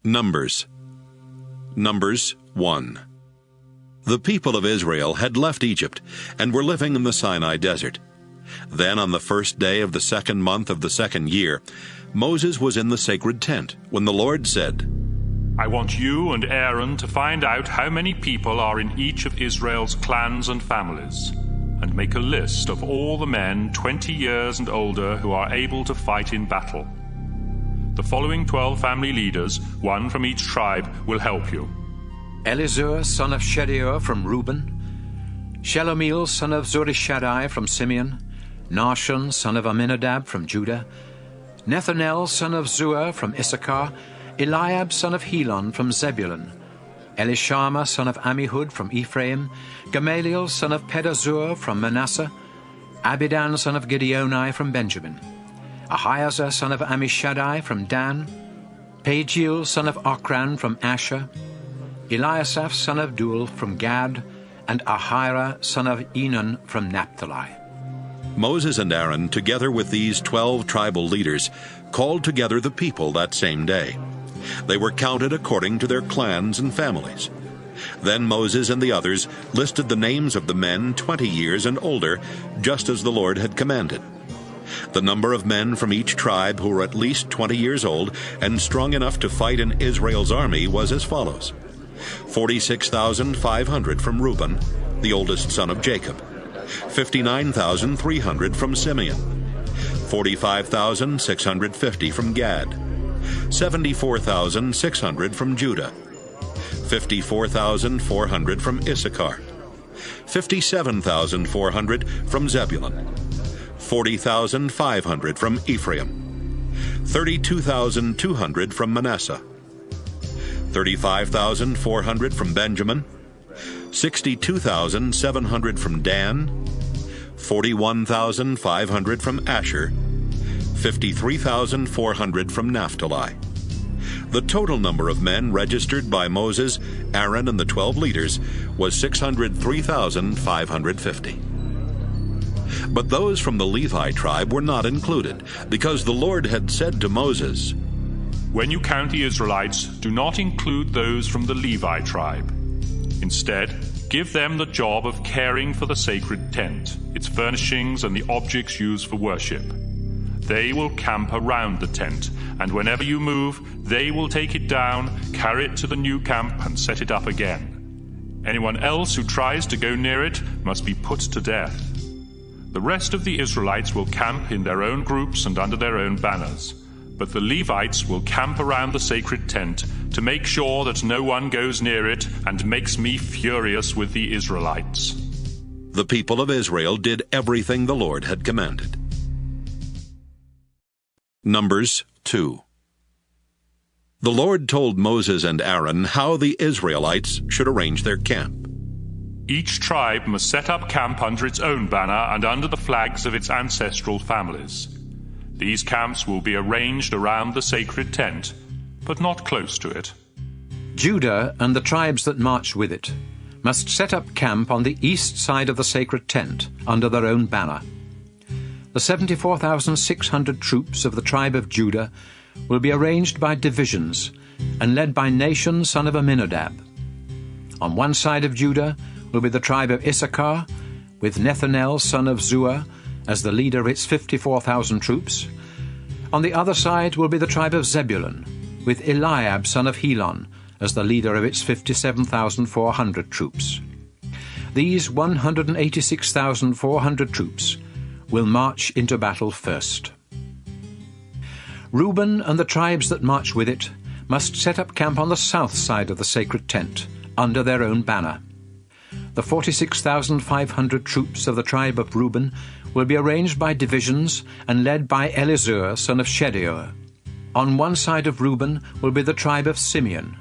Numbers 1. The people of Israel had left Egypt and were living in the Sinai desert. Then on the first day of the second month of the second year, Moses was in the sacred tent when the Lord said, I want you and Aaron to find out how many people are in each of Israel's clans and families, and make a list of all the men 20 years and older who are able to fight in battle. The following 12 family leaders, one from each tribe, will help you. Elizur, son of Shedeur from Reuben, Shelomiel, son of Zurishaddai from Simeon, Nahshon, son of Amminadab from Judah, Nethanel, son of Zuar from Issachar, Eliab, son of Helon from Zebulun, Elishama, son of Ammihud from Ephraim, Gamaliel, son of Pedazur from Manasseh, Abidan, son of Gideoni from Benjamin, Ahiezer, son of Ammishaddai from Dan, Pagiel, son of Ochran from Asher, Eliasaph, son of Duel from Gad, and Ahira, son of Enan from Naphtali. Moses and Aaron, together with these 12 tribal leaders, called together the people that same day. They were counted according to their clans and families. Then Moses and the others listed the names of the men 20 years and older, just as the Lord had commanded. The number of men from each tribe who were at least 20 years old and strong enough to fight in Israel's army was as follows: 46,500 from Reuben, the oldest son of Jacob; 59,300 from Simeon; 45,650 from Gad; 74,600 from Judah; 54,400 from Issachar; 57,400 from Zebulun; 40,500 from Ephraim; 32,200 from Manasseh; 35,400 from Benjamin; 62,700 from Dan; 41,500 from Asher; 53,400 from Naphtali. The total number of men registered by Moses, Aaron, and the 12 leaders was 603,550. But those from the Levi tribe were not included, because the Lord had said to Moses, When you count the Israelites, do not include those from the Levi tribe. Instead, give them the job of caring for the sacred tent, its furnishings, and the objects used for worship. They will camp around the tent, and whenever you move, they will take it down, carry it to the new camp, and set it up again. Anyone else who tries to go near it must be put to death. The rest of the Israelites will camp in their own groups and under their own banners, but the Levites will camp around the sacred tent to make sure that no one goes near it and makes me furious with the Israelites. The people of Israel did everything the Lord had commanded. Numbers 2. The Lord told Moses and Aaron how the Israelites should arrange their camp. Each tribe must set up camp under its own banner and under the flags of its ancestral families. These camps will be arranged around the sacred tent, but not close to it. Judah and the tribes that march with it must set up camp on the east side of the sacred tent under their own banner. The 74,600 troops of the tribe of Judah will be arranged by divisions and led by Nahshon, son of Amminadab. On one side of Judah will be the tribe of Issachar, with Nethanel, son of Zuar, as the leader of its 54,000 troops. On the other side will be the tribe of Zebulun, with Eliab, son of Helon, as the leader of its 57,400 troops. These 186,400 troops will march into battle first. Reuben and the tribes that march with it must set up camp on the south side of the sacred tent, under their own banner. The 46,500 troops of the tribe of Reuben will be arranged by divisions and led by Elizur, son of Shedeur. On one side of Reuben will be the tribe of Simeon,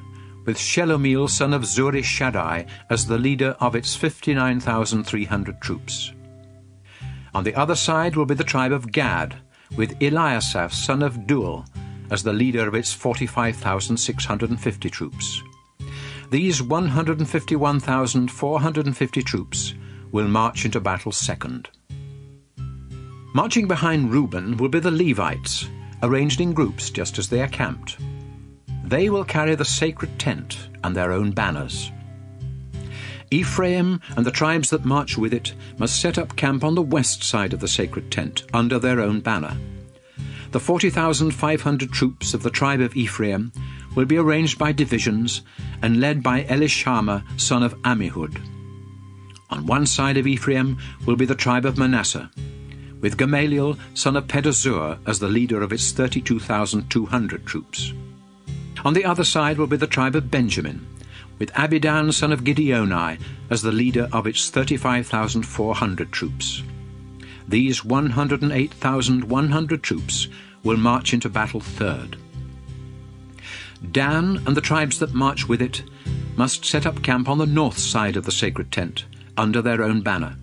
with Shelomiel, son of Zurishaddai, as the leader of its 59,300 troops. On the other side will be the tribe of Gad, with Eliasaph, son of Duel, as the leader of its 45,650 troops. These 151,450 troops will march into battle second. Marching behind Reuben will be the Levites, arranged in groups just as they are camped. They will carry the sacred tent and their own banners. Ephraim and the tribes that march with it must set up camp on the west side of the sacred tent under their own banner. The 40,500 troops of the tribe of Ephraim will be arranged by divisions and led by Elishama, son of Ammihud. On one side of Ephraim will be the tribe of Manasseh, with Gamaliel, son of Pedazur, as the leader of its 32,200 troops. On the other side will be the tribe of Benjamin, with Abidan, son of Gideoni, as the leader of its 35,400 troops. These 108,100 troops will march into battle third. Dan and the tribes that march with it must set up camp on the north side of the sacred tent, under their own banner.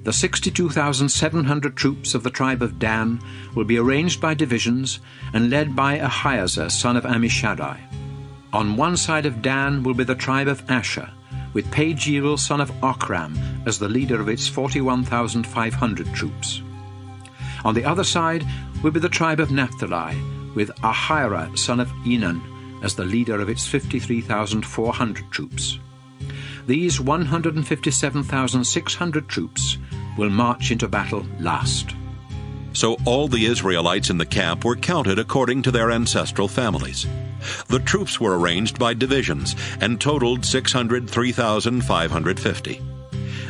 The 62,700 troops of the tribe of Dan will be arranged by divisions and led by Ahiezer, son of Ammishaddai. On one side of Dan will be the tribe of Asher, with Pagiel, son of Ochram, as the leader of its 41,500 troops. On the other side will be the tribe of Naphtali, with Ahira, son of Enan, as the leader of its 53,400 troops. These 157,600 troops will march into battle last. So all the Israelites in the camp were counted according to their ancestral families. The troops were arranged by divisions and totaled 603,550.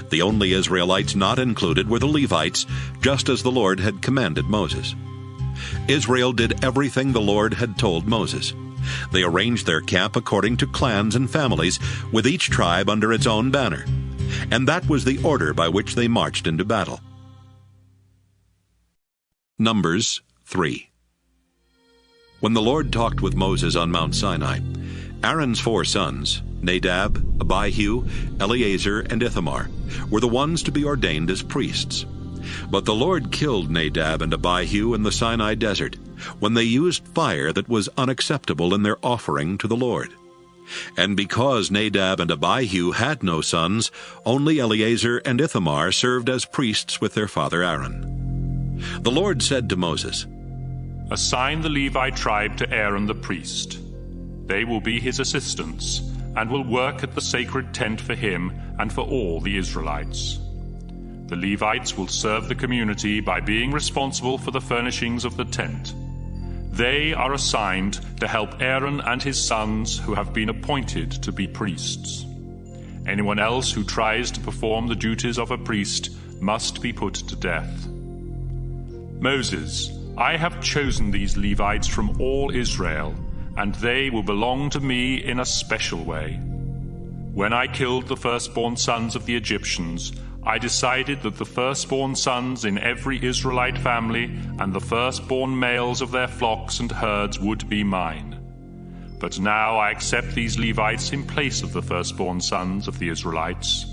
The only Israelites not included were the Levites, just as the Lord had commanded Moses. Israel did everything the Lord had told Moses. They arranged their camp according to clans and families, with each tribe under its own banner. And that was the order by which they marched into battle. Numbers 3. When the Lord talked with Moses on Mount Sinai, Aaron's 4 sons, Nadab, Abihu, Eleazar, and Ithamar, were the ones to be ordained as priests. But the Lord killed Nadab and Abihu in the Sinai desert, when they used fire that was unacceptable in their offering to the Lord. And because Nadab and Abihu had no sons, only Eleazar and Ithamar served as priests with their father Aaron. The Lord said to Moses, "Assign the Levi tribe to Aaron the priest. They will be his assistants, and will work at the sacred tent for him and for all the Israelites. The Levites will serve the community by being responsible for the furnishings of the tent. They are assigned to help Aaron and his sons who have been appointed to be priests. Anyone else who tries to perform the duties of a priest must be put to death. Moses, I have chosen these Levites from all Israel, and they will belong to me in a special way. When I killed the firstborn sons of the Egyptians, I decided that the firstborn sons in every Israelite family and the firstborn males of their flocks and herds would be mine. But now I accept these Levites in place of the firstborn sons of the Israelites."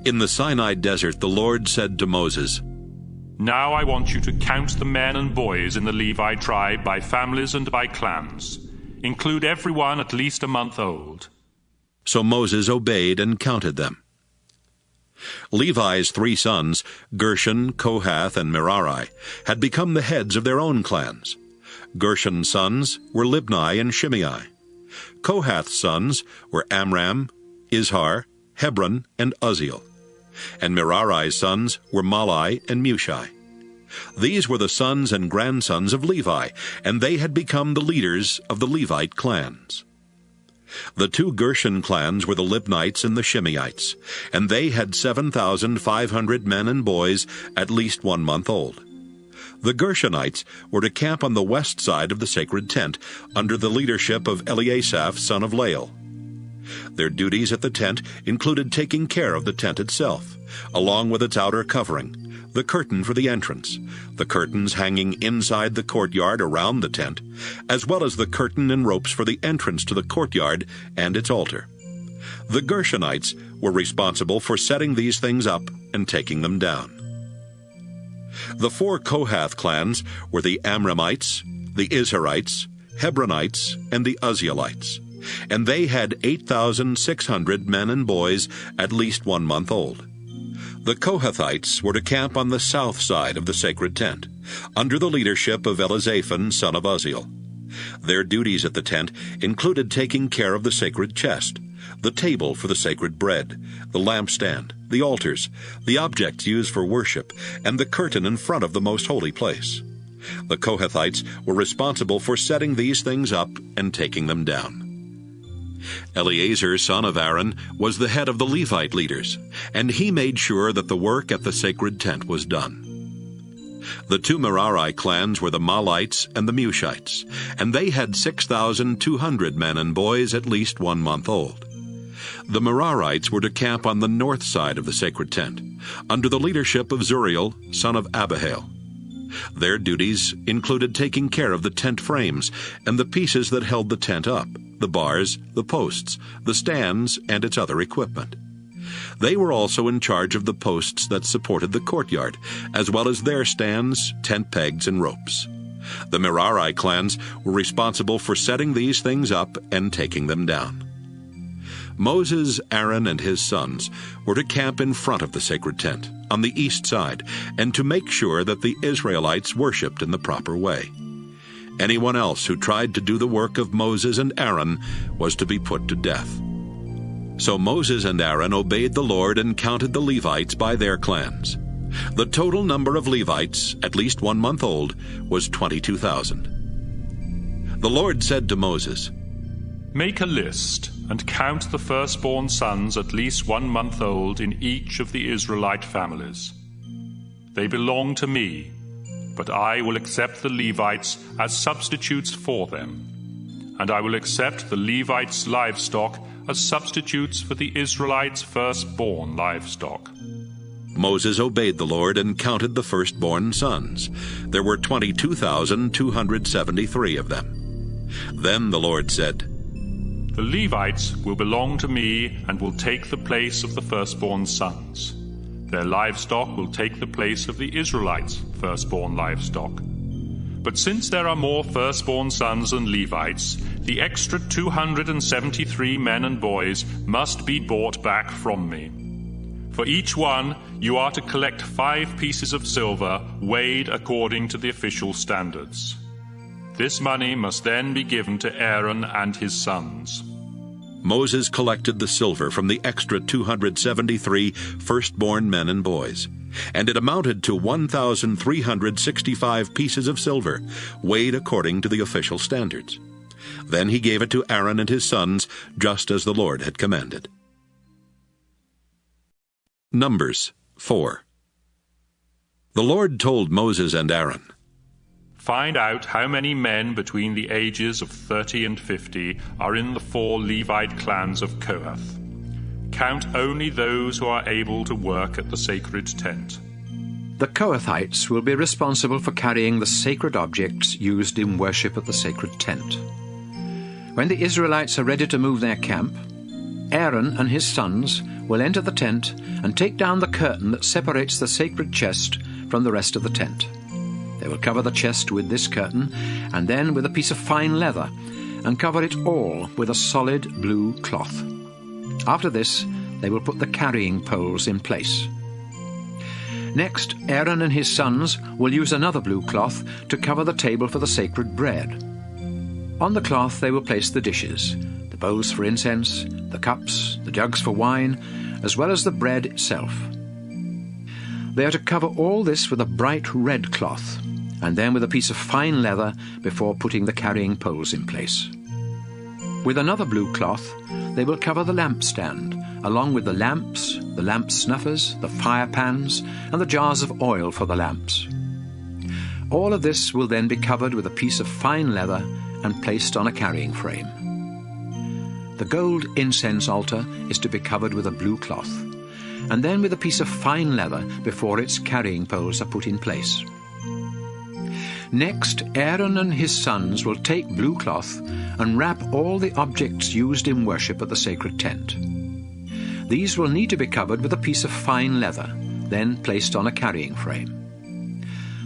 In the Sinai desert, the Lord said to Moses, "Now I want you to count the men and boys in the Levi tribe by families and by clans. Include everyone at least a month old." So Moses obeyed and counted them. Levi's 3 sons, Gershon, Kohath, and Merari, had become the heads of their own clans. Gershon's sons were Libni and Shimei. Kohath's sons were Amram, Izhar, Hebron, and Uzziel. And Merari's sons were Malai and Mushi. These were the sons and grandsons of Levi, and they had become the leaders of the Levite clans. The 2 Gershon clans were the Libnites and the Shimeites, and they had 7,500 men and boys at least 1 month old. The Gershonites were to camp on the west side of the sacred tent, under the leadership of Eliasaph, son of Lael. Their duties at the tent included taking care of the tent itself, along with its outer covering, the curtain for the entrance, the curtains hanging inside the courtyard around the tent, as well as the curtain and ropes for the entrance to the courtyard and its altar. The Gershonites were responsible for setting these things up and taking them down. The 4 Kohath clans were the Amramites, the Izharites, Hebronites, and the Uzzielites, and they had 8,600 men and boys at least 1 month old. The Kohathites were to camp on the south side of the sacred tent, under the leadership of Elizaphan, son of Uzziel. Their duties at the tent included taking care of the sacred chest, the table for the sacred bread, the lampstand, the altars, the objects used for worship, and the curtain in front of the most holy place. The Kohathites were responsible for setting these things up and taking them down. Eleazar, son of Aaron, was the head of the Levite leaders, and he made sure that the work at the sacred tent was done. The two Merari clans were the Mahlites and the Mushites, and they had 6,200 men and boys at least 1 month old. The Merarites were to camp on the north side of the sacred tent, under the leadership of Zuriel, son of Abihail. Their duties included taking care of the tent frames and the pieces that held the tent up, the bars, the posts, the stands, and its other equipment. They were also in charge of the posts that supported the courtyard, as well as their stands, tent pegs, and ropes. The Merari clans were responsible for setting these things up and taking them down. Moses, Aaron, and his sons were to camp in front of the sacred tent, on the east side, and to make sure that the Israelites worshipped in the proper way. Anyone else who tried to do the work of Moses and Aaron was to be put to death. So Moses and Aaron obeyed the Lord and counted the Levites by their clans. The total number of Levites, at least 1 month old, was 22,000. The Lord said to Moses, "Make a list and count the firstborn sons at least 1 month old in each of the Israelite families. They belong to me, but I will accept the Levites as substitutes for them, and I will accept the Levites' livestock as substitutes for the Israelites' firstborn livestock." Moses obeyed the Lord and counted the firstborn sons. There were 22,273 of them. Then the Lord said, "The Levites will belong to me and will take the place of the firstborn sons. Their livestock will take the place of the Israelites' firstborn livestock. But since there are more firstborn sons than Levites, the extra 273 men and boys must be bought back from me. For each one, you are to collect 5 pieces of silver, weighed according to the official standards. This money must then be given to Aaron and his sons." Moses collected the silver from the extra 273 firstborn men and boys, and it amounted to 1,365 pieces of silver, weighed according to the official standards. Then he gave it to Aaron and his sons, just as the Lord had commanded. Numbers 4. The Lord told Moses and Aaron, "Find out how many men between the ages of 30 and 50 are in the 4 Levite clans of Kohath. Count only those who are able to work at the sacred tent." The Kohathites will be responsible for carrying the sacred objects used in worship at the sacred tent. When the Israelites are ready to move their camp, Aaron and his sons will enter the tent and take down the curtain that separates the sacred chest from the rest of the tent. They will cover the chest with this curtain, and then with a piece of fine leather, and cover it all with a solid blue cloth. After this, they will put the carrying poles in place. Next, Aaron and his sons will use another blue cloth to cover the table for the sacred bread. On the cloth they will place the dishes, the bowls for incense, the cups, the jugs for wine, as well as the bread itself. They are to cover all this with a bright red cloth, and then with a piece of fine leather before putting the carrying poles in place. With another blue cloth, they will cover the lampstand, along with the lamps, the lamp snuffers, the fire pans, and the jars of oil for the lamps. All of this will then be covered with a piece of fine leather and placed on a carrying frame. The gold incense altar is to be covered with a blue cloth, and then with a piece of fine leather before its carrying poles are put in place. Next, Aaron and his sons will take blue cloth and wrap all the objects used in worship at the sacred tent. These will need to be covered with a piece of fine leather, then placed on a carrying frame.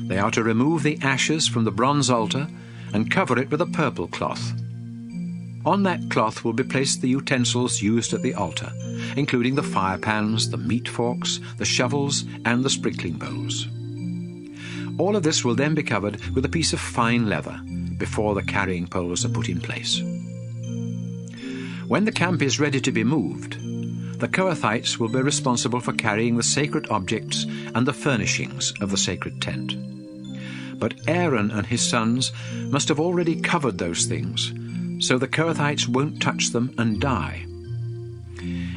They are to remove the ashes from the bronze altar and cover it with a purple cloth. On that cloth will be placed the utensils used at the altar, including the fire pans, the meat forks, the shovels, and the sprinkling bowls. All of this will then be covered with a piece of fine leather, before the carrying poles are put in place. When the camp is ready to be moved, the Kohathites will be responsible for carrying the sacred objects and the furnishings of the sacred tent. But Aaron and his sons must have already covered those things, so the Kohathites won't touch them and die.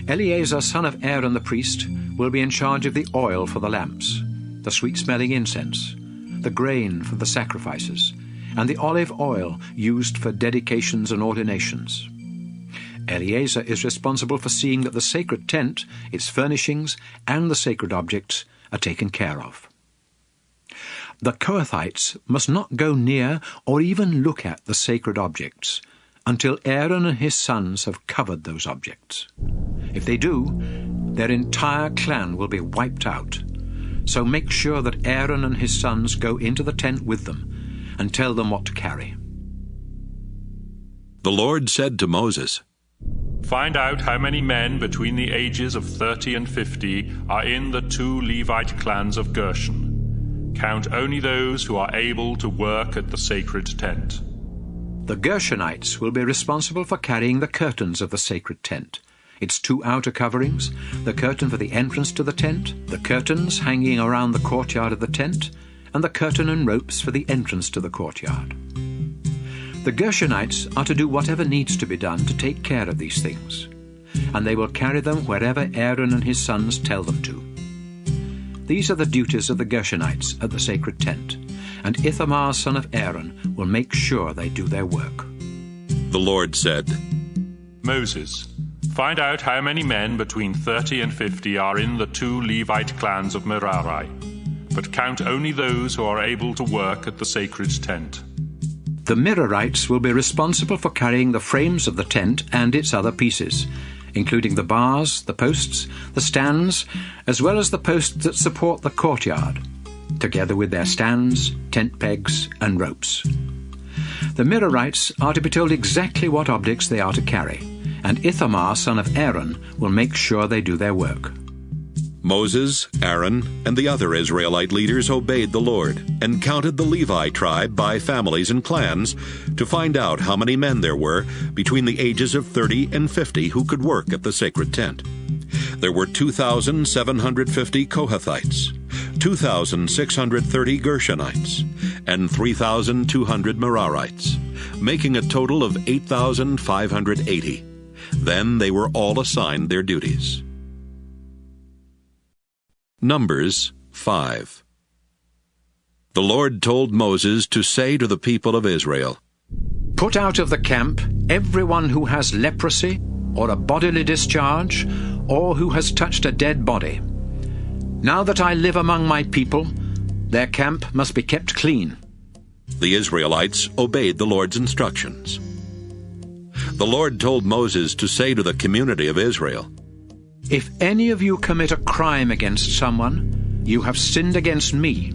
Eleazar, son of Aaron the priest, will be in charge of the oil for the lamps, the sweet-smelling incense, the grain for the sacrifices, and the olive oil used for dedications and ordinations. Eleazar is responsible for seeing that the sacred tent, its furnishings, and the sacred objects are taken care of. The Kohathites must not go near or even look at the sacred objects until Aaron and his sons have covered those objects. If they do, their entire clan will be wiped out. So make sure that Aaron and his sons go into the tent with them and tell them what to carry. The Lord said to Moses, Find out how many men between the ages of 30 and 50 are in the 2 Levite clans of Gershon. Count only those who are able to work at the sacred tent. The Gershonites will be responsible for carrying the curtains of the sacred tent, its 2 outer coverings, the curtain for the entrance to the tent, the curtains hanging around the courtyard of the tent, and the curtain and ropes for the entrance to the courtyard. The Gershonites are to do whatever needs to be done to take care of these things, and they will carry them wherever Aaron and his sons tell them to. These are the duties of the Gershonites at the sacred tent, and Ithamar, son of Aaron, will make sure they do their work. The Lord said, Moses, find out how many men between 30 and 50 are in the 2 Levite clans of Merari, but count only those who are able to work at the sacred tent. The Merarites will be responsible for carrying the frames of the tent and its other pieces, including the bars, the posts, the stands, as well as the posts that support the courtyard, together with their stands, tent pegs, and ropes. The Merarites are to be told exactly what objects they are to carry, and Ithamar, son of Aaron, will make sure they do their work. Moses, Aaron, and the other Israelite leaders obeyed the Lord and counted the Levi tribe by families and clans to find out how many men there were between the ages of 30 and 50 who could work at the sacred tent. There were 2,750 Kohathites, 2,630 Gershonites, and 3,200 Merarites, making a total of 8,580. Then they were all assigned their duties. Numbers 5. The Lord told Moses to say to the people of Israel, Put out of the camp everyone who has leprosy, or a bodily discharge, or who has touched a dead body. Now that I live among my people, their camp must be kept clean. The Israelites obeyed the Lord's instructions. The Lord told Moses to say to the community of Israel, If any of you commit a crime against someone, you have sinned against me.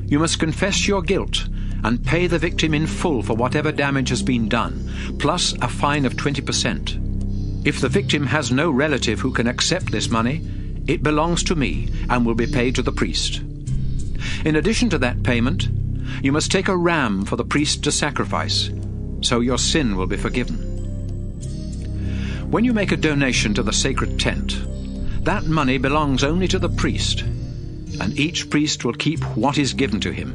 You must confess your guilt and pay the victim in full for whatever damage has been done, plus a fine of 20%. If the victim has no relative who can accept this money, it belongs to me and will be paid to the priest. In addition to that payment, you must take a ram for the priest to sacrifice, so your sin will be forgiven. When you make a donation to the sacred tent, that money belongs only to the priest, and each priest will keep what is given to him.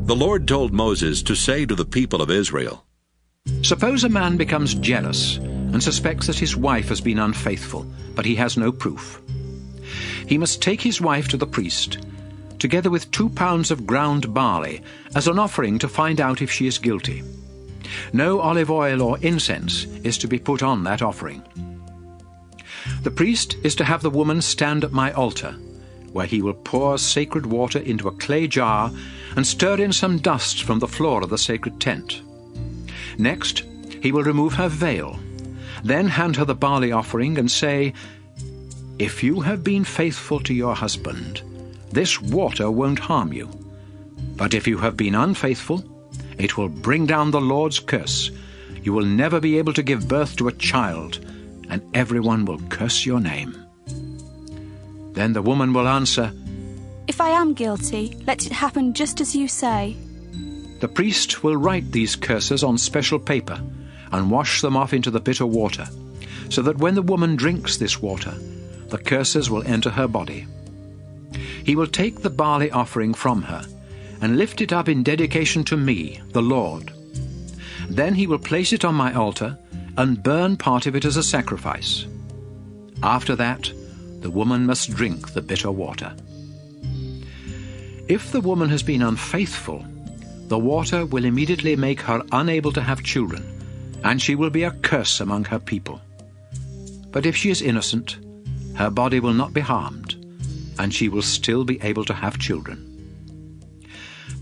The Lord told Moses to say to the people of Israel, Suppose a man becomes jealous and suspects that his wife has been unfaithful, but he has no proof. He must take his wife to the priest, together with 2 pounds of ground barley, as an offering to find out if she is guilty. No olive oil or incense is to be put on that offering. The priest is to have the woman stand at my altar, where he will pour sacred water into a clay jar and stir in some dust from the floor of the sacred tent. Next, he will remove her veil, then hand her the barley offering and say, If you have been faithful to your husband, this water won't harm you. But if you have been unfaithful, it will bring down the Lord's curse. You will never be able to give birth to a child, and everyone will curse your name. Then the woman will answer, If I am guilty, let it happen just as you say. The priest will write these curses on special paper and wash them off into the bitter water, so that when the woman drinks this water, the curses will enter her body. He will take the barley offering from her and lift it up in dedication to me, the Lord. Then he will place it on my altar and burn part of it as a sacrifice. After that, the woman must drink the bitter water. If the woman has been unfaithful, the water will immediately make her unable to have children, and she will be a curse among her people. But if she is innocent, her body will not be harmed, and she will still be able to have children.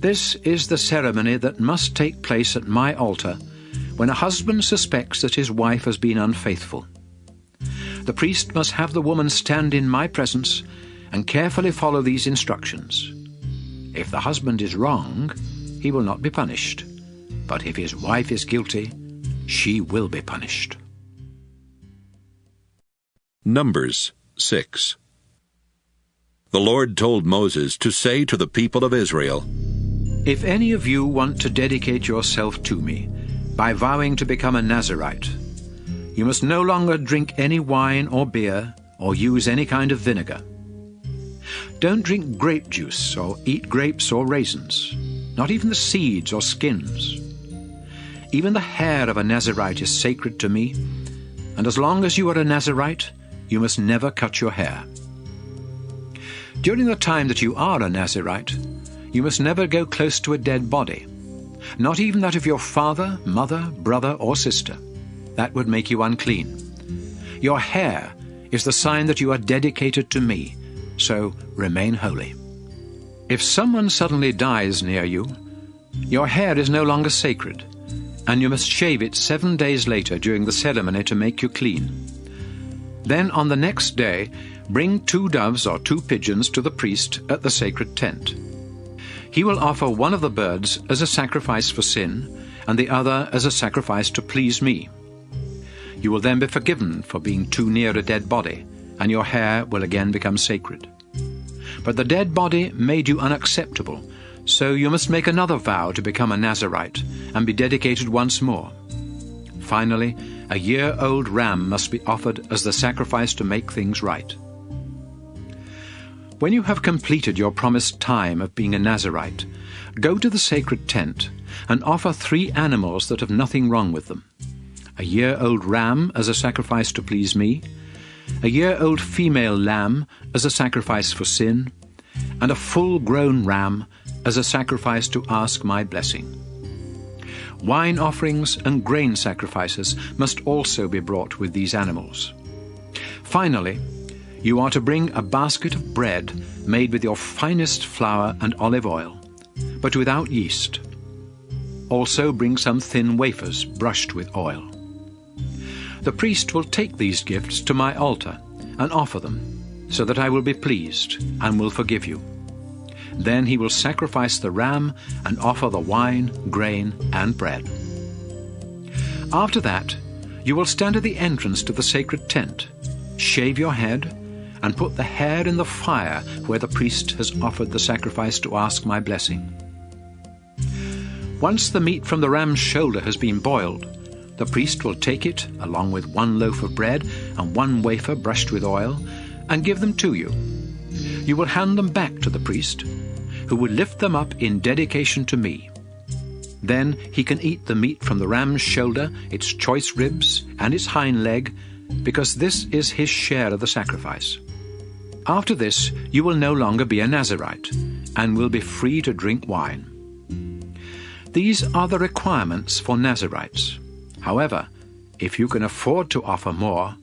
This is the ceremony that must take place at my altar when a husband suspects that his wife has been unfaithful. The priest must have the woman stand in my presence and carefully follow these instructions. If the husband is wrong, he will not be punished, but if his wife is guilty, she will be punished. Numbers 6. The Lord told Moses to say to the people of Israel, If any of you want to dedicate yourself to me by vowing to become a Nazirite, you must no longer drink any wine or beer or use any kind of vinegar. Don't drink grape juice or eat grapes or raisins, not even the seeds or skins. Even the hair of a Nazirite is sacred to me, and as long as you are a Nazirite, you must never cut your hair. During the time that you are a Nazirite, you must never go close to a dead body, not even that of your father, mother, brother, or sister. That would make you unclean. Your hair is the sign that you are dedicated to me, so remain holy. If someone suddenly dies near you, your hair is no longer sacred, and you must shave it 7 days later during the ceremony to make you clean. Then on the next day, bring 2 doves or 2 pigeons to the priest at the sacred tent. He will offer one of the birds as a sacrifice for sin, and the other as a sacrifice to please me. You will then be forgiven for being too near a dead body, and your hair will again become sacred. But the dead body made you unacceptable, so you must make another vow to become a Nazirite and be dedicated once more. Finally, a year-old ram must be offered as the sacrifice to make things right. When you have completed your promised time of being a Nazirite, go to the sacred tent and offer 3 animals that have nothing wrong with them: a year-old ram as a sacrifice to please me, a year-old female lamb as a sacrifice for sin, and a full-grown ram as a sacrifice to ask my blessing. Wine offerings and grain sacrifices must also be brought with these animals. Finally, you are to bring a basket of bread made with your finest flour and olive oil, but without yeast. Also bring some thin wafers brushed with oil. The priest will take these gifts to my altar and offer them, so that I will be pleased and will forgive you. Then he will sacrifice the ram and offer the wine, grain, and bread. After that, you will stand at the entrance to the sacred tent, shave your head, and put the hair in the fire where the priest has offered the sacrifice to ask my blessing. Once the meat from the ram's shoulder has been boiled, the priest will take it, along with 1 loaf of bread and 1 wafer brushed with oil, and give them to you. You will hand them back to the priest, who will lift them up in dedication to me. Then he can eat the meat from the ram's shoulder, its choice ribs, and its hind leg, because this is his share of the sacrifice. After this, you will no longer be a Nazirite, and will be free to drink wine. These are the requirements for Nazirites. However, if you can afford to offer more,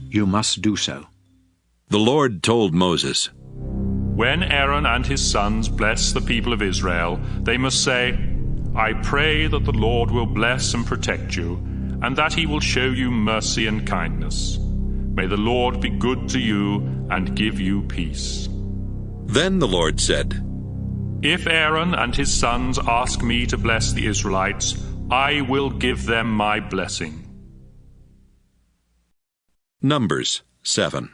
you must do so. The Lord told Moses, When Aaron and his sons bless the people of Israel, they must say, I pray that the Lord will bless and protect you, and that he will show you mercy and kindness. May the Lord be good to you and give you peace. Then the Lord said, If Aaron and his sons ask me to bless the Israelites, I will give them my blessing. Numbers 7.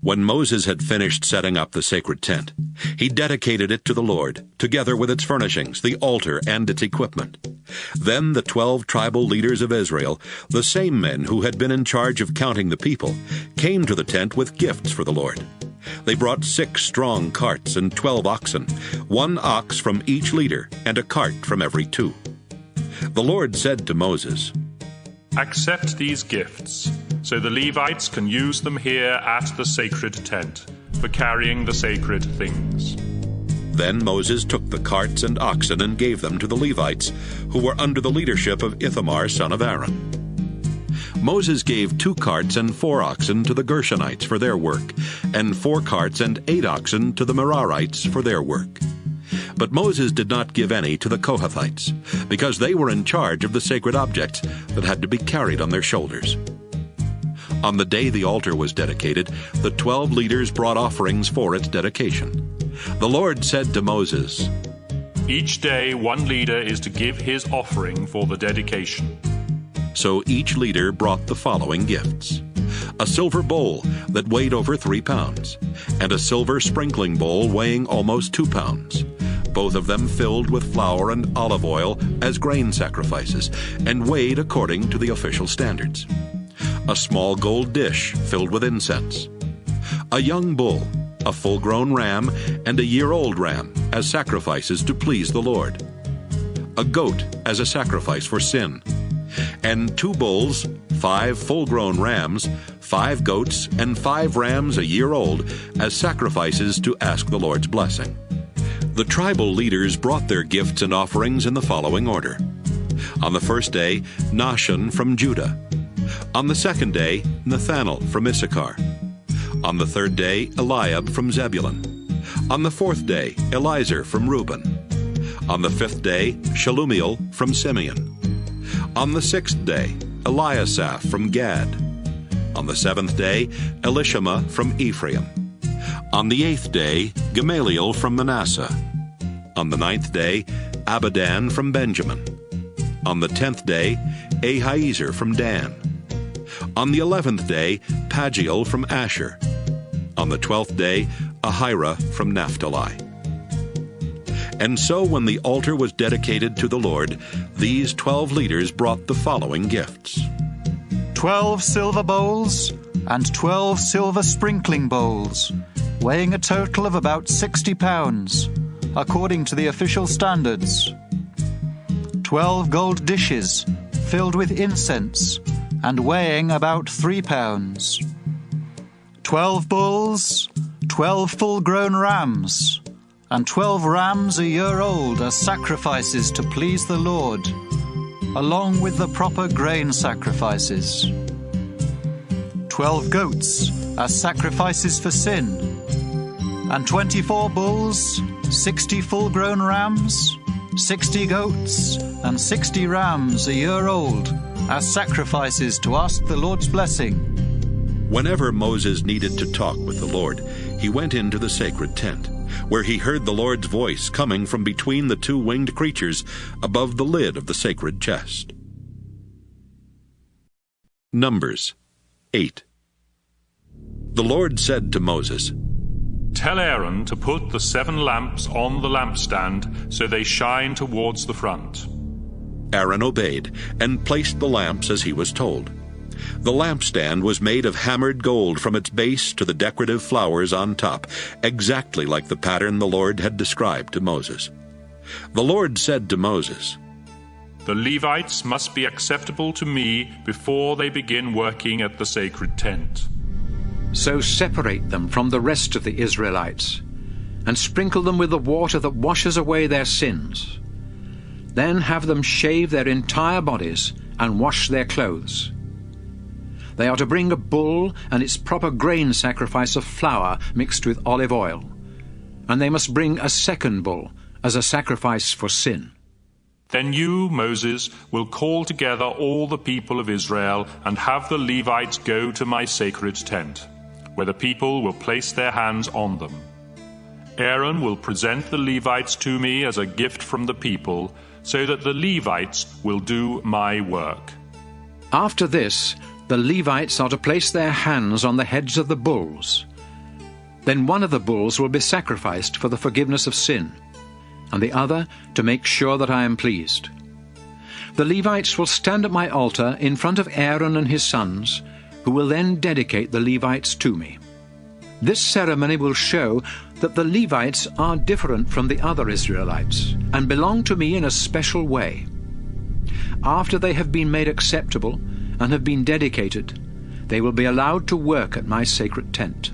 When Moses had finished setting up the sacred tent, he dedicated it to the Lord, together with its furnishings, the altar, and its equipment. Then the 12 tribal leaders of Israel, the same men who had been in charge of counting the people, came to the tent with gifts for the Lord. They brought 6 strong carts and 12 oxen, 1 ox from each leader, and a cart from every 2. The Lord said to Moses, "Accept these gifts, so the Levites can use them here at the sacred tent, for carrying the sacred things." Then Moses took the carts and oxen and gave them to the Levites, who were under the leadership of Ithamar son of Aaron. Moses gave 2 carts and 4 oxen to the Gershonites for their work, and 4 carts and 8 oxen to the Merarites for their work. But Moses did not give any to the Kohathites, because they were in charge of the sacred objects that had to be carried on their shoulders. On the day the altar was dedicated, the 12 leaders brought offerings for its dedication. The Lord said to Moses, "Each day 1 leader is to give his offering for the dedication." So each leader brought the following gifts: a silver bowl that weighed over 3 pounds, and a silver sprinkling bowl weighing almost 2 pounds, both of them filled with flour and olive oil as grain sacrifices, and weighed according to the official standards. A small gold dish filled with incense. A young bull, a full-grown ram, and a year-old ram as sacrifices to please the Lord. A goat as a sacrifice for sin. And 2 bulls, 5 full-grown rams, 5 goats, and 5 rams a year old as sacrifices to ask the Lord's blessing. The tribal leaders brought their gifts and offerings in the following order. On the first day, Nahshon from Judah. On the second day, Nethanel from Issachar. On the third day, Eliab from Zebulun. On the fourth day, Elizur from Reuben. On the fifth day, Shelumiel from Simeon. On the 6th day, Eliasaph from Gad. On the 7th day, Elishama from Ephraim. On the 8th day, Gamaliel from Manasseh. On the 9th day, Abidan from Benjamin. On the 10th day, Ahiezer from Dan. On the 11th day, Pagiel from Asher. On the 12th day, Ahira from Naphtali. And so when the altar was dedicated to the Lord, these 12 leaders brought the following gifts: 12 silver bowls and 12 silver sprinkling bowls, weighing a total of about 60 pounds, according to the official standards. 12 gold dishes filled with incense and weighing about 3 pounds. 12 bulls, 12 full-grown rams, and 12 rams a year old as sacrifices to please the Lord, along with the proper grain sacrifices. 12 goats as sacrifices for sin, and 24 bulls, 60 full-grown rams, 60 goats, and 60 rams a year old as sacrifices to ask the Lord's blessing. Whenever Moses needed to talk with the Lord, he went into the sacred tent, where he heard the Lord's voice coming from between the 2 winged creatures above the lid of the sacred chest. Numbers 8. The Lord said to Moses, "Tell Aaron to put the 7 lamps on the lampstand so they shine towards the front." Aaron obeyed and placed the lamps as he was told. The lampstand was made of hammered gold from its base to the decorative flowers on top, exactly like the pattern the Lord had described to Moses. The Lord said to Moses, "The Levites must be acceptable to me before they begin working at the sacred tent." So separate them from the rest of the Israelites, and sprinkle them with the water that washes away their sins. Then have them shave their entire bodies and wash their clothes. They are to bring a bull and its proper grain sacrifice of flour mixed with olive oil, and they must bring a second bull as a sacrifice for sin. Then you, Moses, will call together all the people of Israel and have the Levites go to my sacred tent, where the people will place their hands on them. Aaron will present the Levites to me as a gift from the people, so that the Levites will do my work. After this, the Levites are to place their hands on the heads of the bulls, Then one of the bulls will be sacrificed for the forgiveness of sin, and the other to make sure that I am pleased. The Levites will stand at my altar in front of Aaron and his sons, who will then dedicate the Levites to me. This ceremony will show that the Levites are different from the other Israelites and belong to me in a special way. After they have been made acceptable and have been dedicated, they will be allowed to work at my sacred tent.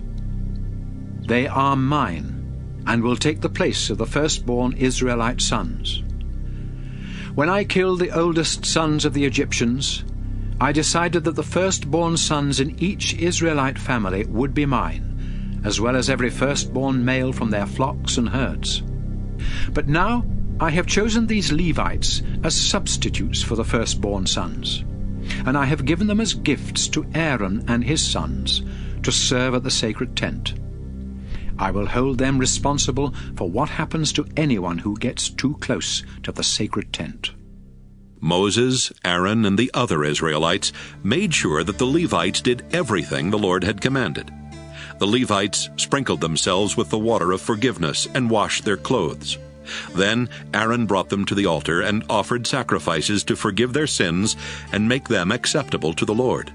They are mine and will take the place of the firstborn Israelite sons. When I killed the oldest sons of the Egyptians, I decided that the firstborn sons in each Israelite family would be mine, as well as every firstborn male from their flocks and herds. But now I have chosen these Levites as substitutes for the firstborn sons, and I have given them as gifts to Aaron and his sons to serve at the sacred tent. I will hold them responsible for what happens to anyone who gets too close to the sacred tent. Moses, Aaron, and the other Israelites made sure that the Levites did everything the Lord had commanded. The Levites sprinkled themselves with the water of forgiveness and washed their clothes. Then Aaron brought them to the altar and offered sacrifices to forgive their sins and make them acceptable to the Lord.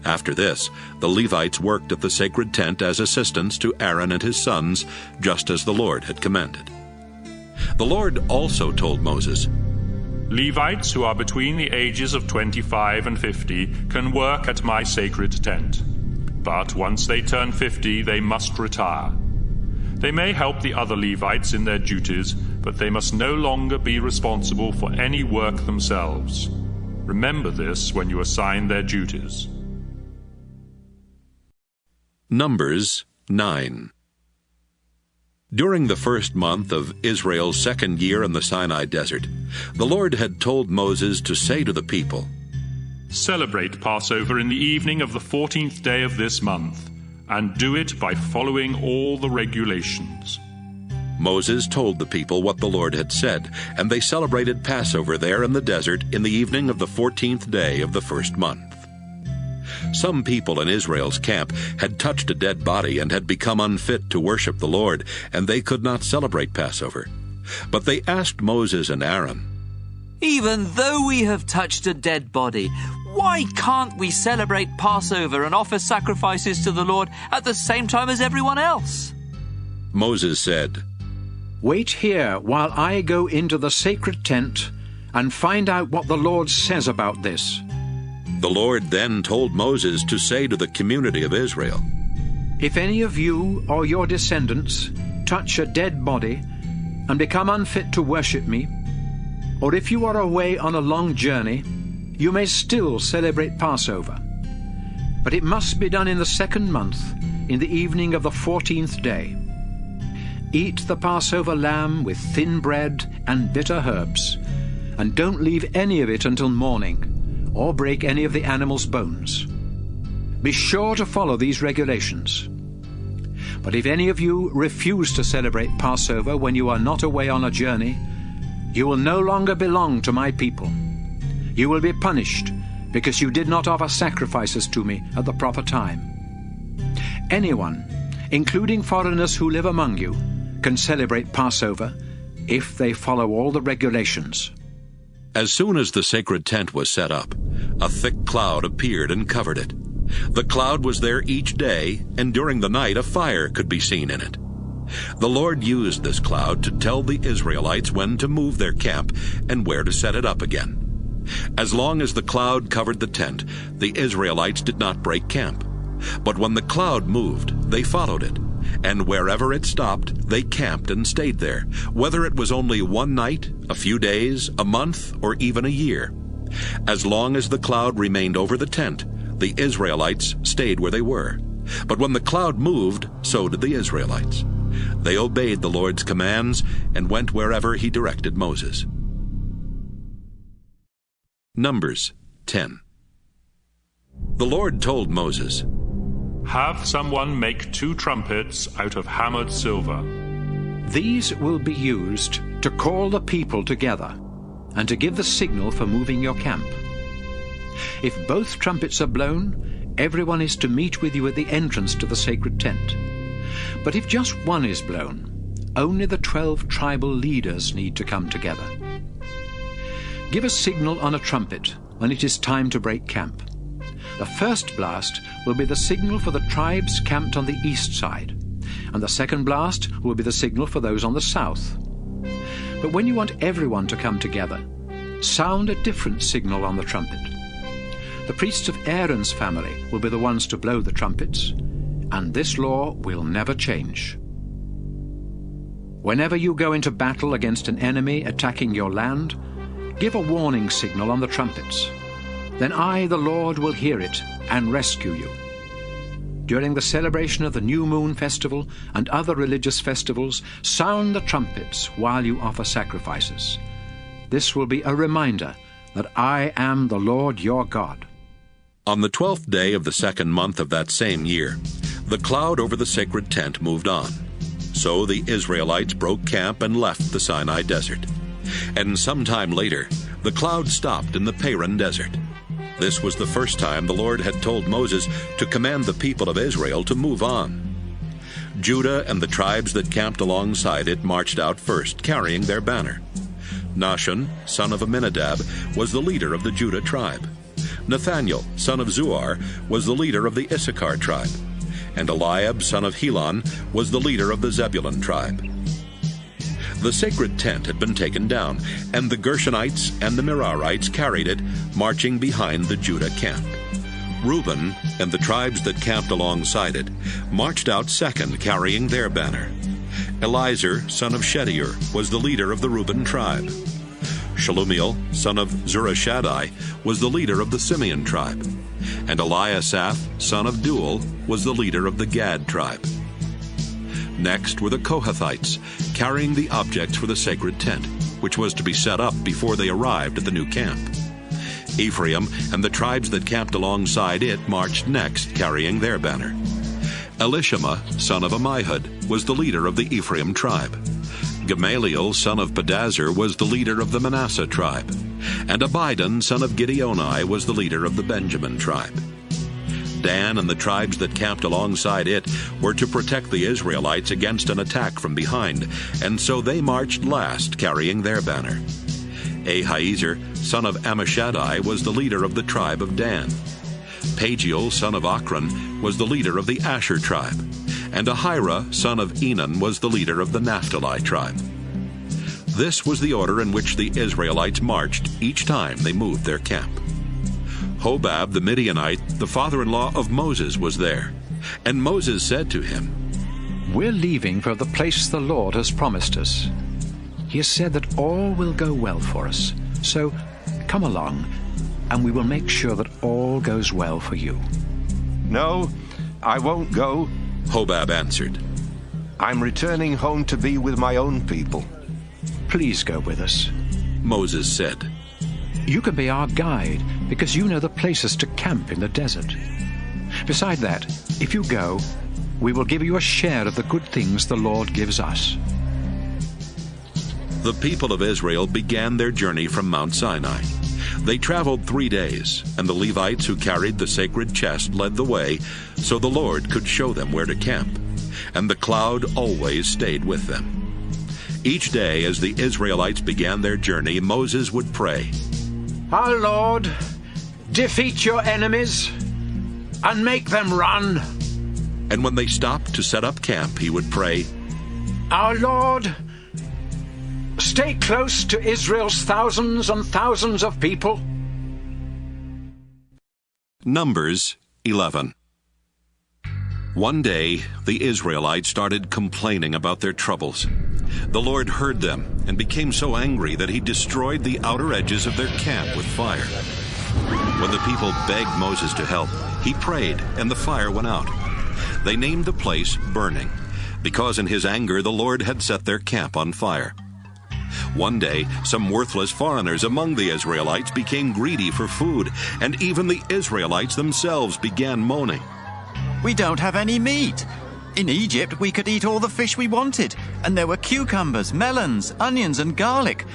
After this, the Levites worked at the sacred tent as assistants to Aaron and his sons, just as the Lord had commanded. The Lord also told Moses, Levites who are between the ages of 25 and 50 can work at my sacred tent. But once they turn 50, they must retire. They may help the other Levites in their duties, but they must no longer be responsible for any work themselves. Remember this when you assign their duties. Numbers 9. During the first month of Israel's second year in the Sinai desert, the Lord had told Moses to say to the people, Celebrate Passover in the evening of the 14th day of this month, and do it by following all the regulations. Moses told the people what the Lord had said, and they celebrated Passover there in the desert in the evening of the 14th day of the first month. Some people in Israel's camp had touched a dead body and had become unfit to worship the Lord, and they could not celebrate Passover. But they asked Moses and Aaron, Even though we have touched a dead body, why can't we celebrate Passover and offer sacrifices to the Lord at the same time as everyone else? Moses said, Wait here while I go into the sacred tent and find out what the Lord says about this. The Lord then told Moses to say to the community of Israel, If any of you or your descendants touch a dead body and become unfit to worship me, or if you are away on a long journey, you may still celebrate Passover. But it must be done in the second month, in the evening of the 14th day. Eat the Passover lamb with thin bread and bitter herbs, and don't leave any of it until morning, or break any of the animal's bones. Be sure to follow these regulations. But if any of you refuse to celebrate Passover when you are not away on a journey, you will no longer belong to my people. You will be punished because you did not offer sacrifices to me at the proper time. Anyone, including foreigners who live among you, can celebrate Passover if they follow all the regulations. As soon as the sacred tent was set up, a thick cloud appeared and covered it. The cloud was there each day, and during the night a fire could be seen in it. The Lord used this cloud to tell the Israelites when to move their camp and where to set it up again. As long as the cloud covered the tent, the Israelites did not break camp. But when the cloud moved, they followed it, and wherever it stopped, they camped and stayed there, whether it was only one night, a few days, a month, or even a year. As long as the cloud remained over the tent, the Israelites stayed where they were. But when the cloud moved, so did the Israelites. They obeyed the Lord's commands and went wherever he directed Moses. Numbers 10. The Lord told Moses, Have someone make 2 trumpets out of hammered silver. These will be used to call the people together and to give the signal for moving your camp. If both trumpets are blown, everyone is to meet with you at the entrance to the sacred tent. But if just one is blown, only the 12 tribal leaders need to come together. Give a signal on a trumpet when it is time to break camp. The first blast will be the signal for the tribes camped on the east side, and the second blast will be the signal for those on the south. But when you want everyone to come together, sound a different signal on the trumpet. The priests of Aaron's family will be the ones to blow the trumpets, and this law will never change. Whenever you go into battle against an enemy attacking your land, give a warning signal on the trumpets. Then I, the Lord, will hear it and rescue you. During the celebration of the New Moon Festival and other religious festivals, sound the trumpets while you offer sacrifices. This will be a reminder that I am the Lord your God. On the 12th day of the second month of that same year, the cloud over the sacred tent moved on. So the Israelites broke camp and left the Sinai desert. And sometime later, the cloud stopped in the Paran desert. This was the first time the Lord had told Moses to command the people of Israel to move on. Judah and the tribes that camped alongside it marched out first, carrying their banner. Nahshon, son of Amminadab, was the leader of the Judah tribe. Nathaniel, son of Zuar, was the leader of the Issachar tribe. And Eliab, son of Helon, was the leader of the Zebulun tribe. The sacred tent had been taken down, and the Gershonites and the Merarites carried it, marching behind the Judah camp. Reuben and the tribes that camped alongside it marched out second, carrying their banner. Elizur, son of Shedeur, was the leader of the Reuben tribe. Shelumiel, son of Zurishaddai, was the leader of the Simeon tribe. And Eliasaph, son of Deuel, was the leader of the Gad tribe. Next were the Kohathites, carrying the objects for the sacred tent, which was to be set up before they arrived at the new camp. Ephraim and the tribes that camped alongside it marched next, carrying their banner. Elishama, son of Ammihud, was the leader of the Ephraim tribe. Gamaliel, son of Pedazur, was the leader of the Manasseh tribe. And Abidan, son of Gideoni, was the leader of the Benjamin tribe. Dan and the tribes that camped alongside it were to protect the Israelites against an attack from behind, and so they marched last, carrying their banner. Ahiezer, son of Ammishaddai, was the leader of the tribe of Dan. Pagiel, son of Ochran, was the leader of the Asher tribe. And Ahira, son of Enan, was the leader of the Naphtali tribe. This was the order in which the Israelites marched each time they moved their camp. Hobab the Midianite, the father-in-law of Moses, was there. And Moses said to him, We're leaving for the place the Lord has promised us. He has said that all will go well for us. So come along, and we will make sure that all goes well for you. No, I won't go, Hobab answered. I'm returning home to be with my own people. Please go with us. Moses said, You can be our guide because you know the places to camp in the desert. Beside that, if you go, we will give you a share of the good things the Lord gives us. The people of Israel began their journey from Mount Sinai. They traveled 3 days, and the Levites who carried the sacred chest led the way, so the Lord could show them where to camp. And the cloud always stayed with them. Each day as the Israelites began their journey, Moses would pray, Our Lord, defeat your enemies and make them run. And when they stopped to set up camp, he would pray, Our Lord, stay close to Israel's thousands and thousands of people. Numbers 11. One day, the Israelites started complaining about their troubles. The Lord heard them and became so angry that he destroyed the outer edges of their camp with fire. When the people begged Moses to help, he prayed, and the fire went out. They named the place Burning, because in his anger the Lord had set their camp on fire. One day, some worthless foreigners among the Israelites became greedy for food, and even the Israelites themselves began moaning. We don't have any meat. In Egypt, we could eat all the fish we wanted, and there were cucumbers, melons, onions, and garlic.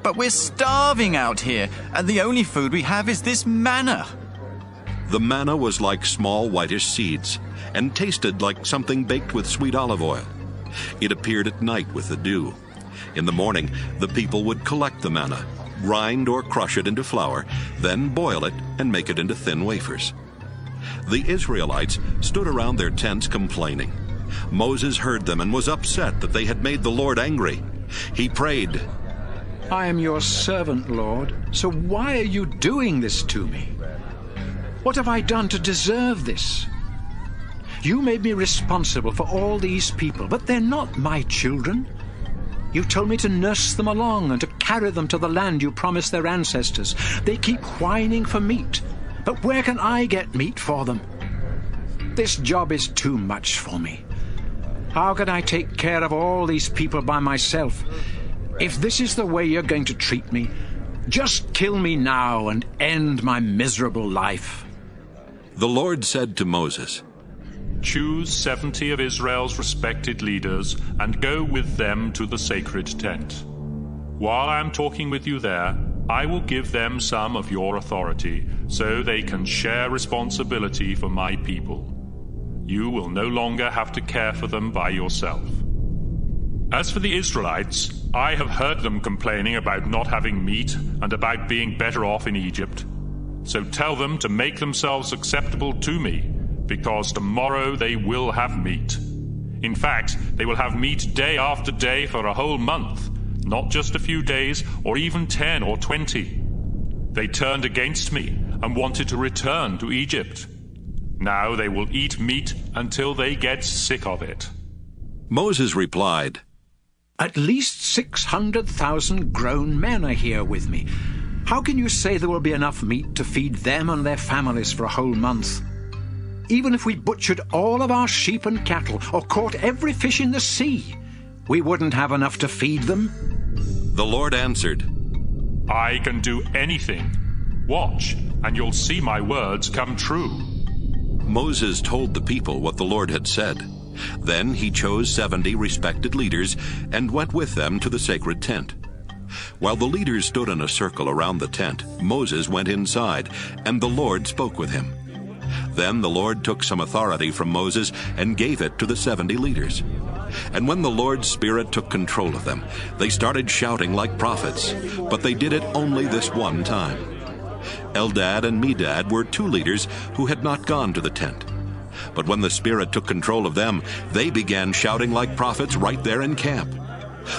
But we're starving out here, and the only food we have is this manna. The manna was like small whitish seeds, and tasted like something baked with sweet olive oil. It appeared at night with the dew. In the morning, the people would collect the manna, grind or crush it into flour, then boil it and make it into thin wafers. The Israelites stood around their tents complaining. Moses heard them and was upset that they had made the Lord angry. He prayed, I am your servant, Lord, so why are you doing this to me? What have I done to deserve this? You made me responsible for all these people, but they're not my children. You told me to nurse them along and to carry them to the land you promised their ancestors. They keep whining for meat, but where can I get meat for them? This job is too much for me. How can I take care of all these people by myself? If this is the way you're going to treat me, just kill me now and end my miserable life. The Lord said to Moses, Choose 70 of Israel's respected leaders and go with them to the sacred tent. While I am talking with you there, I will give them some of your authority, so they can share responsibility for my people. You will no longer have to care for them by yourself. As for the Israelites, I have heard them complaining about not having meat and about being better off in Egypt. So tell them to make themselves acceptable to me, because tomorrow they will have meat. In fact, they will have meat day after day for a whole month, not just a few days or even 10 or 20. They turned against me and wanted to return to Egypt. Now they will eat meat until they get sick of it. Moses replied, At least 600,000 grown men are here with me. How can you say there will be enough meat to feed them and their families for a whole month? Even if we butchered all of our sheep and cattle or caught every fish in the sea, we wouldn't have enough to feed them. The Lord answered, I can do anything. Watch, and you'll see my words come true. Moses told the people what the Lord had said. Then he chose 70 respected leaders and went with them to the sacred tent. While the leaders stood in a circle around the tent, Moses went inside, and the Lord spoke with him. Then the Lord took some authority from Moses and gave it to the 70 leaders. And when the Lord's Spirit took control of them, they started shouting like prophets, but they did it only this one time. Eldad and Medad were 2 leaders who had not gone to the tent. But when the Spirit took control of them, they began shouting like prophets right there in camp.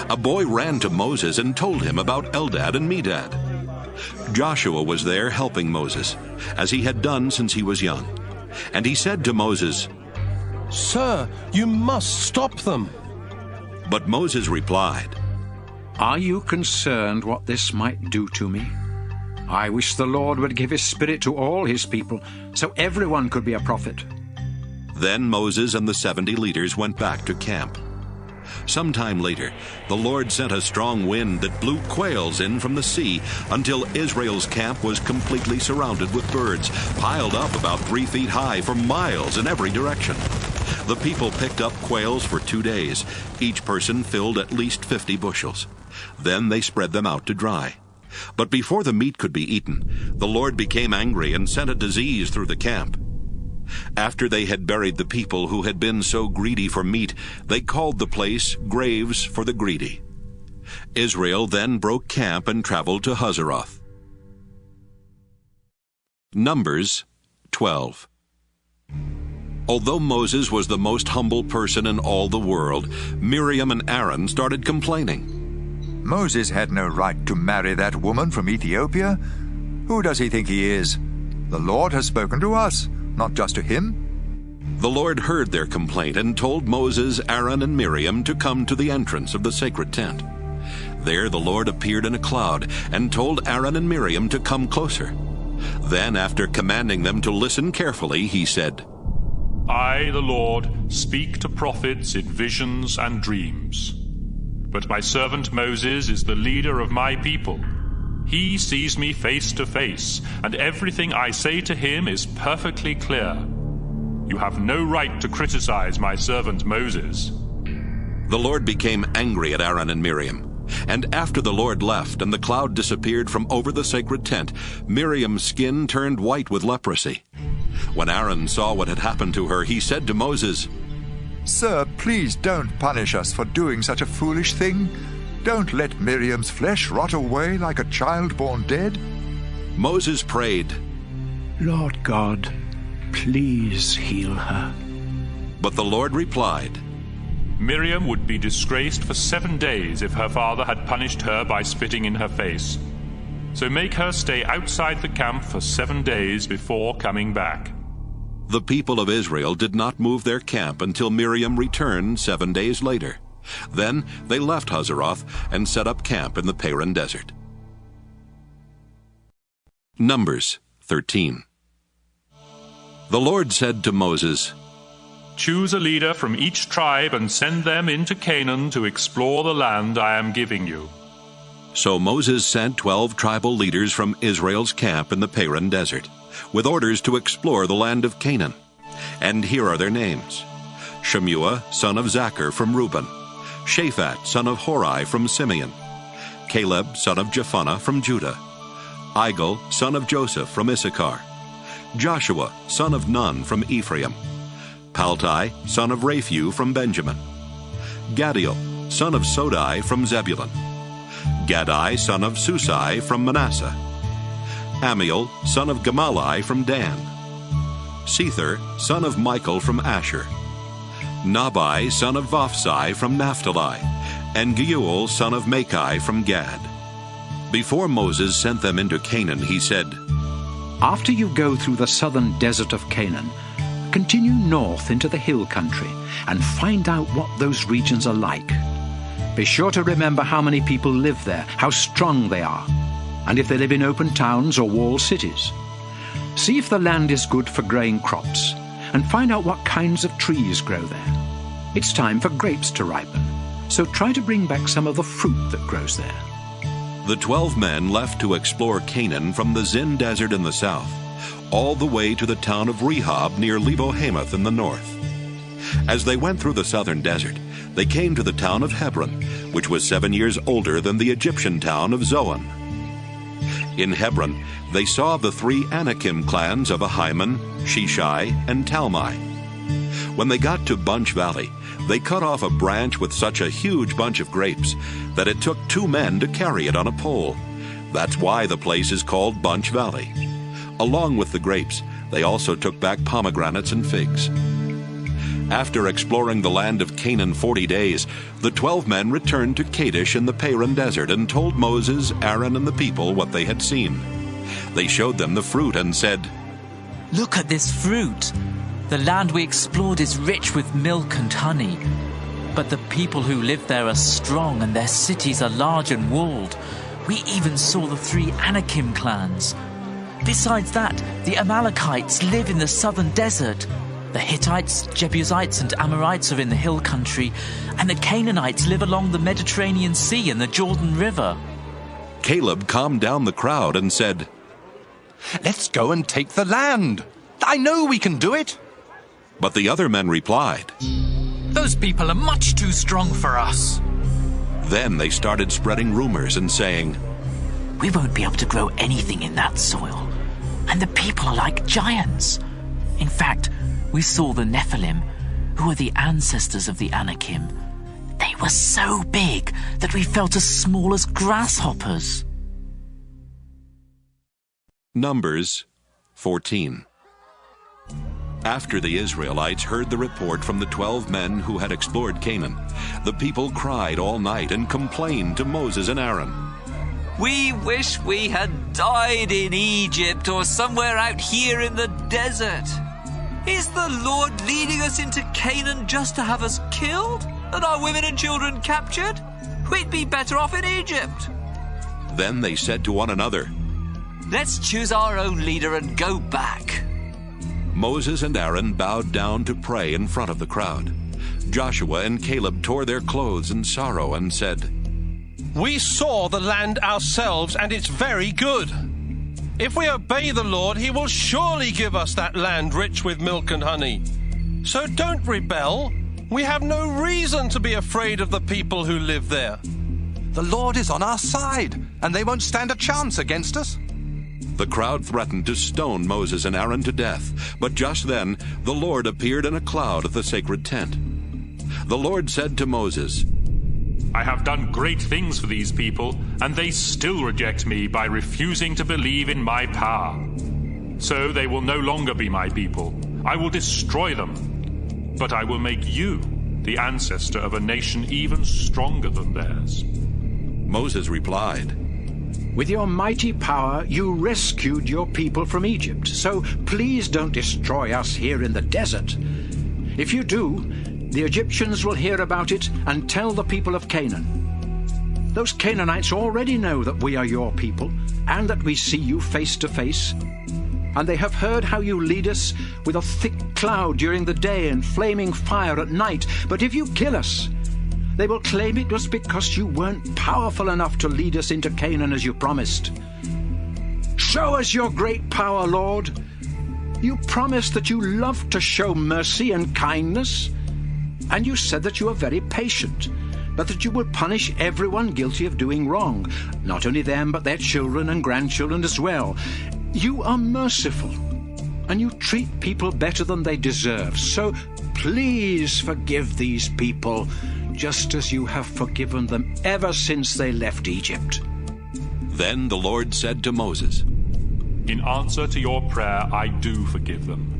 A boy ran to Moses and told him about Eldad and Medad. Joshua was there helping Moses, as he had done since he was young. And he said to Moses, Sir, you must stop them. But Moses replied, Are you concerned what this might do to me? I wish the Lord would give his Spirit to all his people, so everyone could be a prophet. Then Moses and the 70 leaders went back to camp. Sometime later, the Lord sent a strong wind that blew quails in from the sea until Israel's camp was completely surrounded with birds, piled up about 3 feet high for miles in every direction. The people picked up quails for 2 days. Each person filled at least 50 bushels. Then they spread them out to dry. But before the meat could be eaten, the Lord became angry and sent a disease through the camp. After they had buried the people who had been so greedy for meat, they called the place Graves for the Greedy. Israel then broke camp and traveled to Hazeroth. Numbers 12. Although Moses was the most humble person in all the world, Miriam and Aaron started complaining. Moses had no right to marry that woman from Ethiopia. Who does he think he is? The Lord has spoken to us, not just to him. The Lord heard their complaint and told Moses, Aaron, and Miriam to come to the entrance of the sacred tent. There the Lord appeared in a cloud and told Aaron and Miriam to come closer. Then, after commanding them to listen carefully, he said, I, the Lord, speak to prophets in visions and dreams. But my servant Moses is the leader of my people. He sees me face to face, and everything I say to him is perfectly clear. You have no right to criticize my servant Moses. The Lord became angry at Aaron and Miriam. And after the Lord left and the cloud disappeared from over the sacred tent, Miriam's skin turned white with leprosy. When Aaron saw what had happened to her, he said to Moses, Sir, please don't punish us for doing such a foolish thing. Don't let Miriam's flesh rot away like a child born dead. Moses prayed, Lord God, please heal her. But the Lord replied, Miriam would be disgraced for 7 days if her father had punished her by spitting in her face. So make her stay outside the camp for 7 days before coming back. The people of Israel did not move their camp until Miriam returned 7 days later. Then they left Hazeroth and set up camp in the Paran desert. Numbers 13. The Lord said to Moses, Choose a leader from each tribe and send them into Canaan to explore the land I am giving you. So Moses sent 12 tribal leaders from Israel's camp in the Paran desert, with orders to explore the land of Canaan. And here are their names: Shemua, son of Zachar from Reuben; Shaphat, son of Hori from Simeon; Caleb, son of Jephunneh from Judah; Igal, son of Joseph from Issachar; Joshua, son of Nun from Ephraim; Paltai, son of Raphu from Benjamin; Gadiel, son of Sodai from Zebulun; Gadai, son of Susai from Manasseh; Amiel, son of Gamalai from Dan; Sether, son of Michael from Asher; Nabai, son of Vophsai from Naphtali; and Geuel, son of Machi from Gad. Before Moses sent them into Canaan, he said, After you go through the southern desert of Canaan, continue north into the hill country and find out what those regions are like. Be sure to remember how many people live there, how strong they are, and if they live in open towns or walled cities. See if the land is good for growing crops, and find out what kinds of trees grow there. It's time for grapes to ripen, so try to bring back some of the fruit that grows there. The 12 men left to explore Canaan from the Zin desert in the south, all the way to the town of Rehob near Lebo-Hamath in the north. As they went through the southern desert, they came to the town of Hebron, which was 7 years older than the Egyptian town of Zoan. In Hebron, they saw the 3 Anakim clans of Ahiman, Sheshai, and Talmai. When they got to Bunch Valley, they cut off a branch with such a huge bunch of grapes that it took 2 men to carry it on a pole. That's why the place is called Bunch Valley. Along with the grapes, they also took back pomegranates and figs. After exploring the land of Canaan 40 days, the 12 men returned to Kadesh in the Paran desert and told Moses, Aaron, and the people what they had seen. They showed them the fruit and said, Look at this fruit. The land we explored is rich with milk and honey. But the people who live there are strong, and their cities are large and walled. We even saw the 3 Anakim clans. Besides that, the Amalekites live in the southern desert. The Hittites, Jebusites, and Amorites are in the hill country, and the Canaanites live along the Mediterranean Sea and the Jordan River. Caleb calmed down the crowd and said, Let's go and take the land. I know we can do it. But the other men replied, Those people are much too strong for us. Then they started spreading rumors and saying, We won't be able to grow anything in that soil, and the people are like giants. In fact, we saw the Nephilim, who are the ancestors of the Anakim. They were so big that we felt as small as grasshoppers. Numbers 14. After the Israelites heard the report from the 12 men who had explored Canaan, the people cried all night and complained to Moses and Aaron. We wish we had died in Egypt or somewhere out here in the desert. Is the Lord leading us into Canaan just to have us killed and our women and children captured? We'd be better off in Egypt. Then they said to one another, Let's choose our own leader and go back. Moses and Aaron bowed down to pray in front of the crowd. Joshua and Caleb tore their clothes in sorrow and said, We saw the land ourselves, and it's very good. If we obey the Lord, he will surely give us that land rich with milk and honey. So don't rebel. We have no reason to be afraid of the people who live there. The Lord is on our side, and they won't stand a chance against us. The crowd threatened to stone Moses and Aaron to death, but just then the Lord appeared in a cloud at the sacred tent. The Lord said to Moses, I have done great things for these people, and they still reject me by refusing to believe in my power. So they will no longer be my people. I will destroy them. But I will make you the ancestor of a nation even stronger than theirs. Moses replied, With your mighty power, you rescued your people from Egypt. So please don't destroy us here in the desert. If you do, the Egyptians will hear about it and tell the people of Canaan. Those Canaanites already know that we are your people and that we see you face to face. And they have heard how you lead us with a thick cloud during the day and flaming fire at night. But if you kill us, they will claim it was because you weren't powerful enough to lead us into Canaan as you promised. Show us your great power, Lord. You promised that you love to show mercy and kindness. And you said that you are very patient, but that you will punish everyone guilty of doing wrong, not only them, but their children and grandchildren as well. You are merciful, and you treat people better than they deserve. So please forgive these people, just as you have forgiven them ever since they left Egypt. Then the Lord said to Moses, In answer to your prayer, I do forgive them.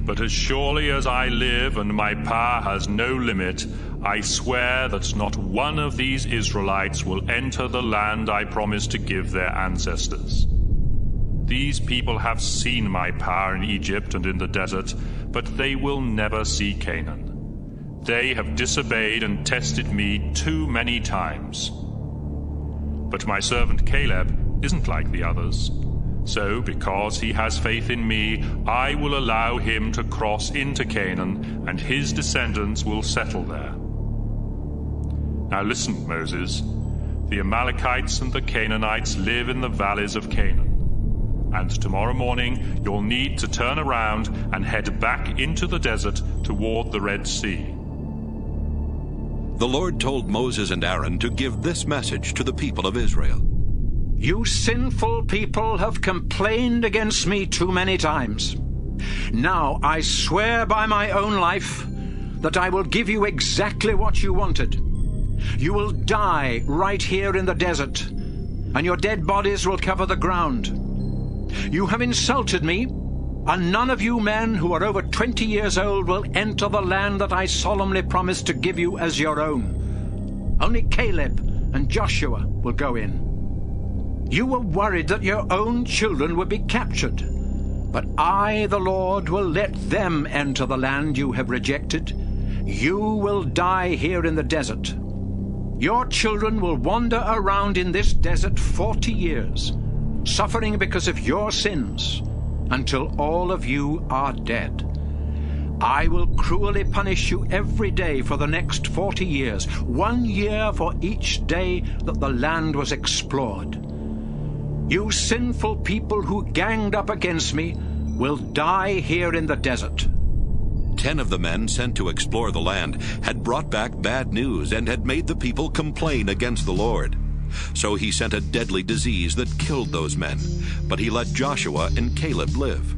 But as surely as I live and my power has no limit, I swear that not one of these Israelites will enter the land I promised to give their ancestors. These people have seen my power in Egypt and in the desert, but they will never see Canaan. They have disobeyed and tested me too many times. But my servant Caleb isn't like the others. So, because he has faith in me, I will allow him to cross into Canaan, and his descendants will settle there. Now listen, Moses. The Amalekites and the Canaanites live in the valleys of Canaan. And tomorrow morning you'll need to turn around and head back into the desert toward the Red Sea. The Lord told Moses and Aaron to give this message to the people of Israel. You sinful people have complained against me too many times. Now I swear by my own life that I will give you exactly what you wanted. You will die right here in the desert, and your dead bodies will cover the ground. You have insulted me, and none of you men who are over 20 years old will enter the land that I solemnly promised to give you as your own. Only Caleb and Joshua will go in. You were worried that your own children would be captured, but I, the Lord, will let them enter the land you have rejected. You will die here in the desert. Your children will wander around in this desert 40 years, suffering because of your sins, until all of you are dead. I will cruelly punish you every day for the next 40 years, 1 year for each day that the land was explored. You sinful people who ganged up against me will die here in the desert. 10 of the men sent to explore the land had brought back bad news and had made the people complain against the Lord. So he sent a deadly disease that killed those men, but he let Joshua and Caleb live.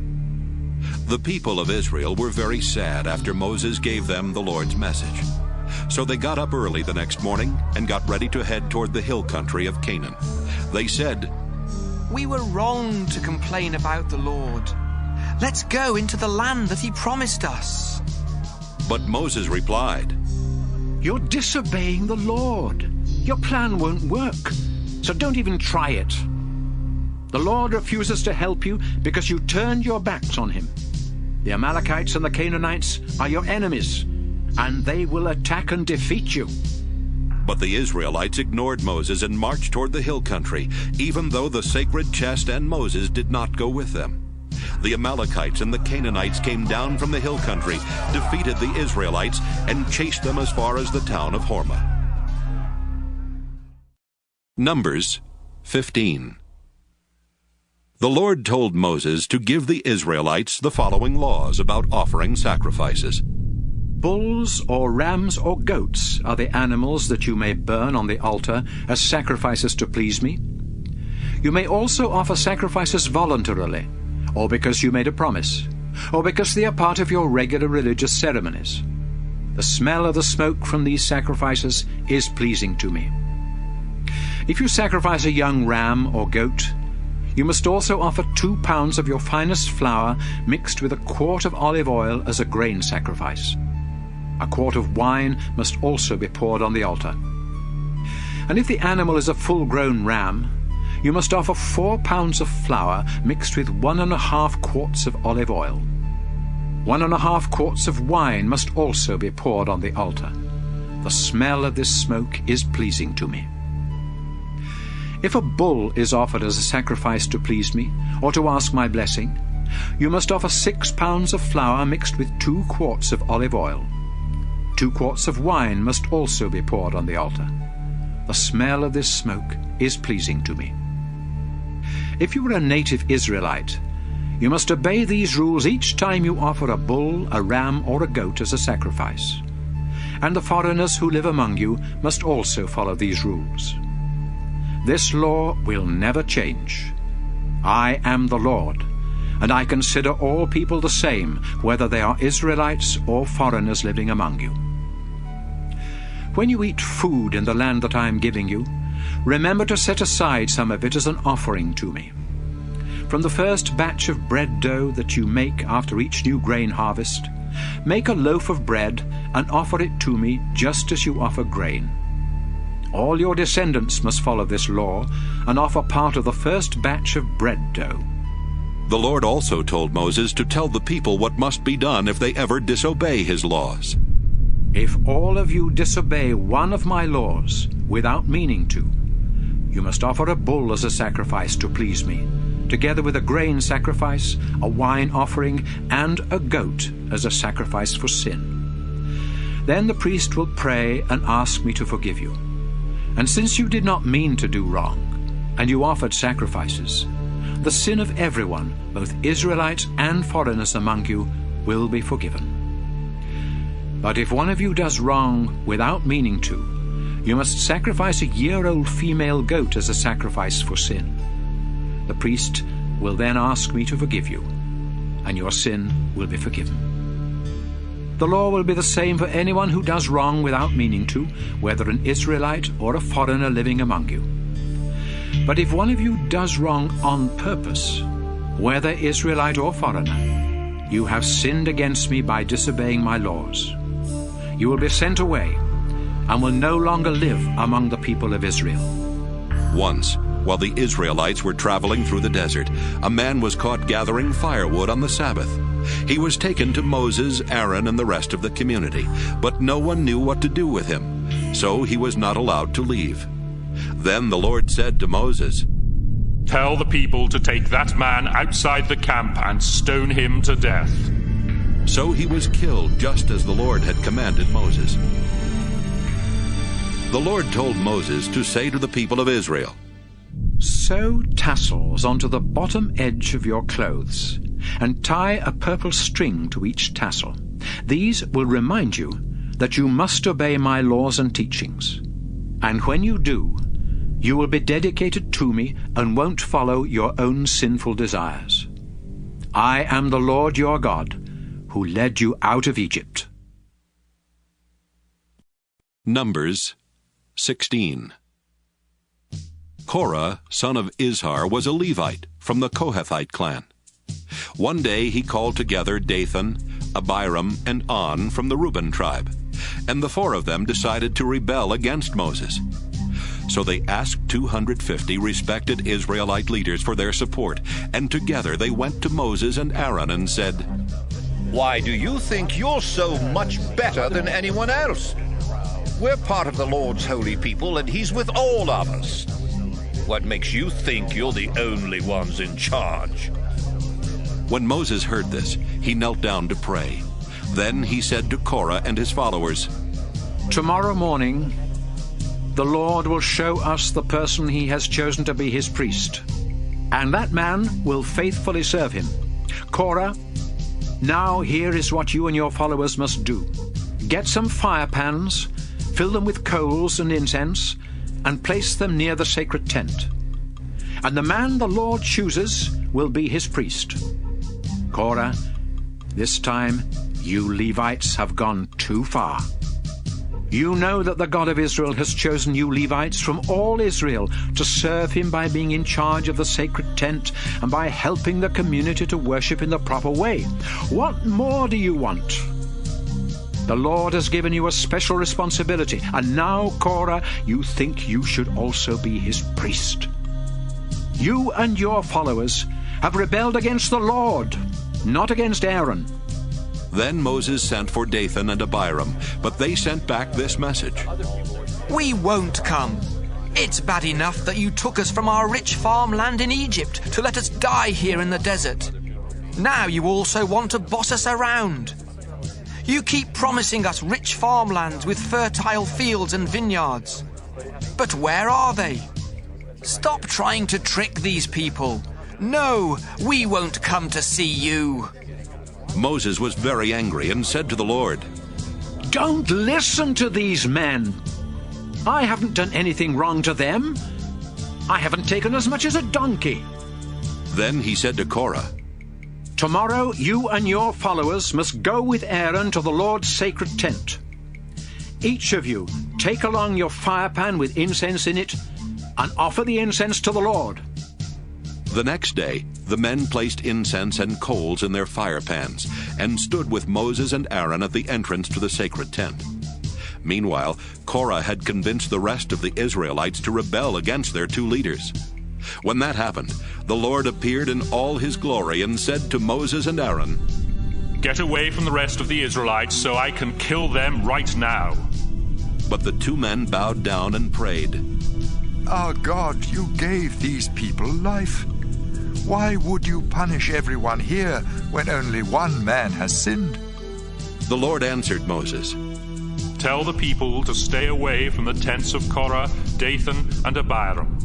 The people of Israel were very sad after Moses gave them the Lord's message. So they got up early the next morning and got ready to head toward the hill country of Canaan. They said, We were wrong to complain about the Lord. Let's go into the land that he promised us. But Moses replied, You're disobeying the Lord. Your plan won't work, so don't even try it. The Lord refuses to help you because you turned your backs on him. The Amalekites and the Canaanites are your enemies, and they will attack and defeat you. But the Israelites ignored Moses and marched toward the hill country, even though the sacred chest and Moses did not go with them. The Amalekites and the Canaanites came down from the hill country, defeated the Israelites, and chased them as far as the town of Hormah. Numbers 15. The Lord told Moses to give the Israelites the following laws about offering sacrifices. Bulls or rams or goats are the animals that you may burn on the altar as sacrifices to please me. You may also offer sacrifices voluntarily, or because you made a promise, or because they are part of your regular religious ceremonies. The smell of the smoke from these sacrifices is pleasing to me. If you sacrifice a young ram or goat, you must also offer 2 pounds of your finest flour mixed with a quart of olive oil as a grain sacrifice. A quart of wine must also be poured on the altar. And if the animal is a full-grown ram, you must offer 4 pounds of flour mixed with 1.5 quarts of olive oil. 1.5 quarts of wine must also be poured on the altar. The smell of this smoke is pleasing to me. If a bull is offered as a sacrifice to please me, or to ask my blessing, you must offer 6 pounds of flour mixed with 2 quarts of olive oil. 2 quarts of wine must also be poured on the altar. The smell of this smoke is pleasing to me. If you are a native Israelite, you must obey these rules each time you offer a bull, a ram, or a goat as a sacrifice. And the foreigners who live among you must also follow these rules. This law will never change. I am the Lord, and I consider all people the same, whether they are Israelites or foreigners living among you. When you eat food in the land that I am giving you, remember to set aside some of it as an offering to me. From the first batch of bread dough that you make after each new grain harvest, make a loaf of bread and offer it to me just as you offer grain. All your descendants must follow this law and offer part of the first batch of bread dough. The Lord also told Moses to tell the people what must be done if they ever disobey his laws. If all of you disobey one of my laws without meaning to, you must offer a bull as a sacrifice to please me, together with a grain sacrifice, a wine offering, and a goat as a sacrifice for sin. Then the priest will pray and ask me to forgive you. And since you did not mean to do wrong, and you offered sacrifices, the sin of everyone, both Israelites and foreigners among you, will be forgiven. But if one of you does wrong without meaning to, you must sacrifice a year-old female goat as a sacrifice for sin. The priest will then ask me to forgive you, and your sin will be forgiven. The law will be the same for anyone who does wrong without meaning to, whether an Israelite or a foreigner living among you. But if one of you does wrong on purpose, whether Israelite or foreigner, you have sinned against me by disobeying my laws. You will be sent away and will no longer live among the people of Israel. Once, while the Israelites were traveling through the desert, a man was caught gathering firewood on the Sabbath. He was taken to Moses, Aaron, and the rest of the community, but no one knew what to do with him, so he was not allowed to leave. Then the Lord said to Moses, "Tell the people to take that man outside the camp and stone him to death." So he was killed just as the Lord had commanded Moses. The Lord told Moses to say to the people of Israel, "Sew tassels onto the bottom edge of your clothes, and tie a purple string to each tassel. These will remind you that you must obey my laws and teachings. And when you do, you will be dedicated to me and won't follow your own sinful desires. I am the Lord your God, who led you out of Egypt." Numbers 16. Korah, son of Izhar, was a Levite from the Kohathite clan. One day he called together Dathan, Abiram, and On from the Reuben tribe, and the 4 of them decided to rebel against Moses. So they asked 250 respected Israelite leaders for their support, and together they went to Moses and Aaron and said, "Why do you think you're so much better than anyone else? We're part of the Lord's holy people, and He's with all of us. What makes you think you're the only ones in charge?" When Moses heard this, he knelt down to pray. Then he said to Korah and his followers, "Tomorrow morning, the Lord will show us the person he has chosen to be his priest, and that man will faithfully serve him. Korah, now here is what you and your followers must do. Get some fire pans, fill them with coals and incense, and place them near the sacred tent. and the man the Lord chooses will be his priest. Korah, this time you Levites have gone too far. You know that the God of Israel has chosen you Levites from all Israel to serve him by being in charge of the sacred tent and by helping the community to worship in the proper way. What more do you want? The Lord has given you a special responsibility, and now, Korah, you think you should also be his priest. You and your followers have rebelled against the Lord, not against Aaron. Then Moses sent for Dathan and Abiram, but they sent back this message. We won't come. It's bad enough that you took us from our rich farmland in Egypt to let us die here in the desert. Now you also want to boss us around. You keep promising us rich farmlands with fertile fields and vineyards. But where are they? Stop trying to trick these people. No, we won't come to see you. Moses was very angry and said to the Lord, Don't listen to these men. I haven't done anything wrong to them. I haven't taken as much as a donkey. Then he said to Korah, Tomorrow you and your followers must go with Aaron to the Lord's sacred tent. Each of you take along your firepan with incense in it and offer the incense to the Lord. The next day, the men placed incense and coals in their fire pans and stood with Moses and Aaron at the entrance to the sacred tent. Meanwhile, Korah had convinced the rest of the Israelites to rebel against their two leaders. When that happened, the Lord appeared in all his glory and said to Moses and Aaron, Get away from the rest of the Israelites so I can kill them right now. But the two men bowed down and prayed, Our God, you gave these people life. Why would you punish everyone here when only one man has sinned? The Lord answered Moses, Tell the people to stay away from the tents of Korah, Dathan, and Abiram.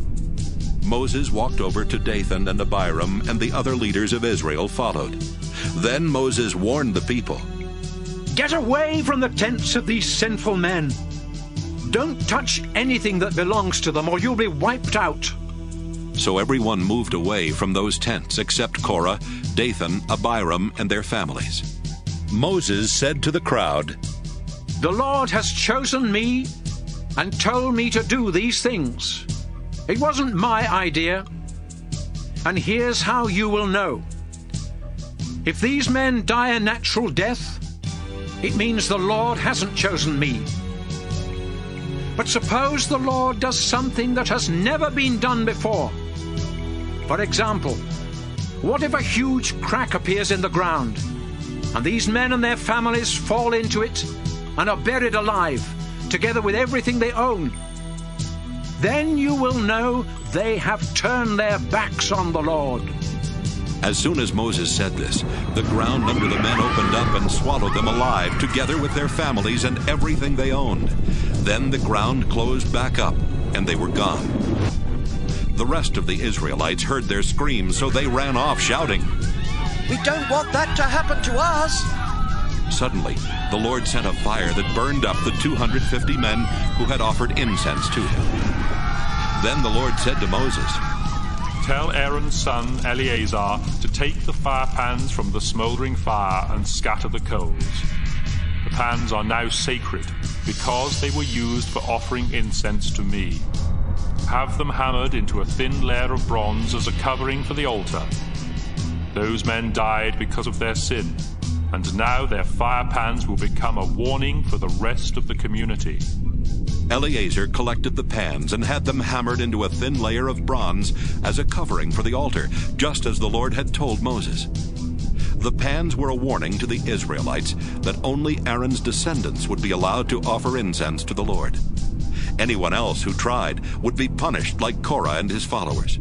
Moses walked over to Dathan and Abiram, and the other leaders of Israel followed. Then Moses warned the people, Get away from the tents of these sinful men. Don't touch anything that belongs to them, or you'll be wiped out. So everyone moved away from those tents except Korah, Dathan, Abiram, and their families. Moses said to the crowd, The Lord has chosen me and told me to do these things. It wasn't my idea. And here's how you will know. If these men die a natural death, it means the Lord hasn't chosen me. But suppose the Lord does something that has never been done before. For example, what if a huge crack appears in the ground, and these men and their families fall into it and are buried alive, together with everything they own? Then you will know they have turned their backs on the Lord. As soon as Moses said this, the ground under the men opened up and swallowed them alive, together with their families and everything they owned. Then the ground closed back up, and they were gone. The rest of the Israelites heard their screams, so they ran off, shouting, We don't want that to happen to us. Suddenly, the Lord sent a fire that burned up the 250 men who had offered incense to him. Then the Lord said to Moses, Tell Aaron's son Eleazar to take the fire pans from the smoldering fire and scatter the coals. The pans are now sacred because they were used for offering incense to me. Have them hammered into a thin layer of bronze as a covering for the altar. Those men died because of their sin, and now their fire pans will become a warning for the rest of the community. Eleazar collected the pans and had them hammered into a thin layer of bronze as a covering for the altar, just as the Lord had told Moses. The pans were a warning to the Israelites that only Aaron's descendants would be allowed to offer incense to the Lord. Anyone else who tried would be punished like Korah and his followers.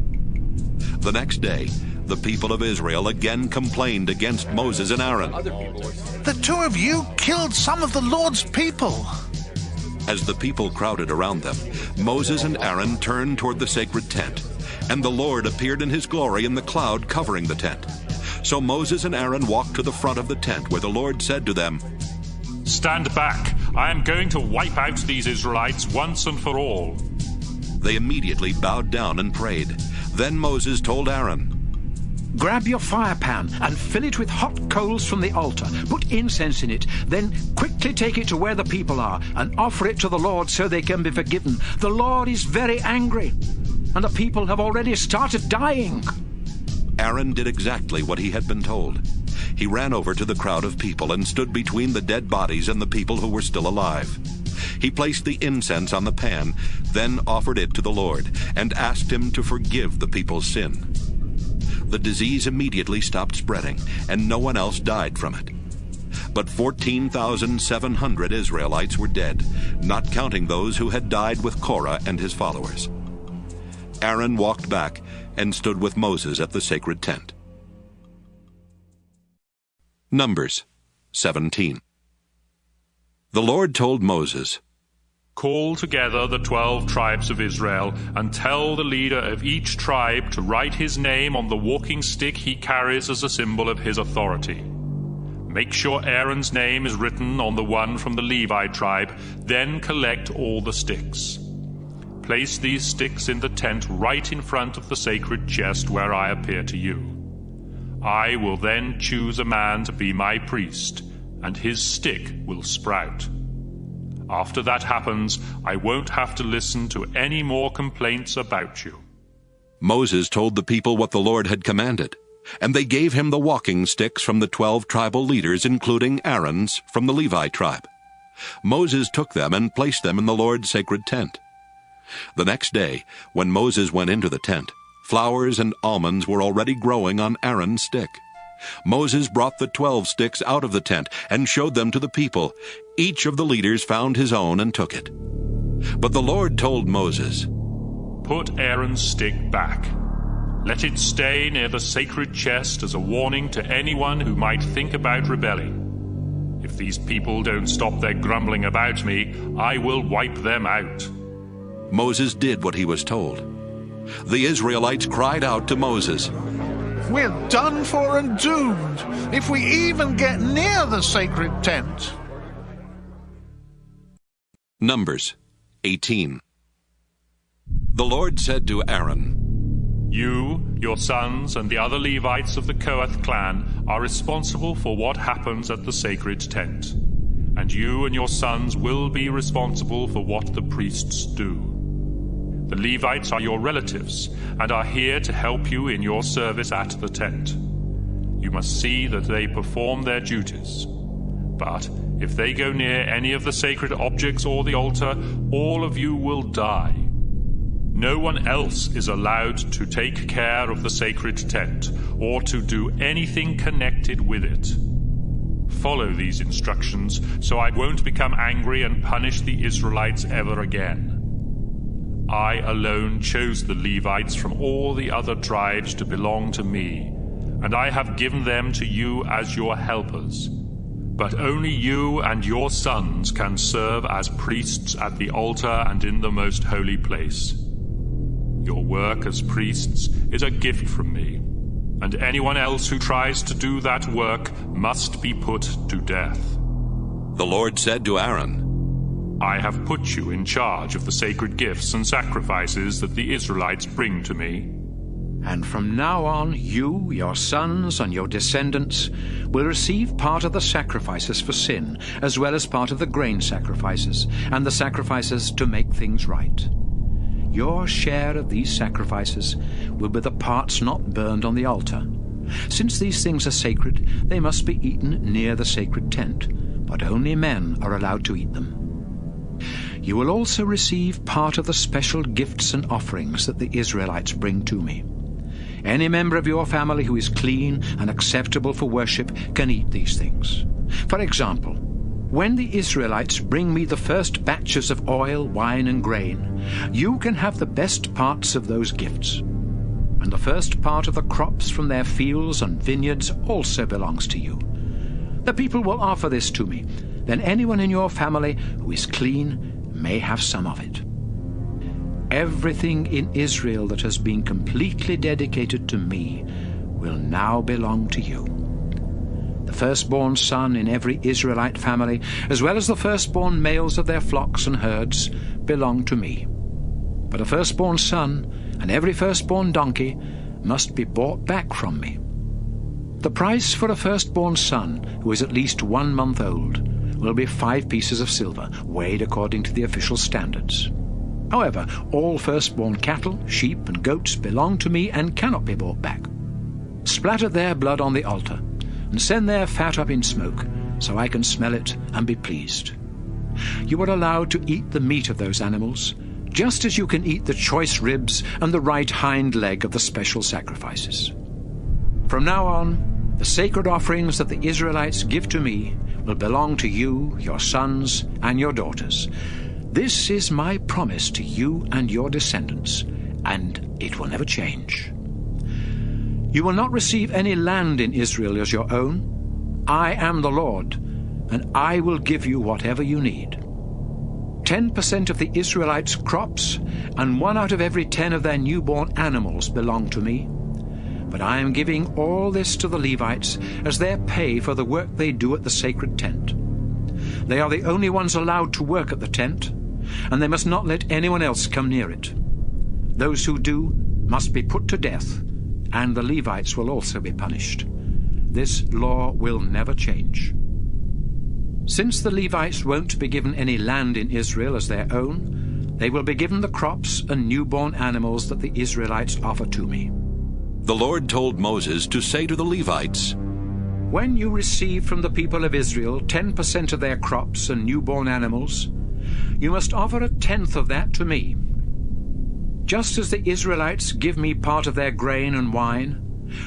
The next day, the people of Israel again complained against Moses and Aaron. The two of you killed some of the Lord's people. As the people crowded around them, Moses and Aaron turned toward the sacred tent, and the Lord appeared in his glory in the cloud covering the tent. So Moses and Aaron walked to the front of the tent, where the Lord said to them, Stand back! I am going to wipe out these Israelites once and for all. They immediately bowed down and prayed. Then Moses told Aaron, Grab your fire pan and fill it with hot coals from the altar. Put incense in it. Then quickly take it to where the people are and offer it to the Lord so they can be forgiven. The Lord is very angry, and the people have already started dying. Aaron did exactly what he had been told. He ran over to the crowd of people and stood between the dead bodies and the people who were still alive. He placed the incense on the pan, then offered it to the Lord, and asked him to forgive the people's sin. The disease immediately stopped spreading, and no one else died from it. But 14,700 Israelites were dead, not counting those who had died with Korah and his followers. Aaron walked back and stood with Moses at the sacred tent. Numbers 17. The Lord told Moses, Call together the 12 tribes of Israel, and tell the leader of each tribe to write his name on the walking stick he carries as a symbol of his authority. Make sure Aaron's name is written on the one from the Levi tribe, then collect all the sticks. Place these sticks in the tent right in front of the sacred chest where I appear to you. I will then choose a man to be my priest, and his stick will sprout. After that happens, I won't have to listen to any more complaints about you. Moses told the people what the Lord had commanded, and they gave him the walking sticks from the 12 tribal leaders, including Aaron's from the Levi tribe. Moses took them and placed them in the Lord's sacred tent. The next day, when Moses went into the tent, flowers and almonds were already growing on Aaron's stick. Moses brought the 12 sticks out of the tent and showed them to the people. Each of the leaders found his own and took it. But the Lord told Moses, Put Aaron's stick back. Let it stay near the sacred chest as a warning to anyone who might think about rebelling. If these people don't stop their grumbling about me, I will wipe them out. Moses did what he was told. The Israelites cried out to Moses, We're done for and doomed if we even get near the sacred tent. Numbers 18. The Lord said to Aaron, You, your sons, and the other Levites of the Kohath clan are responsible for what happens at the sacred tent, and you and your sons will be responsible for what the priests do. The Levites are your relatives and are here to help you in your service at the tent. You must see that they perform their duties. But if they go near any of the sacred objects or the altar, all of you will die. No one else is allowed to take care of the sacred tent or to do anything connected with it. Follow these instructions so I won't become angry and punish the Israelites ever again. I alone chose the Levites from all the other tribes to belong to me, and I have given them to you as your helpers. But only you and your sons can serve as priests at the altar and in the most holy place. Your work as priests is a gift from me, and anyone else who tries to do that work must be put to death. The Lord said to Aaron, I have put you in charge of the sacred gifts and sacrifices that the Israelites bring to me. And from now on, you, your sons, and your descendants will receive part of the sacrifices for sin, as well as part of the grain sacrifices, and the sacrifices to make things right. Your share of these sacrifices will be the parts not burned on the altar. Since these things are sacred, they must be eaten near the sacred tent, but only men are allowed to eat them. You will also receive part of the special gifts and offerings that the Israelites bring to me. Any member of your family who is clean and acceptable for worship can eat these things. For example, when the Israelites bring me the first batches of oil, wine, and grain, you can have the best parts of those gifts. And the first part of the crops from their fields and vineyards also belongs to you. The people will offer this to me. Then anyone in your family who is clean may have some of it. Everything in Israel that has been completely dedicated to me will now belong to you. The firstborn son in every Israelite family, as well as the firstborn males of their flocks and herds, belong to me. But a firstborn son and every firstborn donkey must be bought back from me. The price for a firstborn son who is at least 1 month old will be 5 pieces of silver, weighed according to the official standards. However, all firstborn cattle, sheep, and goats belong to me and cannot be bought back. Splatter their blood on the altar, and send their fat up in smoke, so I can smell it and be pleased. You are allowed to eat the meat of those animals, just as you can eat the choice ribs and the right hind leg of the special sacrifices. From now on, the sacred offerings that the Israelites give to me will belong to you, your sons, and your daughters. This is my promise to you and your descendants, and it will never change. You will not receive any land in Israel as your own. I am the Lord, and I will give you whatever you need. 10% of the Israelites' crops and 1 out of every 10 of their newborn animals belong to me. But I am giving all this to the Levites as their pay for the work they do at the sacred tent. They are the only ones allowed to work at the tent, and they must not let anyone else come near it. Those who do must be put to death, and the Levites will also be punished. This law will never change. Since the Levites won't be given any land in Israel as their own, they will be given the crops and newborn animals that the Israelites offer to me. The Lord told Moses to say to the Levites, When you receive from the people of Israel 10% of their crops and newborn animals, you must offer 1/10 of that to me. Just as the Israelites give me part of their grain and wine,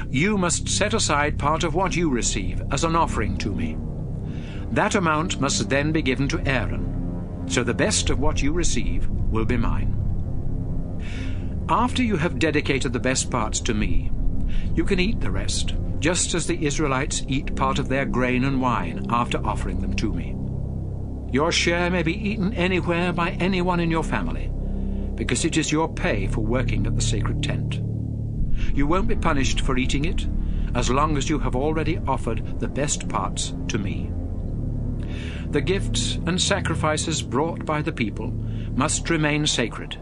you must set aside part of what you receive as an offering to me. That amount must then be given to Aaron, so the best of what you receive will be mine. After you have dedicated the best parts to me, you can eat the rest, just as the Israelites eat part of their grain and wine after offering them to me. Your share may be eaten anywhere by anyone in your family, because it is your pay for working at the sacred tent. You won't be punished for eating it, as long as you have already offered the best parts to me. The gifts and sacrifices brought by the people must remain sacred,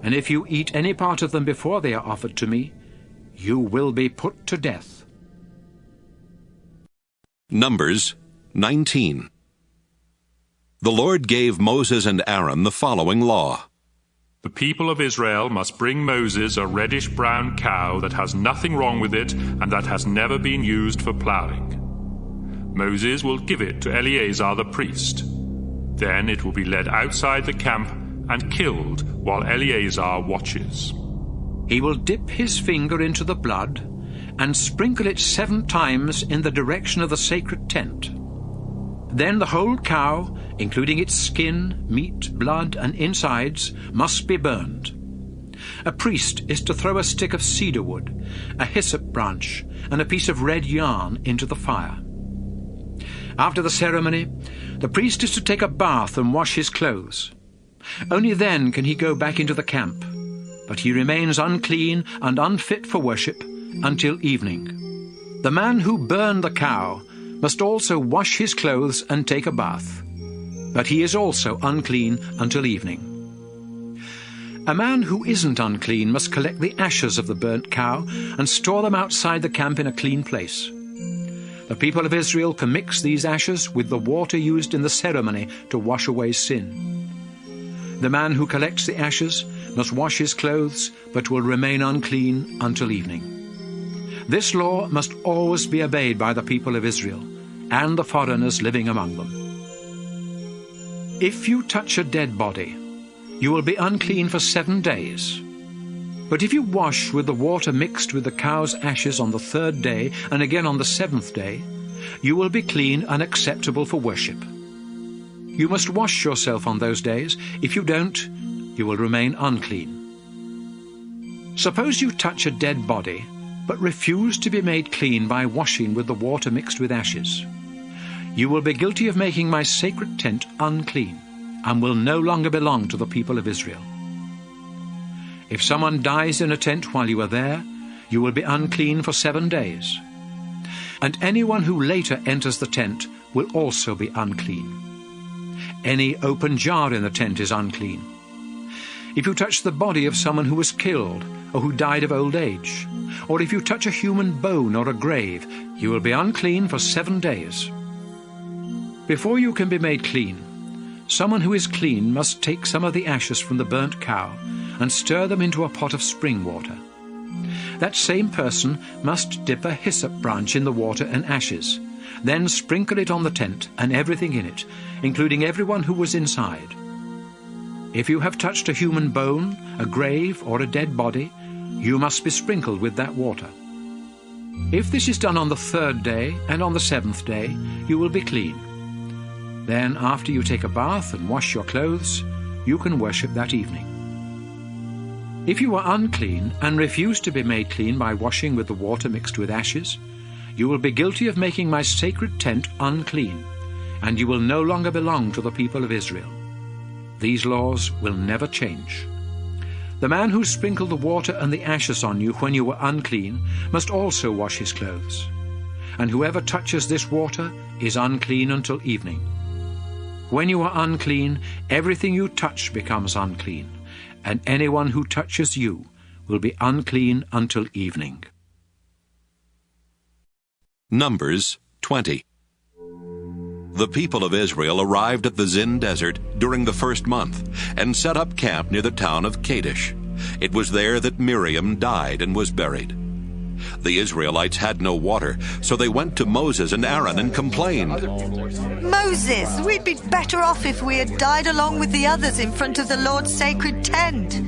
and if you eat any part of them before they are offered to me, you will be put to death. Numbers 19. The Lord gave Moses and Aaron the following law. The people of Israel must bring Moses a reddish-brown cow that has nothing wrong with it and that has never been used for plowing. Moses will give it to Eleazar the priest. Then it will be led outside the camp and killed while Eleazar watches. He will dip his finger into the blood and sprinkle it 7 times in the direction of the sacred tent. Then the whole cow, including its skin, meat, blood, and insides, must be burned. A priest is to throw a stick of cedar wood, a hyssop branch, and a piece of red yarn into the fire. After the ceremony, the priest is to take a bath and wash his clothes. Only then can he go back into the camp, but he remains unclean and unfit for worship until evening. The man who burned the cow must also wash his clothes and take a bath, but he is also unclean until evening. A man who isn't unclean must collect the ashes of the burnt cow and store them outside the camp in a clean place. The people of Israel can mix these ashes with the water used in the ceremony to wash away sin. The man who collects the ashes must wash his clothes, but will remain unclean until evening. This law must always be obeyed by the people of Israel and the foreigners living among them. If you touch a dead body, you will be unclean for 7 days. But if you wash with the water mixed with the cow's ashes on the 3rd day and again on the 7th day, you will be clean and acceptable for worship. You must wash yourself on those days. If you don't, you will remain unclean. Suppose you touch a dead body, but refuse to be made clean by washing with the water mixed with ashes. You will be guilty of making my sacred tent unclean, and will no longer belong to the people of Israel. If someone dies in a tent while you are there, you will be unclean for 7 days. And anyone who later enters the tent will also be unclean. Any open jar in the tent is unclean. if you touch the body of someone who was killed or who died of old age, or if you touch a human bone or a grave, you will be unclean for 7 days. Before you can be made clean, someone who is clean must take some of the ashes from the burnt cow and stir them into a pot of spring water. That same person must dip a hyssop branch in the water and ashes, then sprinkle it on the tent and everything in it, including everyone who was inside. If you have touched a human bone, a grave, or a dead body, you must be sprinkled with that water. If this is done on the 3rd day and on the 7th day, you will be clean. Then, after you take a bath and wash your clothes, you can worship that evening. If you are unclean and refuse to be made clean by washing with the water mixed with ashes, you will be guilty of making my sacred tent unclean, and you will no longer belong to the people of Israel. These laws will never change. The man who sprinkled the water and the ashes on you when you were unclean must also wash his clothes. And whoever touches this water is unclean until evening. When you are unclean, everything you touch becomes unclean, and anyone who touches you will be unclean until evening. Numbers 20. The people of Israel arrived at the Zin Desert during the 1st month and set up camp near the town of Kadesh. It was there that Miriam died and was buried. The Israelites had no water, so they went to Moses and Aaron and complained. Moses, we'd be better off if we had died along with the others in front of the Lord's sacred tent.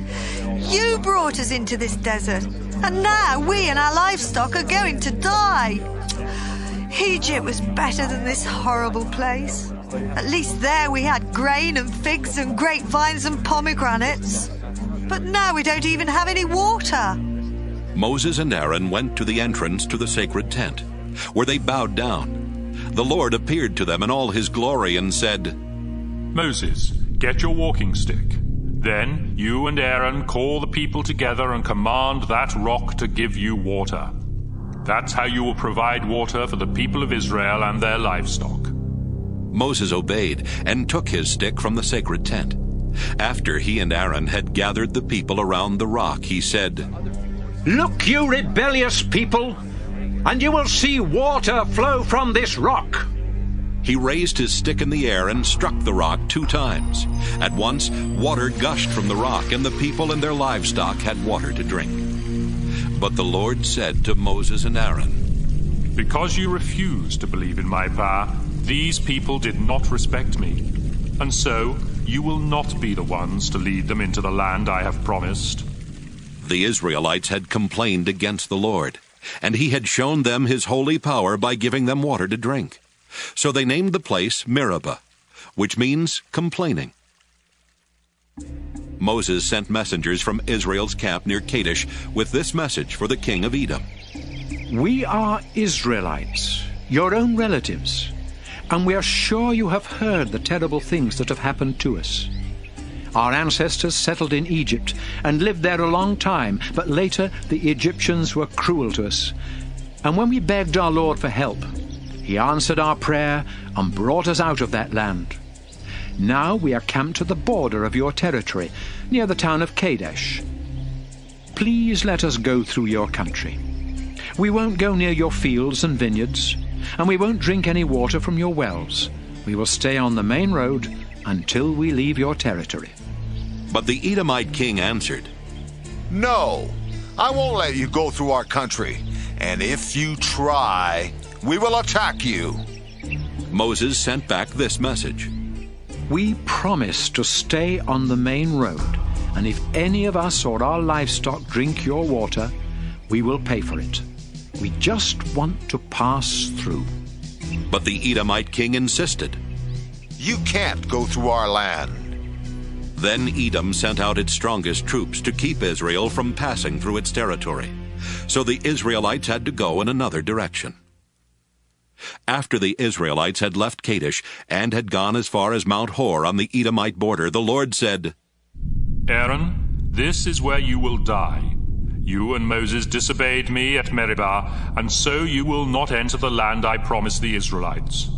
You brought us into this desert, and now we and our livestock are going to die. Egypt was better than this horrible place. At least there we had grain and figs and grapevines and pomegranates. But now we don't even have any water. Moses and Aaron went to the entrance to the sacred tent, where they bowed down. The Lord appeared to them in all his glory and said, Moses, get your walking stick. Then you and Aaron call the people together and command that rock to give you water. That's how you will provide water for the people of Israel and their livestock. Moses obeyed and took his stick from the sacred tent. After he and Aaron had gathered the people around the rock, he said, Look, you rebellious people, and you will see water flow from this rock. He raised his stick in the air and struck the rock 2 times. At once, water gushed from the rock, and the people and their livestock had water to drink. But the Lord said to Moses and Aaron, Because you refused to believe in my power, these people did not respect me. And so, you will not be the ones to lead them into the land I have promised. The Israelites had complained against the Lord, and he had shown them his holy power by giving them water to drink. So they named the place Meribah, which means complaining. Moses sent messengers from Israel's camp near Kadesh with this message for the king of Edom. We are Israelites, your own relatives, and we are sure you have heard the terrible things that have happened to us. Our ancestors settled in Egypt and lived there a long time, but later the Egyptians were cruel to us. And when we begged our Lord for help, he answered our prayer and brought us out of that land. Now we are camped at the border of your territory, near the town of Kadesh. Please let us go through your country. We won't go near your fields and vineyards, and we won't drink any water from your wells. We will stay on the main road until we leave your territory. But the Edomite king answered, No, I won't let you go through our country, and if you try, we will attack you. Moses sent back this message. We promise to stay on the main road, and if any of us or our livestock drink your water, we will pay for it. We just want to pass through. But the Edomite king insisted. You can't go through our land. Then Edom sent out its strongest troops to keep Israel from passing through its territory. So the Israelites had to go in another direction. After the Israelites had left Kadesh and had gone as far as Mount Hor on the Edomite border, the Lord said, Aaron, this is where you will die. You and Moses disobeyed me at Meribah, and so you will not enter the land I promised the Israelites.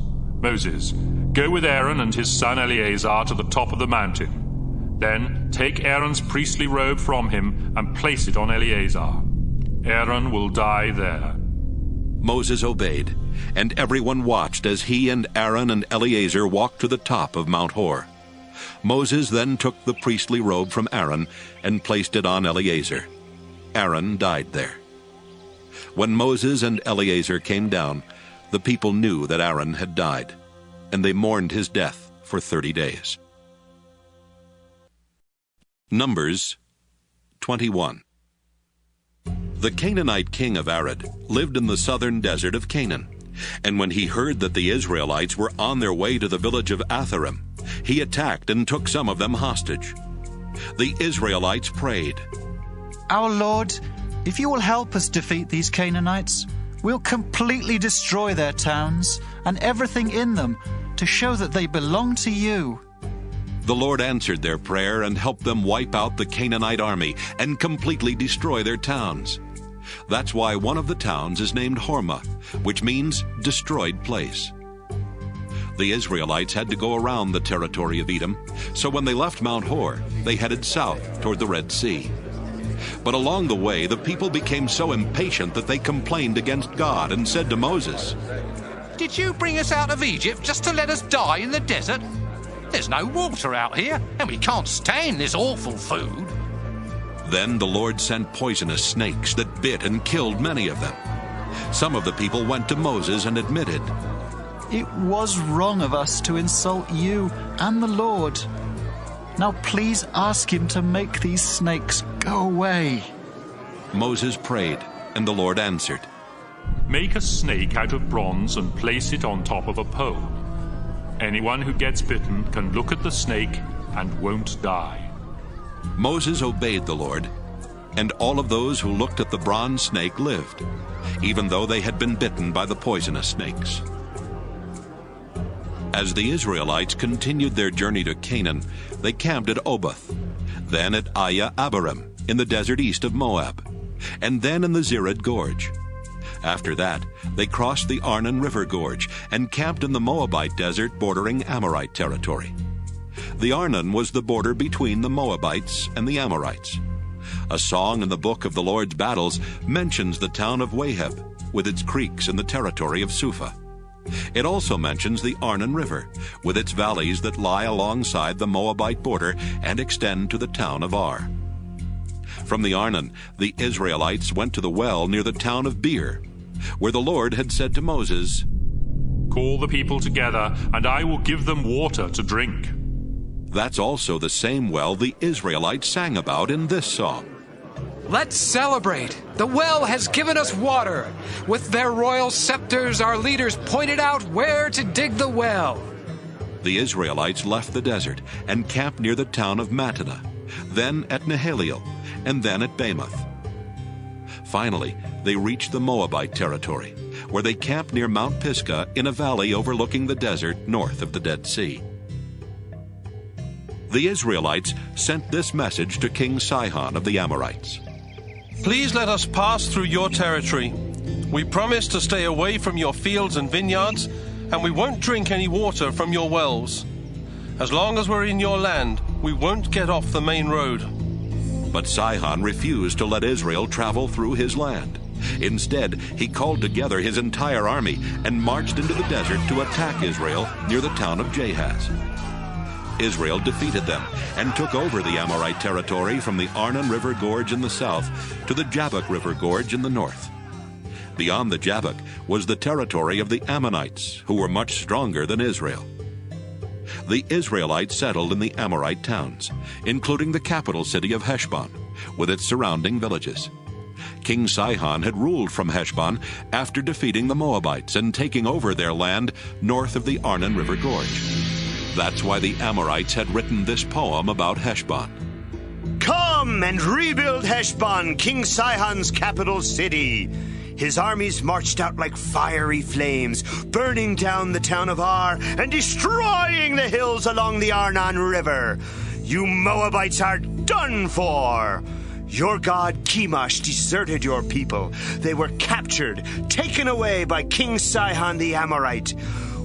Moses, go with Aaron and his son Eleazar to the top of the mountain. Then take Aaron's priestly robe from him and place it on Eleazar. Aaron will die there." Moses obeyed, and everyone watched as he and Aaron and Eleazar walked to the top of Mount Hor. Moses then took the priestly robe from Aaron and placed it on Eleazar. Aaron died there. When Moses and Eleazar came down, the people knew that Aaron had died, and they mourned his death for 30 days. Numbers 21. The Canaanite king of Arad lived in the southern desert of Canaan, and when he heard that the Israelites were on their way to the village of Atharim, he attacked and took some of them hostage. The Israelites prayed, "Our Lord, if you will help us defeat these Canaanites, we'll completely destroy their towns and everything in them to show that they belong to you." The Lord answered their prayer and helped them wipe out the Canaanite army and completely destroy their towns. That's why one of the towns is named Hormah, which means destroyed place. The Israelites had to go around the territory of Edom, so when they left Mount Hor, they headed south toward the Red Sea. But along the way, the people became so impatient that they complained against God and said to Moses, "Did you bring us out of Egypt just to let us die in the desert? There's no water out here, and we can't stand this awful food." Then the Lord sent poisonous snakes that bit and killed many of them. Some of the people went to Moses and admitted, "It was wrong of us to insult you and the Lord. Now please ask him to make these snakes go away." Moses prayed, and the Lord answered, "Make a snake out of bronze and place it on top of a pole. Anyone who gets bitten can look at the snake and won't die." Moses obeyed the Lord, and all of those who looked at the bronze snake lived, even though they had been bitten by the poisonous snakes. As the Israelites continued their journey to Canaan, they camped at Oboth, then at Aya Abarim in the desert east of Moab, and then in the Zered Gorge. After that, they crossed the Arnon River Gorge and camped in the Moabite desert bordering Amorite territory. The Arnon was the border between the Moabites and the Amorites. A song in the book of the Lord's battles mentions the town of Waheb with its creeks in the territory of Suphah. It also mentions the Arnon River with its valleys that lie alongside the Moabite border and extend to the town of Ar. From the Arnon, the Israelites went to the well near the town of Beer, where the Lord had said to Moses, "Call the people together, and I will give them water to drink." That's also the same well the Israelites sang about in this song. Let's celebrate! The well has given us water. With their royal scepters, our leaders pointed out where to dig the well. The Israelites left the desert and camped near the town of Mattanah, then at Nahaliel, and then at Bamoth. Finally, they reached the Moabite territory, where they camped near Mount Pisgah in a valley overlooking the desert north of the Dead Sea. The Israelites sent this message to King Sihon of the Amorites. "Please let us pass through your territory. We promise to stay away from your fields and vineyards, and we won't drink any water from your wells. As long as we're in your land, we won't get off the main road." But Sihon refused to let Israel travel through his land. Instead, he called together his entire army and marched into the desert to attack Israel near the town of Jahaz. Israel defeated them and took over the Amorite territory from the Arnon River Gorge in the south to the Jabbok River Gorge in the north. Beyond the Jabbok was the territory of the Ammonites, who were much stronger than Israel. The Israelites settled in the Amorite towns, including the capital city of Heshbon, with its surrounding villages. King Sihon had ruled from Heshbon after defeating the Moabites and taking over their land north of the Arnon River Gorge. That's why the Amorites had written this poem about Heshbon. "Come and rebuild Heshbon, King Sihon's capital city. His armies marched out like fiery flames, burning down the town of Ar and destroying the hills along the Arnon River. You Moabites are done for. Your god Chemosh deserted your people. They were captured, taken away by King Sihon the Amorite.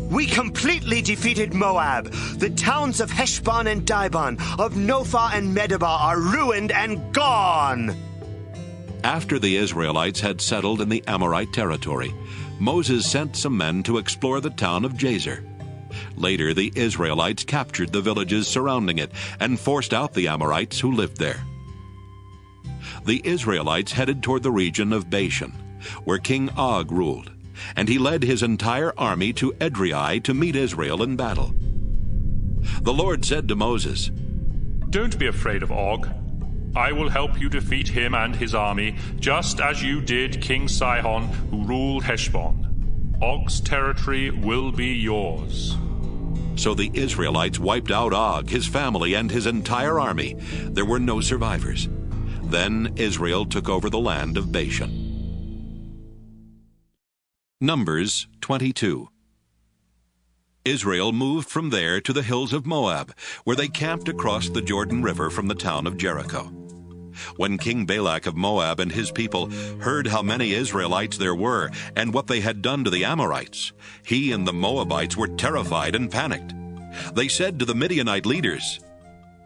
We completely defeated Moab. The towns of Heshbon and Dibon, of Nophah and Medeba are ruined and gone. After the Israelites had settled in the Amorite territory, Moses sent some men to explore the town of Jazer. Later, the Israelites captured the villages surrounding it and forced out the Amorites who lived there. The Israelites headed toward the region of Bashan, where King Og ruled, and he led his entire army to Edrei to meet Israel in battle. The Lord said to Moses, "Don't be afraid of Og. I will help you defeat him and his army, just as you did King Sihon, who ruled Heshbon. Og's territory will be yours." So the Israelites wiped out Og, his family, and his entire army. There were no survivors. Then Israel took over the land of Bashan. Numbers 22. Israel moved from there to the hills of Moab, where they camped across the Jordan River from the town of Jericho. When King Balak of Moab and his people heard how many Israelites there were and what they had done to the Amorites, he and the Moabites were terrified and panicked. They said to the Midianite leaders,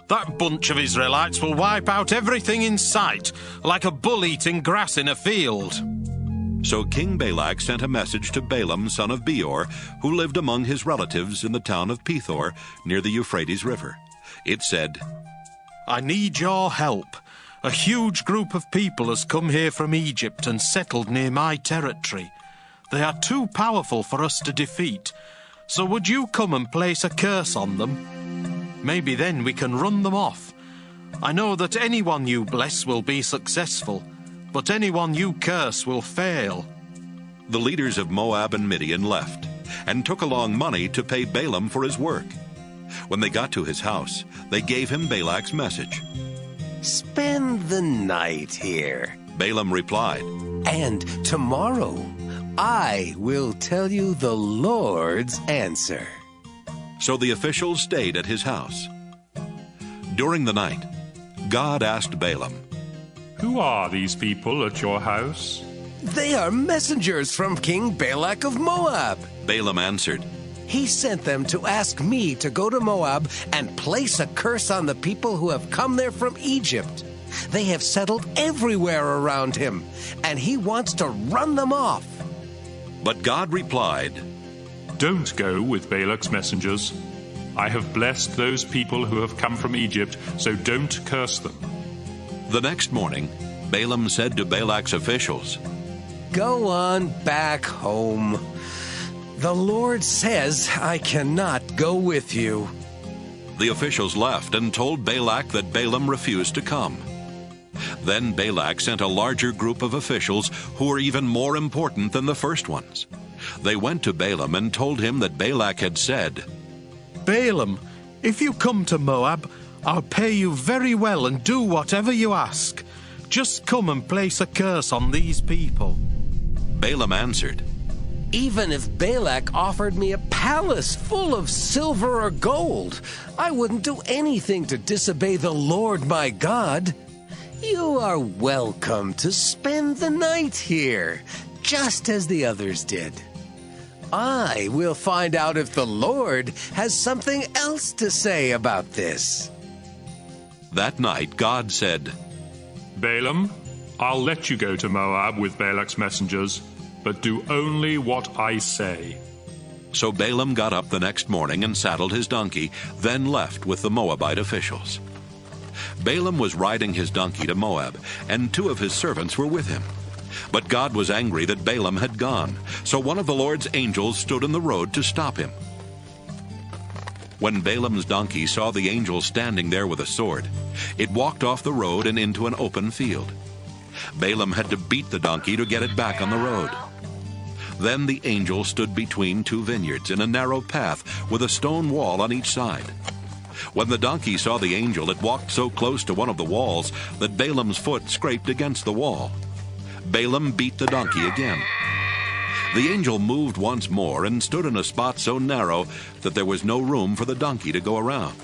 "That bunch of Israelites will wipe out everything in sight, like a bull eating grass in a field." So King Balak sent a message to Balaam, son of Beor, who lived among his relatives in the town of Pethor, near the Euphrates River. It said, "I need your help. A huge group of people has come here from Egypt and settled near my territory. They are too powerful for us to defeat. So would you come and place a curse on them? Maybe then we can run them off. I know that anyone you bless will be successful, but anyone you curse will fail." The leaders of Moab and Midian left and took along money to pay Balaam for his work. When they got to his house, they gave him Balak's message. "Spend the night here," Balaam replied, "and tomorrow I will tell you the Lord's answer." So the officials stayed at his house. During the night, God asked Balaam, "Who are these people at your house?" "They are messengers from King Balak of Moab." Balaam answered, "He sent them to ask me to go to Moab and place a curse on the people who have come there from Egypt. They have settled everywhere around him, and he wants to run them off." But God replied, "Don't go with Balak's messengers. I have blessed those people who have come from Egypt, so don't curse them." The next morning, Balaam said to Balak's officials, "Go on back home. The Lord says I cannot go with you." The officials left and told Balak that Balaam refused to come. Then Balak sent a larger group of officials who were even more important than the first ones. They went to Balaam and told him that Balak had said, "Balaam, if you come to Moab, I'll pay you very well and do whatever you ask. Just come and place a curse on these people." Balaam answered, "Even if Balak offered me a palace full of silver or gold, I wouldn't do anything to disobey the Lord my God. You are welcome to spend the night here, just as the others did. I will find out if the Lord has something else to say about this." That night God said, "Balaam, I'll let you go to Moab with Balak's messengers, but do only what I say." So Balaam got up the next morning and saddled his donkey, then left with the Moabite officials. Balaam was riding his donkey to Moab, and 2 of his servants were with him. But God was angry that Balaam had gone, so one of the Lord's angels stood in the road to stop him. When Balaam's donkey saw the angel standing there with a sword, it walked off the road and into an open field. Balaam had to beat the donkey to get it back on the road. Then the angel stood between 2 vineyards in a narrow path with a stone wall on each side. When the donkey saw the angel, it walked so close to one of the walls that Balaam's foot scraped against the wall. Balaam beat the donkey again. The angel moved once more and stood in a spot so narrow that there was no room for the donkey to go around.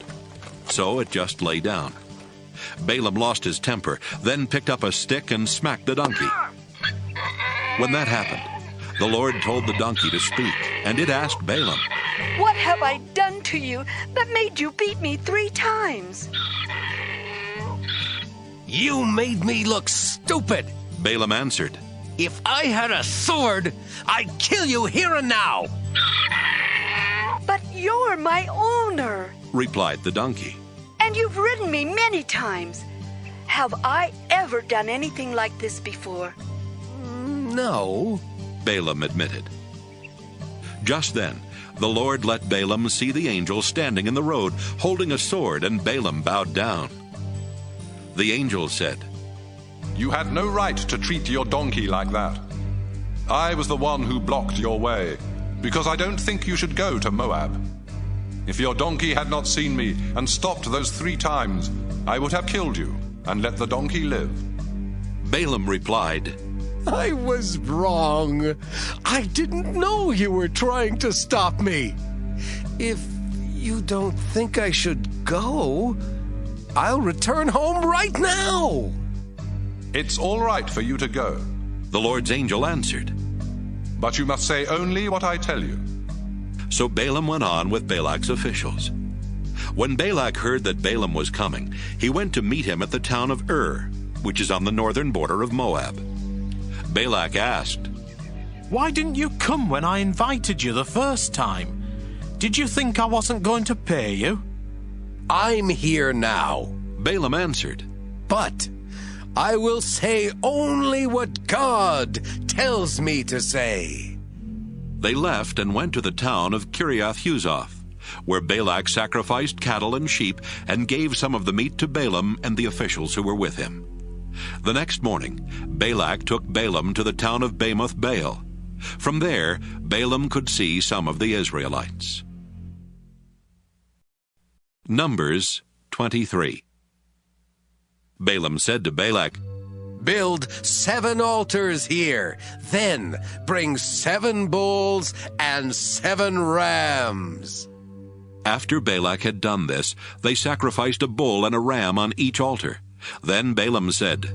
So it just lay down. Balaam lost his temper, then picked up a stick and smacked the donkey. When that happened, the Lord told the donkey to speak, and it asked Balaam, What have I done to you that made you beat me 3 times? You made me look stupid, Balaam answered. If I had a sword, I'd kill you here and now. But you're my owner, replied the donkey. and you've ridden me many times. Have I ever done anything like this before? No, Balaam admitted. Just then, the Lord let Balaam see the angel standing in the road, holding a sword, and Balaam bowed down. The angel said, You had no right to treat your donkey like that. I was the one who blocked your way, because I don't think you should go to Moab. If your donkey had not seen me and stopped those 3 times, I would have killed you and let the donkey live. Balaam replied, I was wrong. I didn't know you were trying to stop me. If you don't think I should go, I'll return home right now. It's all right for you to go, the Lord's angel answered. But you must say only what I tell you. So Balaam went on with Balak's officials. When Balak heard that Balaam was coming, he went to meet him at the town of Ur, which is on the northern border of Moab. Balak asked, Why didn't you come when I invited you the first time? Did you think I wasn't going to pay you? I'm here now, Balaam answered. But I will say only what God tells me to say. They left and went to the town of Kiriath-Huzoth, where Balak sacrificed cattle and sheep and gave some of the meat to Balaam and the officials who were with him. The next morning, Balak took Balaam to the town of Bamoth Baal. From there, Balaam could see some of the Israelites. Numbers 23. Balaam said to Balak, Build 7 altars here, then bring 7 bulls and 7 rams. After Balak had done this, they sacrificed a bull and a ram on each altar. Then Balaam said,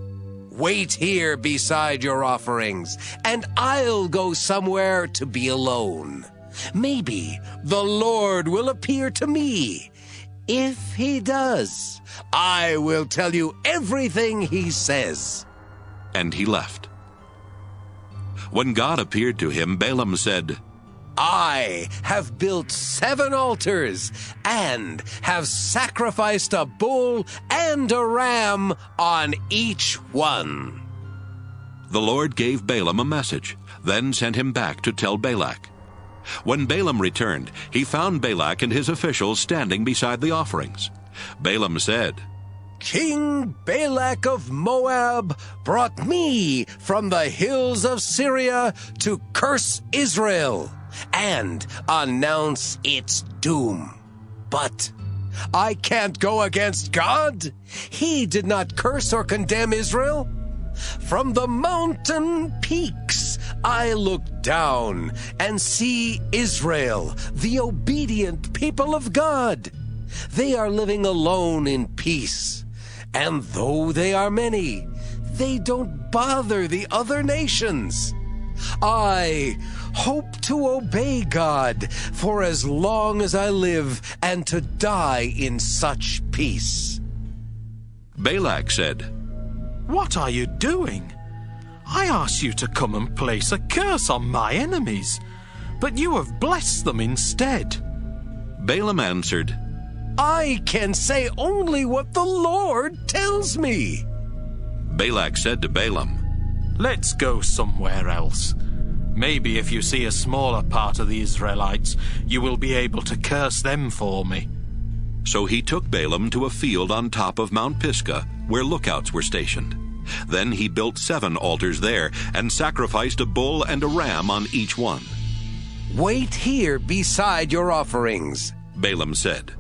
Wait here beside your offerings, and I'll go somewhere to be alone. Maybe the Lord will appear to me. If he does, I will tell you everything he says. And he left. When God appeared to him, Balaam said, I have built 7 altars and have sacrificed a bull and a ram on each one. The Lord gave Balaam a message, then sent him back to tell Balak. When Balaam returned, he found Balak and his officials standing beside the offerings. Balaam said, King Balak of Moab brought me from the hills of Syria to curse Israel and announce its doom. But I can't go against God. He did not curse or condemn Israel. From the mountain peaks I look down and see Israel, the obedient people of God. They are living alone in peace. And though they are many, they don't bother the other nations. I hope to obey God for as long as I live and to die in such peace. Balak said, What are you doing? I asked you to come and place a curse on my enemies, but you have blessed them instead. Balaam answered, I can say only what the Lord tells me. Balak said to Balaam, Let's go somewhere else. Maybe if you see a smaller part of the Israelites, you will be able to curse them for me. So he took Balaam to a field on top of Mount Pisgah, where lookouts were stationed. Then he built 7 altars there and sacrificed a bull and a ram on each one. Wait here beside your offerings, Balaam said.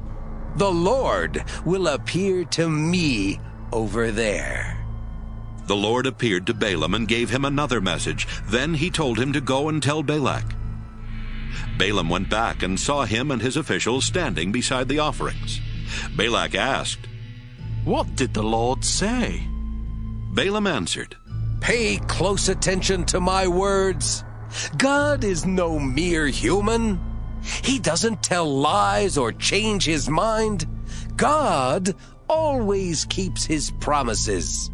The Lord will appear to me over there. The Lord appeared to Balaam and gave him another message. Then he told him to go and tell Balak. Balaam went back and saw him and his officials standing beside the offerings. Balak asked, What did the Lord say? Balaam answered, Pay close attention to my words. God is no mere human. He doesn't tell lies or change his mind. God always keeps his promises.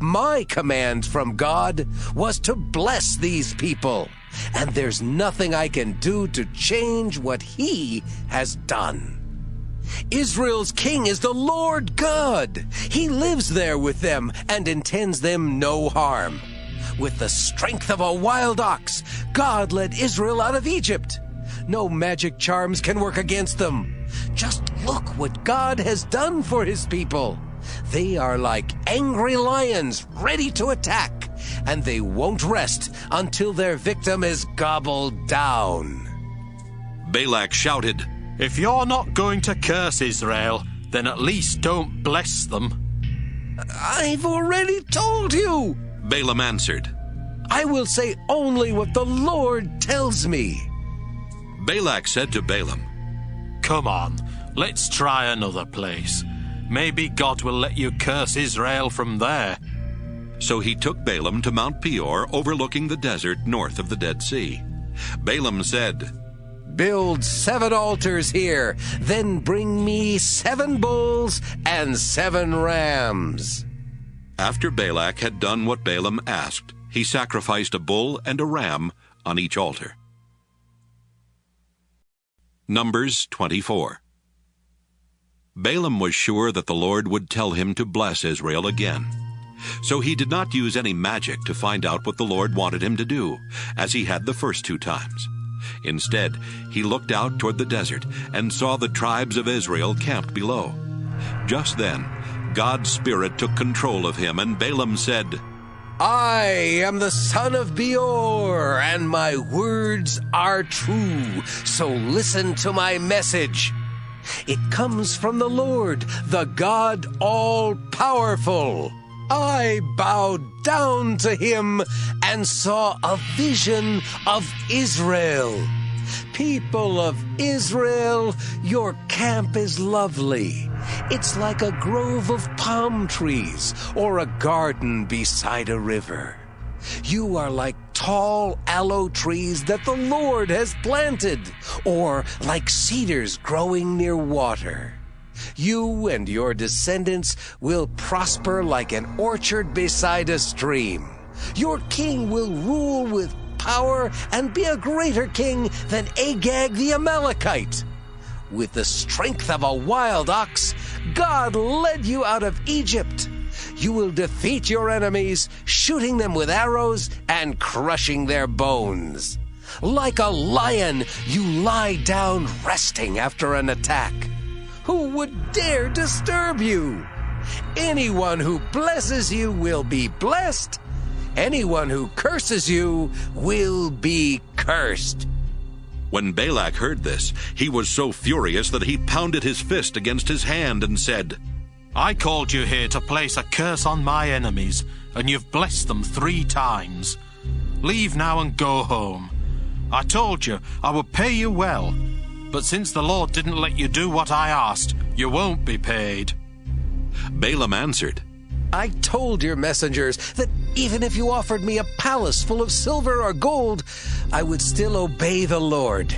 My command from God was to bless these people, and there's nothing I can do to change what he has done. Israel's king is the Lord God. He lives there with them and intends them no harm. With the strength of a wild ox, God led Israel out of Egypt. No magic charms can work against them. Just look what God has done for his people. They are like angry lions ready to attack, and they won't rest until their victim is gobbled down. Balak shouted, "If you're not going to curse Israel, then at least don't bless them." "I've already told you," Balaam answered. "I will say only what the Lord tells me." Balak said to Balaam, "Come on, let's try another place. Maybe God will let you curse Israel from there." So he took Balaam to Mount Peor, overlooking the desert north of the Dead Sea. Balaam said, "Build 7 altars here, then bring me 7 bulls and 7 rams." After Balak had done what Balaam asked, he sacrificed a bull and a ram on each altar. Numbers 24. Balaam was sure that the Lord would tell him to bless Israel again. So he did not use any magic to find out what the Lord wanted him to do, as he had the first 2 times. Instead, he looked out toward the desert and saw the tribes of Israel camped below. Just then, God's Spirit took control of him, and Balaam said, "I am the son of Beor, and my words are true, so listen to my message. It comes from the Lord, the God all-powerful. I bowed down to him and saw a vision of Israel. People of Israel, your camp is lovely. It's like a grove of palm trees or a garden beside a river. You are like tall aloe trees that the Lord has planted, or like cedars growing near water. You and your descendants will prosper like an orchard beside a stream. Your king will rule with power and be a greater king than Agag the Amalekite. With the strength of a wild ox, God led you out of Egypt. You will defeat your enemies, shooting them with arrows and crushing their bones. Like a lion, you lie down resting after an attack. Who would dare disturb you? Anyone who blesses you will be blessed. Anyone who curses you will be cursed." When Balak heard this, he was so furious that he pounded his fist against his hand and said, "I called you here to place a curse on my enemies, and you've blessed them 3 times. Leave now and go home. I told you I would pay you well, but since the Lord didn't let you do what I asked, you won't be paid." Balaam answered, "I told your messengers that even if you offered me a palace full of silver or gold, I would still obey the Lord.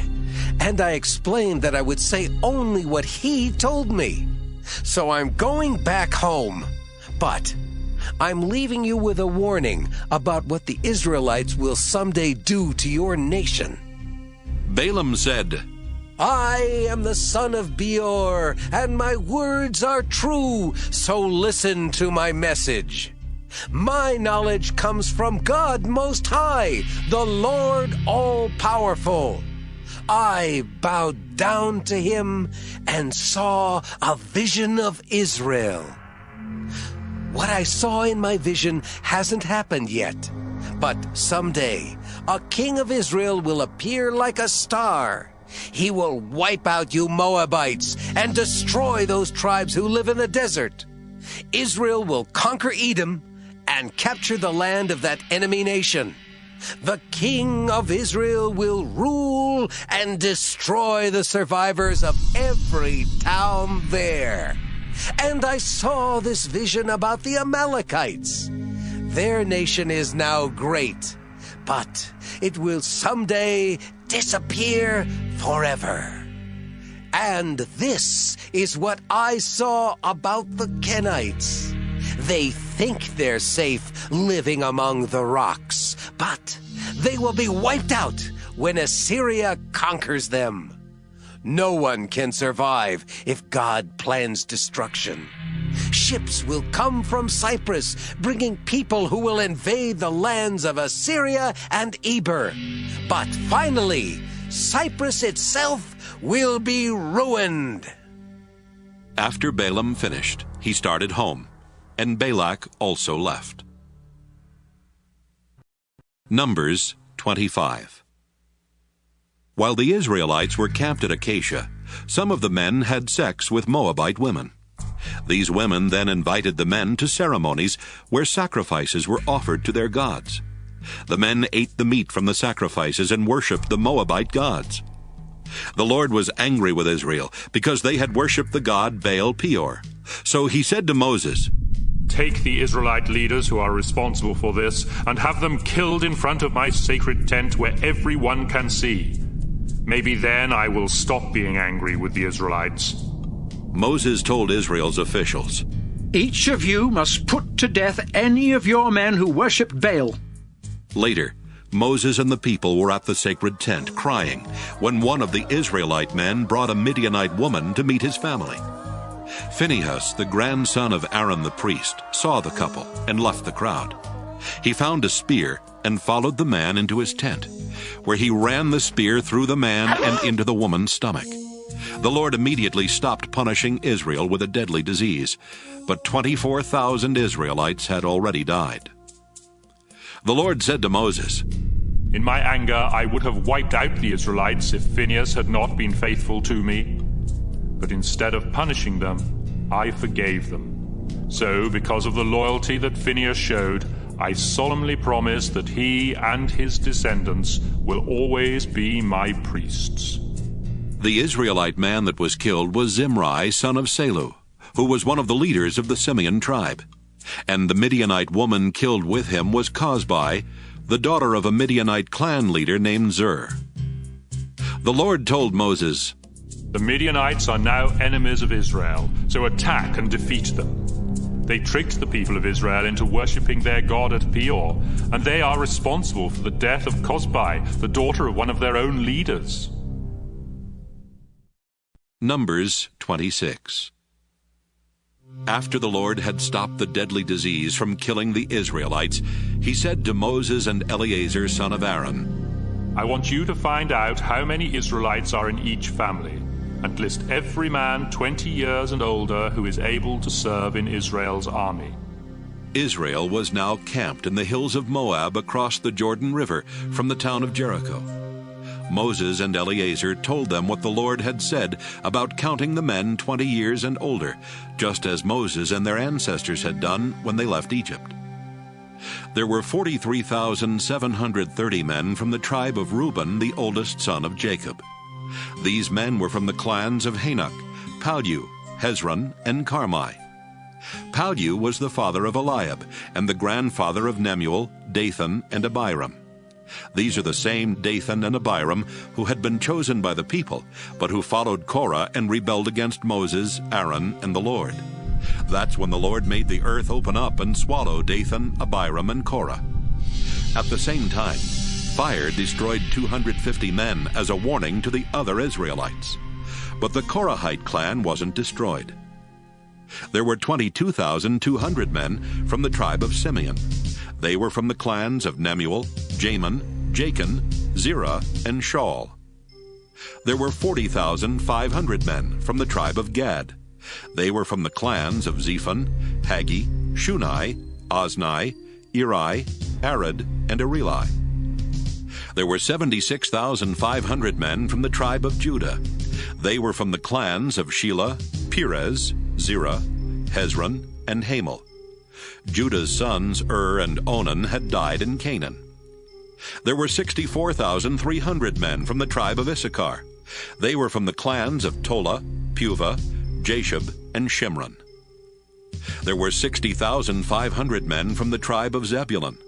And I explained that I would say only what he told me. So I'm going back home. But I'm leaving you with a warning about what the Israelites will someday do to your nation." Balaam said, "I am the son of Beor, and my words are true, so listen to my message. My knowledge comes from God Most High, the Lord All-Powerful. I bowed down to him and saw a vision of Israel. What I saw in my vision hasn't happened yet, but someday a king of Israel will appear like a star. He will wipe out you Moabites and destroy those tribes who live in the desert. Israel will conquer Edom and capture the land of that enemy nation. The king of Israel will rule and destroy the survivors of every town there. And I saw this vision about the Amalekites. Their nation is now great, but it will someday disappear forever. And this is what I saw about the Kenites. They think they're safe living among the rocks, but they will be wiped out when Assyria conquers them. No one can survive if God plans destruction. Ships will come from Cyprus, bringing people who will invade the lands of Assyria and Eber. But finally, Cyprus itself will be ruined. After Balaam finished, he started home, and Balak also left. Numbers 25. While the Israelites were camped at Acacia, some of the men had sex with Moabite women. These women then invited the men to ceremonies where sacrifices were offered to their gods. The men ate the meat from the sacrifices and worshipped the Moabite gods. The Lord was angry with Israel because they had worshipped the god Baal Peor. So he said to Moses, "Take the Israelite leaders who are responsible for this and have them killed in front of my sacred tent where everyone can see. Maybe then I will stop being angry with the Israelites." Moses told Israel's officials, "Each of you must put to death any of your men who worship Baal." Later, Moses and the people were at the sacred tent crying when one of the Israelite men brought a Midianite woman to meet his family. Phinehas, the grandson of Aaron the priest, saw the couple and left the crowd. He found a spear and followed the man into his tent, where he ran the spear through the man and into the woman's stomach. The Lord immediately stopped punishing Israel with a deadly disease, but 24,000 Israelites had already died. The Lord said to Moses, "In my anger I would have wiped out the Israelites if Phinehas had not been faithful to me. But instead of punishing them, I forgave them. So, because of the loyalty that Phinehas showed, I solemnly promise that he and his descendants will always be my priests." The Israelite man that was killed was Zimri, son of Salu, who was one of the leaders of the Simeon tribe. And the Midianite woman killed with him was Cosbi, the daughter of a Midianite clan leader named Zur. The Lord told Moses, "The Midianites are now enemies of Israel, so attack and defeat them. They tricked the people of Israel into worshipping their god at Peor, and they are responsible for the death of Cosbi, the daughter of one of their own leaders." Numbers 26. After the Lord had stopped the deadly disease from killing the Israelites, he said to Moses and Eleazar, son of Aaron, "I want you to find out how many Israelites are in each family, and list every man 20 years and older who is able to serve in Israel's army." Israel was now camped in the hills of Moab across the Jordan River from the town of Jericho. Moses and Eleazar told them what the Lord had said about counting the men 20 years and older, just as Moses and their ancestors had done when they left Egypt. There were 43,730 men from the tribe of Reuben, the oldest son of Jacob. These men were from the clans of Hanok, Palu, Hezron, and Carmi. Palu was the father of Eliab, and the grandfather of Nemuel, Dathan, and Abiram. These are the same Dathan and Abiram who had been chosen by the people, but who followed Korah and rebelled against Moses, Aaron, and the Lord. That's when the Lord made the earth open up and swallow Dathan, Abiram, and Korah. At the same time, fire destroyed 250 men as a warning to the other Israelites. But the Korahite clan wasn't destroyed. There were 22,200 men from the tribe of Simeon. They were from the clans of Nemuel, Jamin, Jachin, Zerah, and Shaul. There were 40,500 men from the tribe of Gad. They were from the clans of Zephon, Haggi, Shunai, Ozni, Eri, Arad, and Areli. There were 76,500 men from the tribe of Judah. They were from the clans of Shelah, Perez, Zerah, Hezron, and Hamel. Judah's sons and Onan had died in Canaan. There were 64,300 men from the tribe of Issachar. They were from the clans of Tola, Puvah, Jashub, and Shimron. There were 60,500 men from the tribe of Zebulun.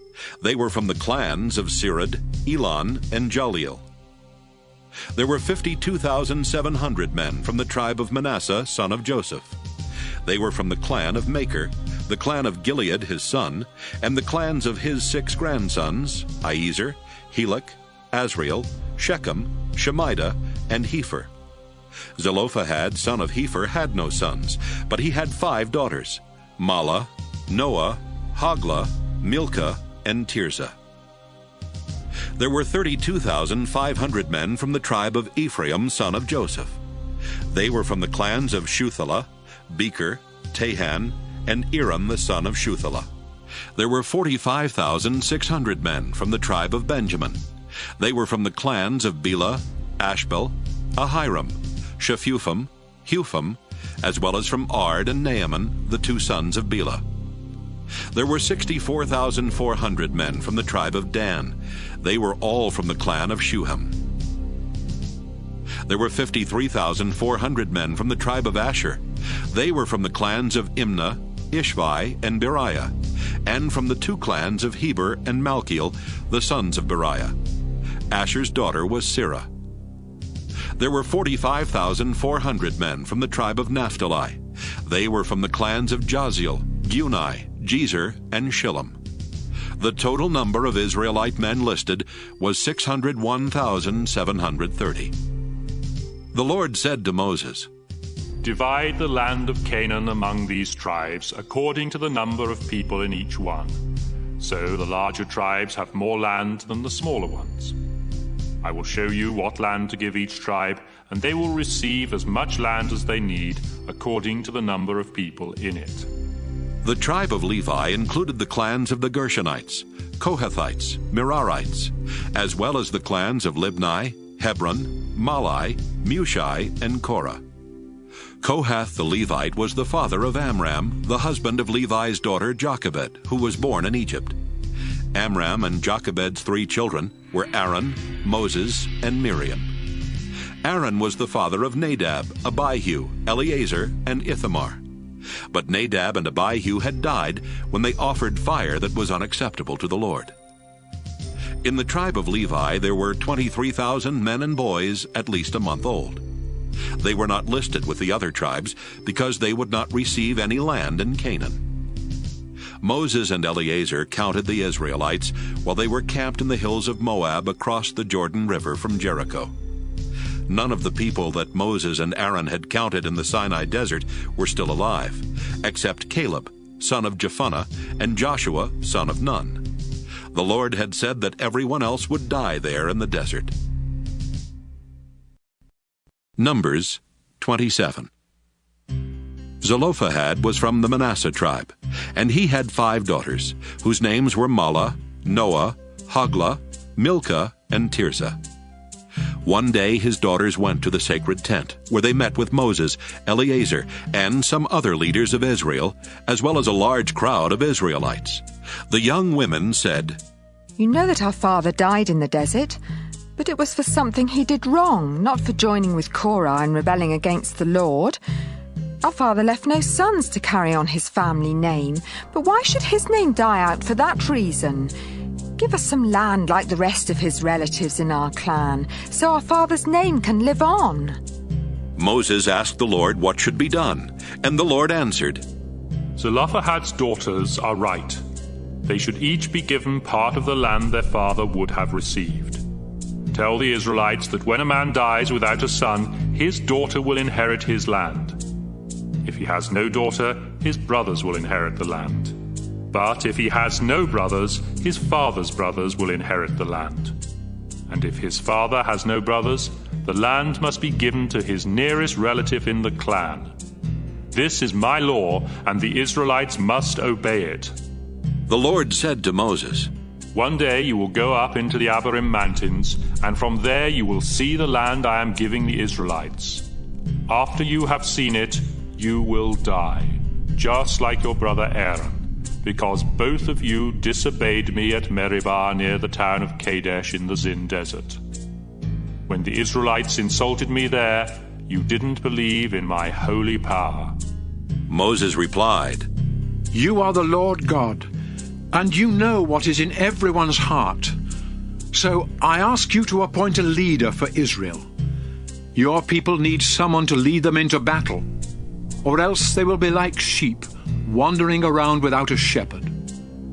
They were from the clans of Sirad, Elon, and Jaleel. There were 52,700 men from the tribe of Manasseh, son of Joseph. They were from the clan of Machir, the clan of Gilead his son, and the clans of his 6 grandsons, Iezer, Helek, Azriel, Shechem, Shemida, and Hepher. Zelophehad, son of Hepher, had no sons, but he had 5 daughters, Mahlah, Noah, Hoglah, Milcah, and Tirzah. There were 32,500 men from the tribe of Ephraim, son of Joseph. They were from the clans of Shuthelah, Becher, Tahan, and Iram the son of Shuthelah. There were 45,600 men from the tribe of Benjamin. They were from the clans of Bela, Ashbel, Ahiram, Shephupham, Hupham, as well as from Ard and Naaman, the 2 sons of Bela. There were 64,400 men from the tribe of Dan. They were all from the clan of Shuham. There were 53,400 men from the tribe of Asher. They were from the clans of Imnah, Ishvi, and Beriah, and from the 2 clans of Heber and Malchiel, the sons of Beriah. Asher's daughter was Sirah. There were 45,400 men from the tribe of Naphtali. They were from the clans of Jaziel, Guni, Jezer, and Shillem. The total number of Israelite men listed was 601,730. The Lord said to Moses, "Divide the land of Canaan among these tribes according to the number of people in each one. So the larger tribes have more land than the smaller ones. I will show you what land to give each tribe, and they will receive as much land as they need according to the number of people in it." The tribe of Levi included the clans of the Gershonites, Kohathites, Merarites, as well as the clans of Libni, Hebron, Malai, Mushai, and Korah. Kohath the Levite was the father of Amram, the husband of Levi's daughter Jochebed, who was born in Egypt. Amram and Jochebed's 3 children were Aaron, Moses, and Miriam. Aaron was the father of Nadab, Abihu, Eleazar, and Ithamar. But Nadab and Abihu had died when they offered fire that was unacceptable to the Lord. In the tribe of Levi there were 23,000 men and boys at least a month old. They were not listed with the other tribes because they would not receive any land in Canaan. Moses and Eleazar counted the Israelites while they were camped in the hills of Moab across the Jordan River from Jericho. None of the people that Moses and Aaron had counted in the Sinai desert were still alive, except Caleb, son of Jephunneh, and Joshua, son of Nun. The Lord had said that everyone else would die there in the desert. Numbers 27. Zelophehad was from the Manasseh tribe, and he had 5 daughters, whose names were Mahlah, Noah, Hoglah, Milcah, and Tirzah. One day his daughters went to the sacred tent, where they met with Moses, Eleazar, and some other leaders of Israel, as well as a large crowd of Israelites. The young women said, "You know that our father died in the desert, but it was for something he did wrong, not for joining with Korah and rebelling against the Lord. Our father left no sons to carry on his family name, but why should his name die out for that reason? Give us some land like the rest of his relatives in our clan, so our father's name can live on." Moses asked the Lord what should be done, and the Lord answered, "Zelophehad's daughters are right. They should each be given part of the land their father would have received. Tell the Israelites that when a man dies without a son, his daughter will inherit his land. If he has no daughter, his brothers will inherit the land. But if he has no brothers, his father's brothers will inherit the land. And if his father has no brothers, the land must be given to his nearest relative in the clan. This is my law, and the Israelites must obey it." The Lord said to Moses, "One day you will go up into the Abarim mountains, and from there you will see the land I am giving the Israelites. After you have seen it, you will die, just like your brother Aaron, because both of you disobeyed me at Meribah near the town of Kadesh in the Zin desert. When the Israelites insulted me there, you didn't believe in my holy power." Moses replied, "You are the Lord God, and you know what is in everyone's heart. So I ask you to appoint a leader for Israel. Your people need someone to lead them into battle, or else they will be like sheep, wandering around without a shepherd.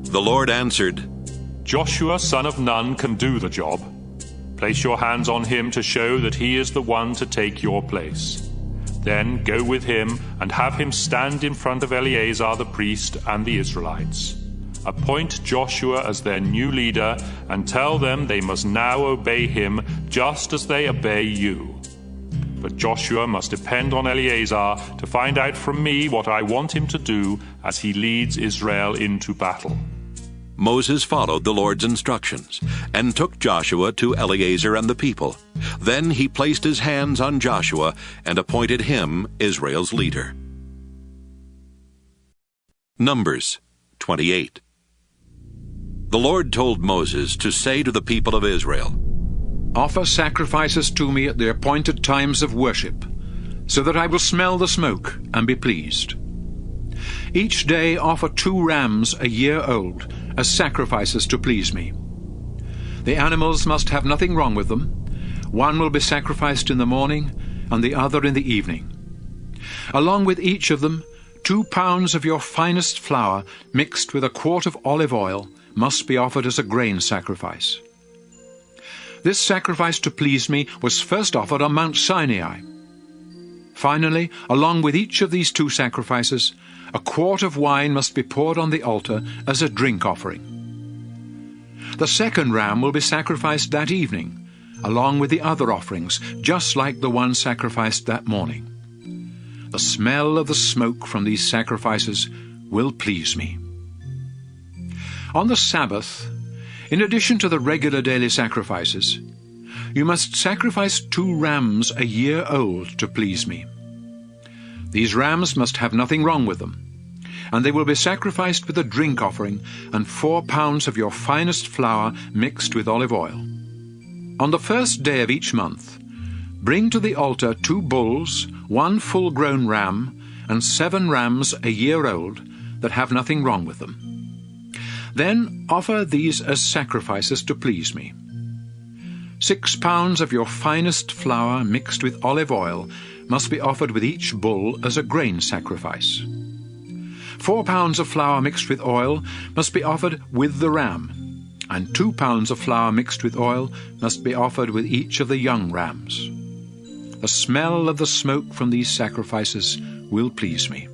The Lord answered, Joshua, son of Nun, can do the job. Place your hands on him to show that he is the one to take your place. Then go with him and have him stand in front of Eleazar the priest and the Israelites. Appoint Joshua as their new leader and tell them they must now obey him just as they obey you. But Joshua must depend on Eleazar to find out from me what I want him to do as he leads Israel into battle. Moses followed the Lord's instructions and took Joshua to Eleazar and the people. Then he placed his hands on Joshua and appointed him Israel's leader. Numbers 28. The Lord told Moses to say to the people of Israel, Offer sacrifices to me at the appointed times of worship, so that I will smell the smoke and be pleased. Each day offer 2 rams a year old as sacrifices to please me. The animals must have nothing wrong with them. One will be sacrificed in the morning and the other in the evening. Along with each of them, 2 pounds of your finest flour mixed with a quart of olive oil must be offered as a grain sacrifice. This sacrifice to please me was first offered on Mount Sinai. Finally, along with each of these 2 sacrifices, a quart of wine must be poured on the altar as a drink offering. The second ram will be sacrificed that evening, along with the other offerings, just like the one sacrificed that morning. The smell of the smoke from these sacrifices will please me. On the Sabbath, in addition to the regular daily sacrifices, you must sacrifice 2 rams a year old to please me. These rams must have nothing wrong with them, and they will be sacrificed with a drink offering and 4 pounds of your finest flour mixed with olive oil. On the first day of each month, bring to the altar 2 bulls, 1 full-grown ram, and 7 rams a year old that have nothing wrong with them. Then offer these as sacrifices to please me. 6 pounds of your finest flour mixed with olive oil must be offered with each bull as a grain sacrifice. 4 pounds of flour mixed with oil must be offered with the ram, and 2 pounds of flour mixed with oil must be offered with each of the young rams. The smell of the smoke from these sacrifices will please me.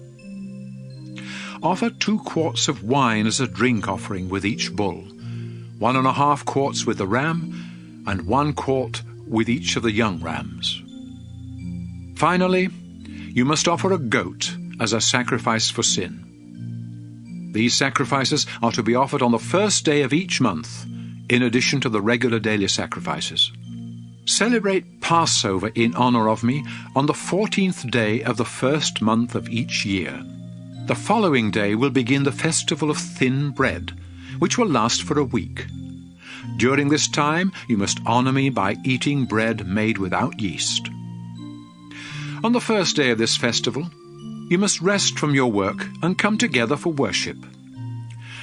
Offer 2 quarts of wine as a drink offering with each bull, 1.5 quarts with the ram, and 1 quart with each of the young rams. Finally, you must offer a goat as a sacrifice for sin. These sacrifices are to be offered on the first day of each month, in addition to the regular daily sacrifices. Celebrate Passover in honor of me on the 14th day of the first month of each year. The following day will begin the festival of thin bread, which will last for a week. During this time, you must honor me by eating bread made without yeast. On the first day of this festival, you must rest from your work and come together for worship.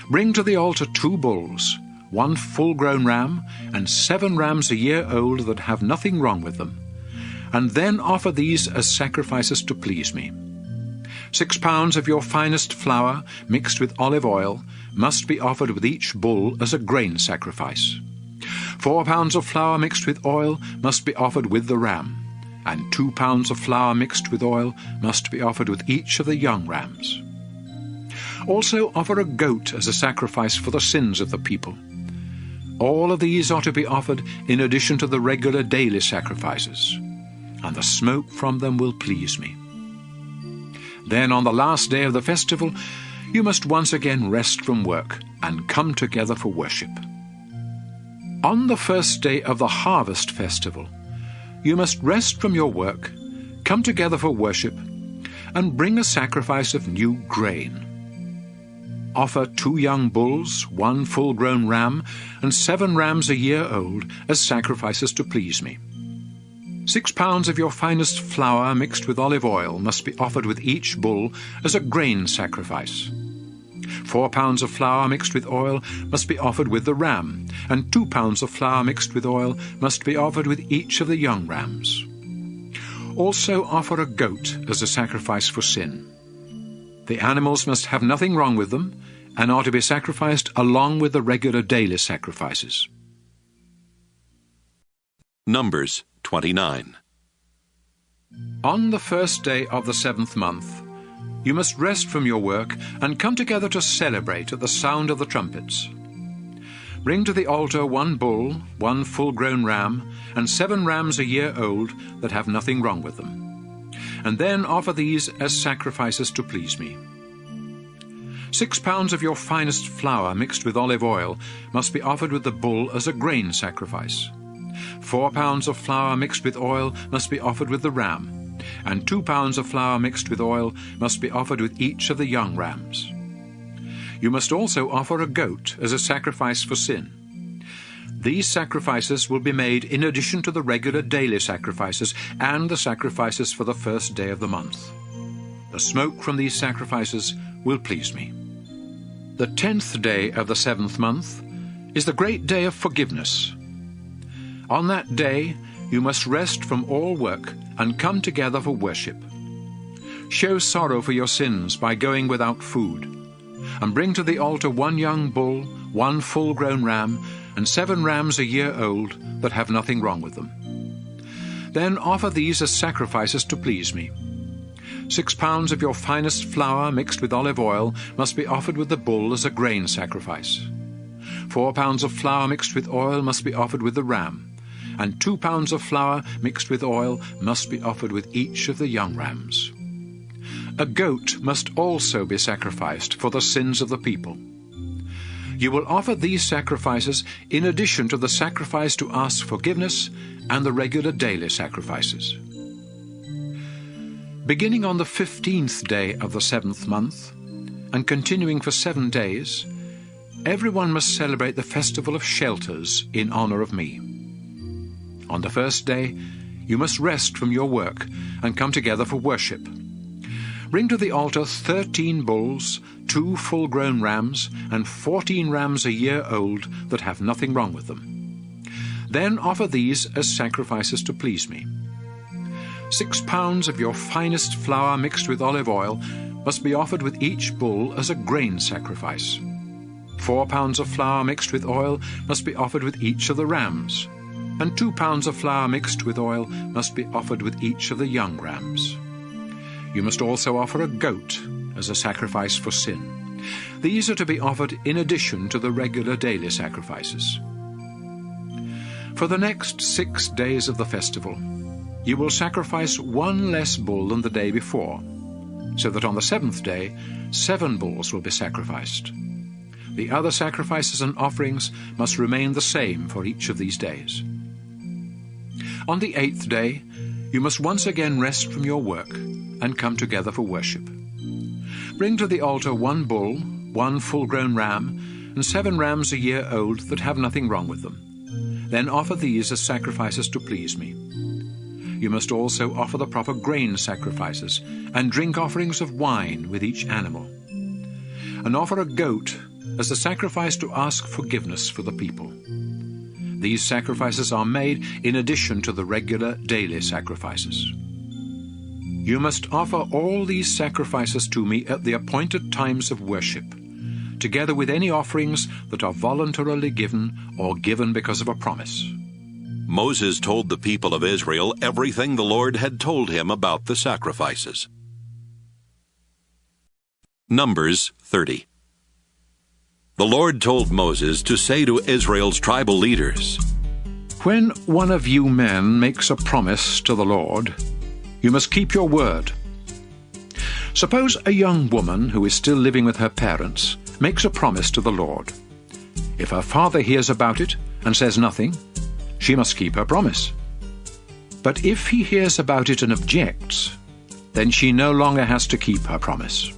Bring to the altar 2 bulls, 1 full-grown ram, and 7 rams a year old that have nothing wrong with them, and then offer these as sacrifices to please me. 6 pounds of your finest flour mixed with olive oil must be offered with each bull as a grain sacrifice. 4 pounds of flour mixed with oil must be offered with the ram, and 2 pounds of flour mixed with oil must be offered with each of the young rams. Also offer a goat as a sacrifice for the sins of the people. All of these are to be offered in addition to the regular daily sacrifices, and the smoke from them will please me. Then on the last day of the festival, you must once again rest from work and come together for worship. On the first day of the harvest festival, you must rest from your work, come together for worship, and bring a sacrifice of new grain. Offer 2 young bulls, 1 full-grown ram, and 7 rams a year old as sacrifices to please me. 6 pounds of your finest flour mixed with olive oil must be offered with each bull as a grain sacrifice. 4 pounds of flour mixed with oil must be offered with the ram, and 2 pounds of flour mixed with oil must be offered with each of the young rams. Also offer a goat as a sacrifice for sin. The animals must have nothing wrong with them, and are to be sacrificed along with the regular daily sacrifices. Numbers 29. On the first day of the 7th month, you must rest from your work and come together to celebrate at the sound of the trumpets. Bring to the altar 1 bull, 1 full-grown ram, and 7 rams a year old that have nothing wrong with them. And then offer these as sacrifices to please me. 6 pounds of your finest flour mixed with olive oil must be offered with the bull as a grain sacrifice. 4 pounds of flour mixed with oil must be offered with the ram, and 2 pounds of flour mixed with oil must be offered with each of the young rams. You must also offer a goat as a sacrifice for sin. These sacrifices will be made in addition to the regular daily sacrifices and the sacrifices for the first day of the month. The smoke from these sacrifices will please me. The 10th day of the 7th month is the great day of forgiveness. On that day you must rest from all work and come together for worship. Show sorrow for your sins by going without food, and bring to the altar 1 young bull, 1 full-grown ram, and 7 rams a year old that have nothing wrong with them. Then offer these as sacrifices to please me. 6 pounds of your finest flour mixed with olive oil must be offered with the bull as a grain sacrifice. 4 pounds of flour mixed with oil must be offered with the ram, and 2 pounds of flour mixed with oil must be offered with each of the young rams. A goat must also be sacrificed for the sins of the people. You will offer these sacrifices in addition to the sacrifice to ask forgiveness and the regular daily sacrifices. Beginning on the 15th day of the 7th month, and continuing for 7 days, everyone must celebrate the festival of shelters in honor of me. On the first day, you must rest from your work and come together for worship. Bring to the altar 13 bulls, 2 full-grown rams, and 14 rams a year old that have nothing wrong with them. Then offer these as sacrifices to please me. 6 pounds of your finest flour mixed with olive oil must be offered with each bull as a grain sacrifice. 4 pounds of flour mixed with oil must be offered with each of the rams, and 2 pounds of flour mixed with oil must be offered with each of the young rams. You must also offer a goat as a sacrifice for sin. These are to be offered in addition to the regular daily sacrifices. For the next 6 days of the festival, you will sacrifice 1 less bull than the day before, so that on the 7th day 7 bulls will be sacrificed. The other sacrifices and offerings must remain the same for each of these days. On the 8th day, you must once again rest from your work and come together for worship. Bring to the altar 1 bull, 1 full-grown ram, and 7 rams a year old that have nothing wrong with them. Then offer these as sacrifices to please me. You must also offer the proper grain sacrifices and drink offerings of wine with each animal. And offer a goat as a sacrifice to ask forgiveness for the people. These sacrifices are made in addition to the regular daily sacrifices. You must offer all these sacrifices to me at the appointed times of worship, together with any offerings that are voluntarily given or given because of a promise. Moses told the people of Israel everything the Lord had told him about the sacrifices. Numbers 30. The Lord told Moses to say to Israel's tribal leaders, "When one of you men makes a promise to the Lord, you must keep your word. Suppose a young woman who is still living with her parents makes a promise to the Lord. If her father hears about it and says nothing, she must keep her promise. But if he hears about it and objects, then she no longer has to keep her promise.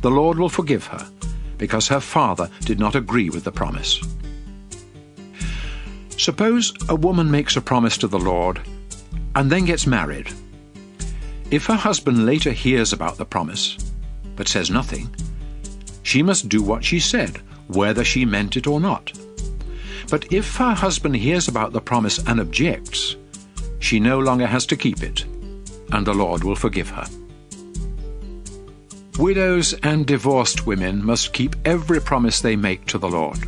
The Lord will forgive her, because her father did not agree with the promise. Suppose a woman makes a promise to the Lord and then gets married. If her husband later hears about the promise, but says nothing, She must do what she said, whether she meant it or not. But if her husband hears about the promise and objects, she no longer has to keep it, and the Lord will forgive her. Widows and divorced women must keep every promise they make to the Lord.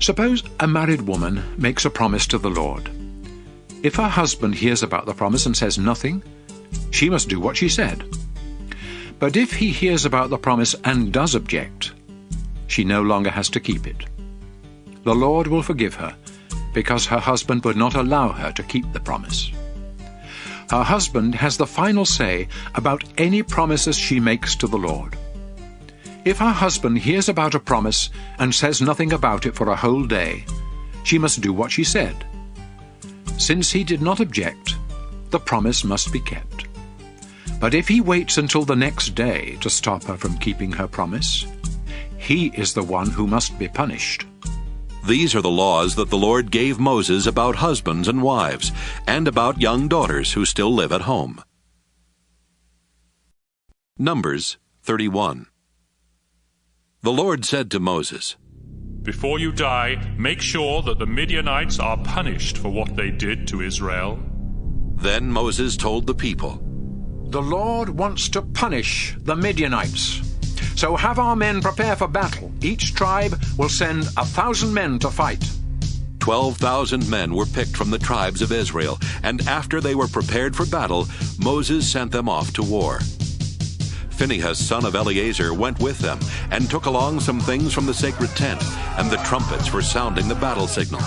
Suppose a married woman makes a promise to the Lord. If her husband hears about the promise and says nothing, she must do what she said. But if he hears about the promise and does object, she no longer has to keep it. The Lord will forgive her, because her husband would not allow her to keep the promise. Her husband has the final say about any promises she makes to the Lord. If her husband hears about a promise and says nothing about it for a whole day, she must do what she said. Since he did not object, the promise must be kept. But if he waits until the next day to stop her from keeping her promise, he is the one who must be punished. These are the laws that the Lord gave Moses about husbands and wives, and about young daughters who still live at home. Numbers 31. The Lord said to Moses, Before you die, make sure that the Midianites are punished for what they did to Israel. Then Moses told the people, The Lord wants to punish the Midianites. So have our men prepare for battle. Each tribe will send 1,000 men to fight. 12,000 men were picked from the tribes of Israel, and after they were prepared for battle, Moses sent them off to war. Phinehas, son of Eleazar, went with them, and took along some things from the sacred tent, and the trumpets for sounding the battle signal.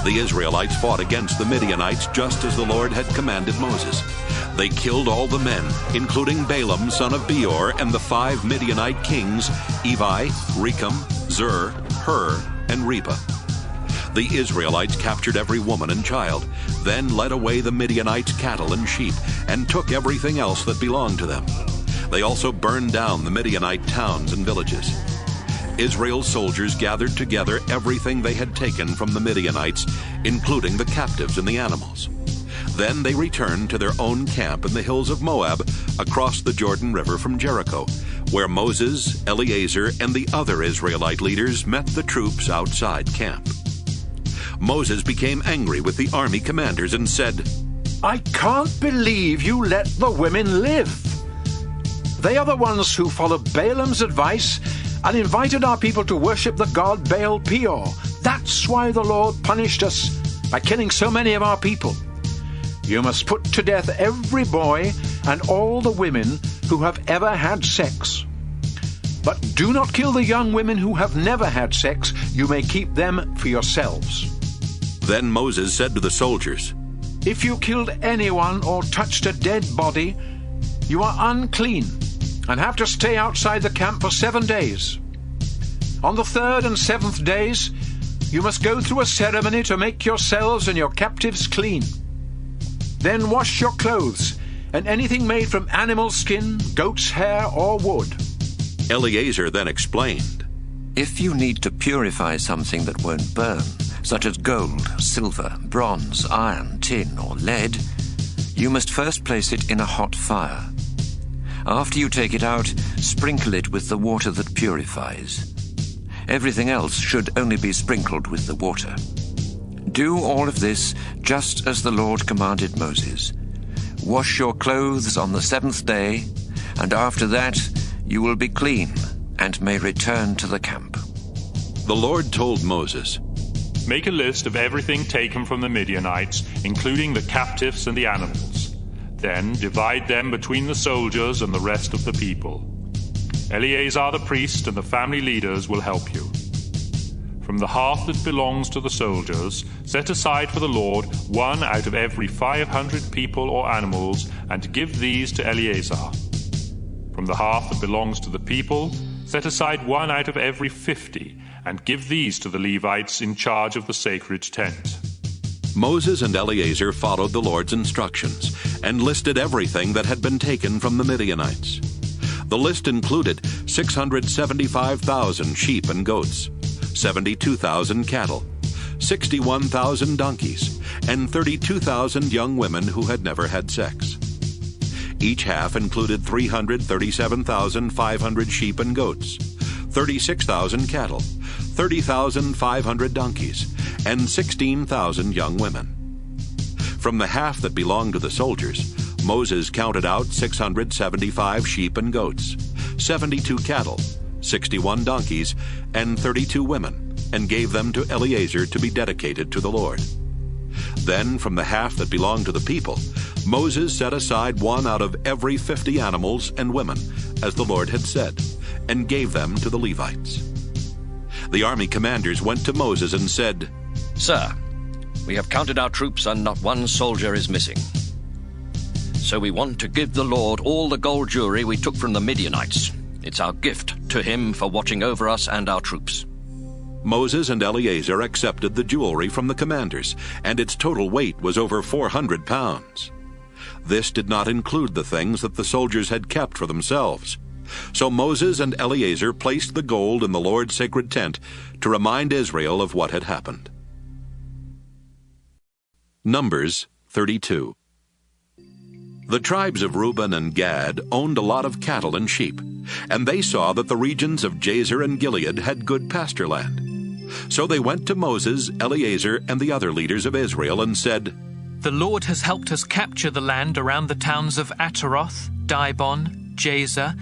The Israelites fought against the Midianites just as the Lord had commanded Moses. They killed all the men, including Balaam, son of Beor, and the 5 Midianite kings, Evi, Rechem, Zur, Hur, and Reba. The Israelites captured every woman and child, then led away the Midianites' cattle and sheep, and took everything else that belonged to them. They also burned down the Midianite towns and villages. Israel's soldiers gathered together everything they had taken from the Midianites, including the captives and the animals. Then they returned to their own camp in the hills of Moab, across the Jordan River from Jericho, where Moses, Eleazar, and the other Israelite leaders met the troops outside camp. Moses became angry with the army commanders and said, I can't believe you let the women live. They are the ones who followed Balaam's advice and invited our people to worship the god Baal Peor. That's why the Lord punished us by killing so many of our people. You must put to death every boy and all the women who have ever had sex. But do not kill the young women who have never had sex. You may keep them for yourselves. Then Moses said to the soldiers, If you killed anyone or touched a dead body, you are unclean and have to stay outside the camp for 7 days. On the 3rd and 7th days, you must go through a ceremony to make yourselves and your captives clean. Then wash your clothes and anything made from animal skin, goat's hair, or wood. Eleazar then explained, If you need to purify something that won't burn, such as gold, silver, bronze, iron, tin, or lead, you must first place it in a hot fire. After you take it out, sprinkle it with the water that purifies. Everything else should only be sprinkled with the water. Do all of this just as the Lord commanded Moses. Wash your clothes on the 7th day, and after that you will be clean and may return to the camp. The Lord told Moses, Make a list of everything taken from the Midianites, including the captives and the animals. Then divide them between the soldiers and the rest of the people. Eleazar the priest and the family leaders will help you. From the half that belongs to the soldiers, set aside for the Lord 1 out of every 500 people or animals, and give these to Eleazar. From the half that belongs to the people, set aside 1 out of every 50, and give these to the Levites in charge of the sacred tent. Moses and Eleazar followed the Lord's instructions and listed everything that had been taken from the Midianites. The list included 675,000 sheep and goats, 72,000 cattle, 61,000 donkeys, and 32,000 young women who had never had sex. Each half included 337,500 sheep and goats, 36,000 cattle, 30,500 donkeys, and 16,000 young women. From the half that belonged to the soldiers, Moses counted out 675 sheep and goats, 72 cattle, 61 donkeys, and 32 women, and gave them to Eleazar to be dedicated to the Lord. Then from the half that belonged to the people, Moses set aside one out of every 50 animals and women, as the Lord had said, and gave them to the Levites. The army commanders went to Moses and said, "Sir, we have counted our troops and not one soldier is missing. So we want to give the Lord all the gold jewelry we took from the Midianites. It's our gift to him for watching over us and our troops." Moses and Eleazar accepted the jewelry from the commanders, and its total weight was over 400 pounds. This did not include the things that the soldiers had kept for themselves. So Moses and Eleazar placed the gold in the Lord's sacred tent to remind Israel of what had happened. Numbers 32. The tribes of Reuben and Gad owned a lot of cattle and sheep, and they saw that the regions of Jazer and Gilead had good pasture land. So they went to Moses, Eleazar, and the other leaders of Israel and said, "The Lord has helped us capture the land around the towns of Ataroth, Dibon, Jazer,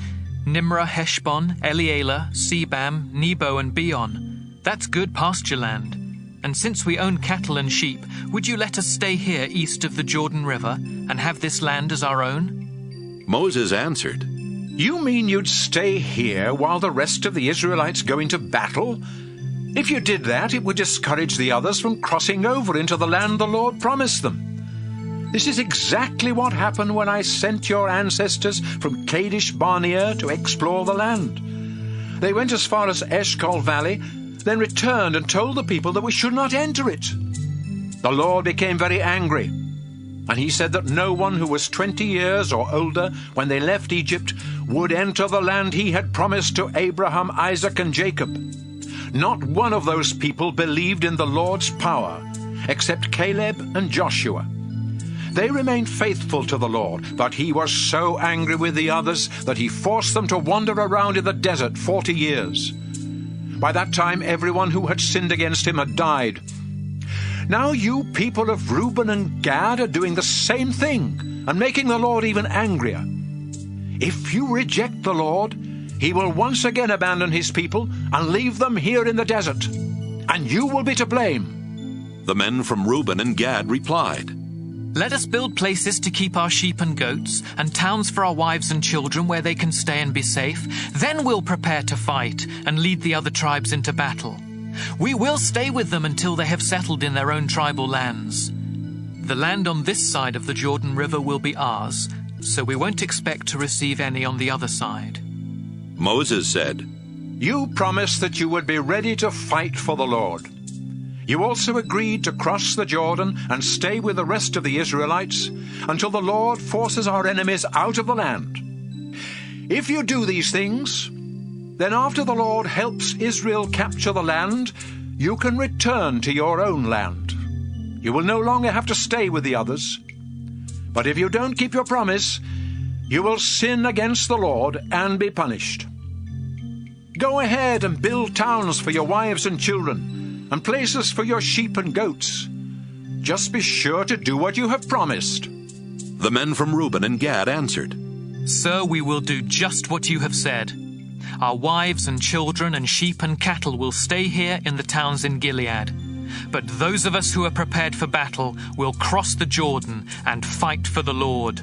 Nimrah, Heshbon, Elealeh, Sebam, Nebo, and Beon. That's good pasture land. And since we own cattle and sheep, would you let us stay here east of the Jordan River and have this land as our own?" Moses answered, "You mean you'd stay here while the rest of the Israelites go into battle? If you did that, it would discourage the others from crossing over into the land the Lord promised them. This is exactly what happened when I sent your ancestors from Kadesh Barnea to explore the land. They went as far as Eshcol Valley, then returned and told the people that we should not enter it. The Lord became very angry, and he said that no one who was 20 years or older when they left Egypt would enter the land he had promised to Abraham, Isaac, and Jacob. Not one of those people believed in the Lord's power, except Caleb and Joshua. They remained faithful to the Lord, but he was so angry with the others that he forced them to wander around in the desert 40 years. By that time, everyone who had sinned against him had died. Now you people of Reuben and Gad are doing the same thing and making the Lord even angrier. If you reject the Lord, he will once again abandon his people and leave them here in the desert, and you will be to blame." The men from Reuben and Gad replied, "Let us build places to keep our sheep and goats, and towns for our wives and children where they can stay and be safe. Then we'll prepare to fight and lead the other tribes into battle. We will stay with them until they have settled in their own tribal lands. The land on this side of the Jordan River will be ours, so we won't expect to receive any on the other side." Moses said, "You promised that you would be ready to fight for the Lord. You also agreed to cross the Jordan and stay with the rest of the Israelites until the Lord forces our enemies out of the land. If you do these things, then after the Lord helps Israel capture the land, you can return to your own land. You will no longer have to stay with the others. But if you don't keep your promise, you will sin against the Lord and be punished. Go ahead and build towns for your wives and children, and places for your sheep and goats. Just be sure to do what you have promised." The men from Reuben and Gad answered, "Sir, we will do just what you have said. Our wives and children and sheep and cattle will stay here in the towns in Gilead. But those of us who are prepared for battle will cross the Jordan and fight for the Lord."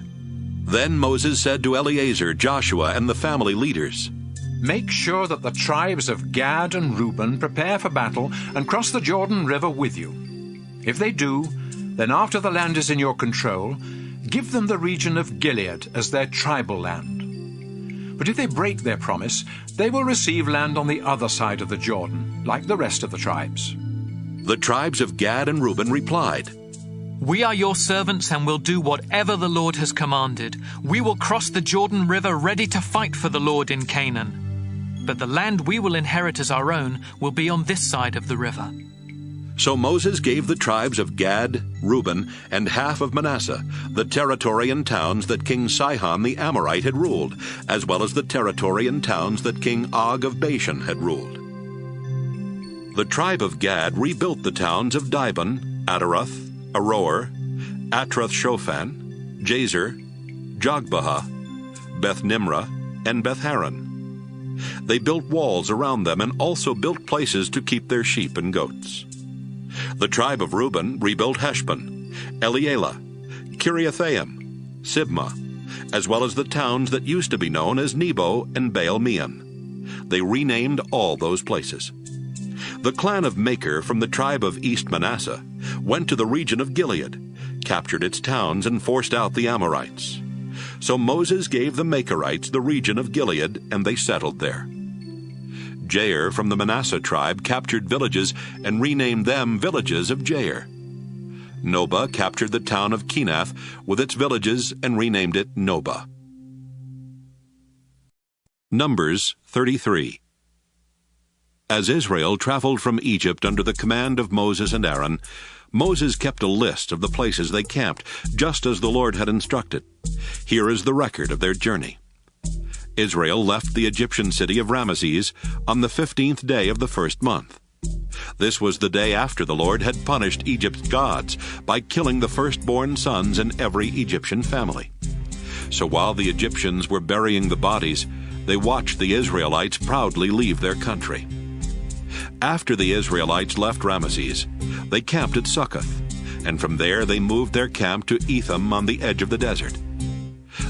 Then Moses said to Eleazar, Joshua, and the family leaders, "Make sure that the tribes of Gad and Reuben prepare for battle and cross the Jordan River with you. If they do, then after the land is in your control, give them the region of Gilead as their tribal land. But if they break their promise, they will receive land on the other side of the Jordan, like the rest of the tribes." The tribes of Gad and Reuben replied, "We are your servants and will do whatever the Lord has commanded. We will cross the Jordan River ready to fight for the Lord in Canaan. But the land we will inherit as our own will be on this side of the river." So Moses gave the tribes of Gad, Reuben, and half of Manasseh the territory and towns that King Sihon the Amorite had ruled, as well as the territory and towns that King Og of Bashan had ruled. The tribe of Gad rebuilt the towns of Dibon, Adaroth, Aroer, Atroth-Shophan, Jazer, Jogbehah, Beth-Nimrah, and Beth-Haran. They built walls around them and also built places to keep their sheep and goats. The tribe of Reuben rebuilt Heshbon, Elealeh, Kiriathaim, Sibmah, as well as the towns that used to be known as Nebo and Baal-Meon. They renamed all those places. The clan of Machir from the tribe of East Manasseh went to the region of Gilead, captured its towns, and forced out the Amorites. So Moses gave the Machirites the region of Gilead, and they settled there. Jair from the Manasseh tribe captured villages and renamed them villages of Jair. Nobah captured the town of Kenath with its villages and renamed it Nobah. Numbers 33. As Israel traveled from Egypt under the command of Moses and Aaron, Moses kept a list of the places they camped, just as the Lord had instructed. Here is the record of their journey. Israel left the Egyptian city of Ramesses on the 15th day of the first month. This was the day after the Lord had punished Egypt's gods by killing the firstborn sons in every Egyptian family. So while the Egyptians were burying the bodies, they watched the Israelites proudly leave their country. After the Israelites left Ramesses, they camped at Succoth, and from there they moved their camp to Etham on the edge of the desert.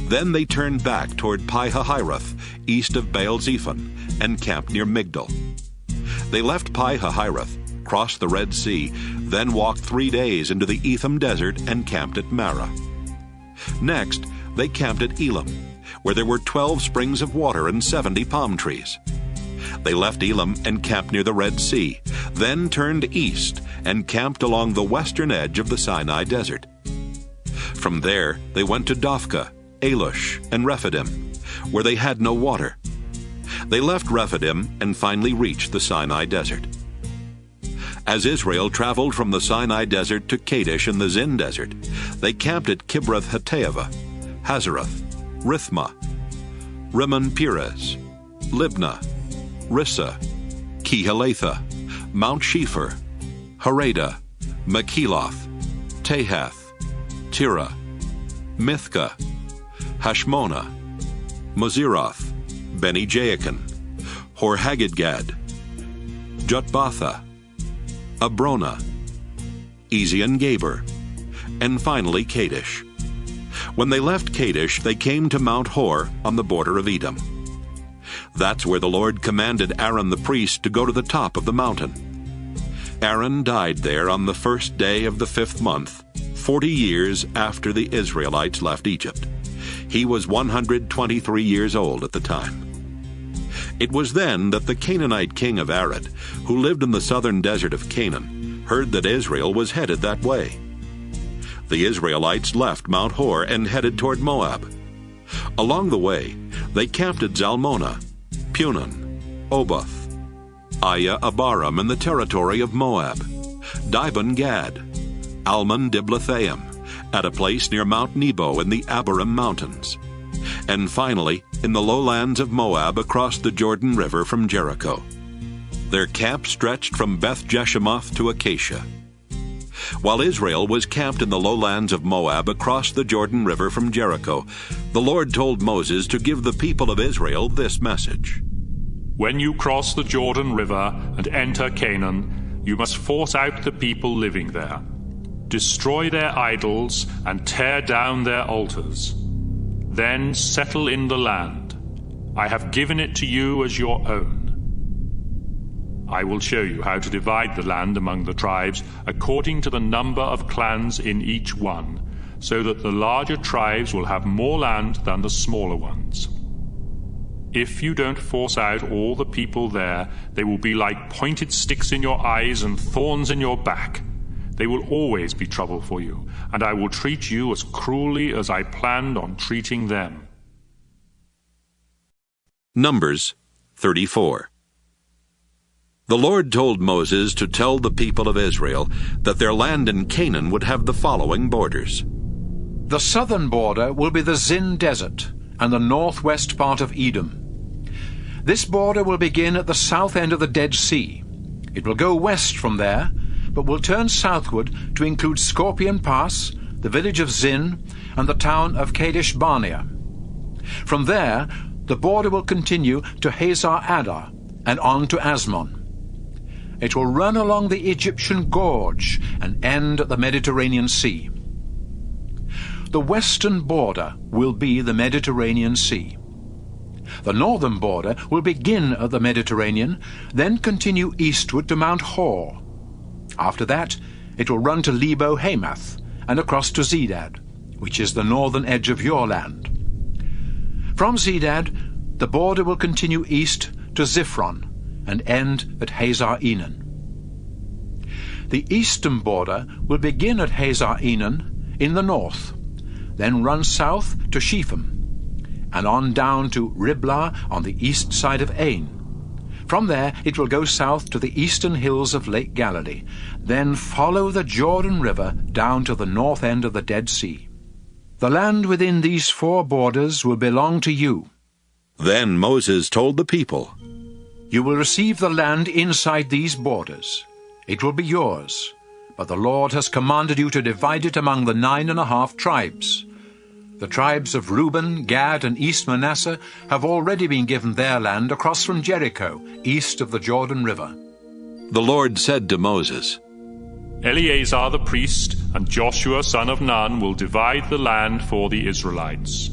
Then they turned back toward Pi-hahiroth, east of Baal-zephon, and camped near Migdol. They left Pi-hahiroth, crossed the Red Sea, then walked 3 days into the Etham desert and camped at Marah. Next, they camped at Elim, where there were 12 springs of water and 70 palm trees. They left Elim and camped near the Red Sea, then turned east and camped along the western edge of the Sinai desert. From there, they went to Dophkah, Alush, and Rephidim, where they had no water. They left Rephidim and finally reached the Sinai desert. As Israel traveled from the Sinai desert to Kadesh in the Zin desert, they camped at Kibroth-Hattaavah, Hazeroth, Rithmah, Rimmon-Perez, Libnah, Rissa, Kehelatha, Mount Shepher, Harada, Makheloth, Tahath, Tirah, Mithkah, Hashmonah, Moseroth, Beni-Jaakan, Hor-Haggidgad, Jotbatha, Abrona, Ezion-Geber, and finally Kadesh. When they left Kadesh, they came to Mount Hor on the border of Edom. That's where the Lord commanded Aaron the priest to go to the top of the mountain. Aaron died there on the first day of the 5th month, 40 years after the Israelites left Egypt. He was 123 years old at the time. It was then that the Canaanite king of Arad, who lived in the southern desert of Canaan, heard that Israel was headed that way. The Israelites left Mount Hor and headed toward Moab. Along the way, they camped at Zalmonah, Punon, Oboth, Aya-Abarim in the territory of Moab, Dibon-Gad, Almon-Diblathaim, at a place near Mount Nebo in the Abarim Mountains, and finally in the lowlands of Moab across the Jordan River from Jericho. Their camp stretched from Beth-Jeshemoth to Acacia. While Israel was camped in the lowlands of Moab across the Jordan River from Jericho, the Lord told Moses to give the people of Israel this message. When you cross the Jordan River and enter Canaan, you must force out the people living there. Destroy their idols and tear down their altars. Then settle in the land. I have given it to you as your own. I will show you how to divide the land among the tribes according to the number of clans in each one, so that the larger tribes will have more land than the smaller ones. If you don't force out all the people there, they will be like pointed sticks in your eyes and thorns in your back. They will always be trouble for you, and I will treat you as cruelly as I planned on treating them. Numbers 34. The Lord told Moses to tell the people of Israel that their land in Canaan would have the following borders. The southern border will be the Zin Desert and the northwest part of Edom. This border will begin at the south end of the Dead Sea. It will go west from there, but will turn southward to include Scorpion Pass, the village of Zin, and the town of Kadesh Barnea. From there, the border will continue to Hazar Adar and on to Asmon. It will run along the Egyptian Gorge and end at the Mediterranean Sea. The western border will be the Mediterranean Sea. The northern border will begin at the Mediterranean, then continue eastward to Mount Hor. After that, it will run to Lebo Hamath and across to Zedad, which is the northern edge of your land. From Zedad, the border will continue east to Ziphron and end at Hazar Enan. The eastern border will begin at Hazar Enan in the north, then run south to Shepham, and on down to Riblah on the east side of Ain. From there it will go south to the eastern hills of Lake Galilee, then follow the Jordan River down to the north end of the Dead Sea. The land within these four borders will belong to you. Then Moses told the people, You will receive the land inside these borders. It will be yours, but the Lord has commanded you to divide it among the 9.5 tribes. The tribes of Reuben, Gad, and East Manasseh have already been given their land across from Jericho, east of the Jordan River. The Lord said to Moses, Eleazar the priest and Joshua son of Nun will divide the land for the Israelites.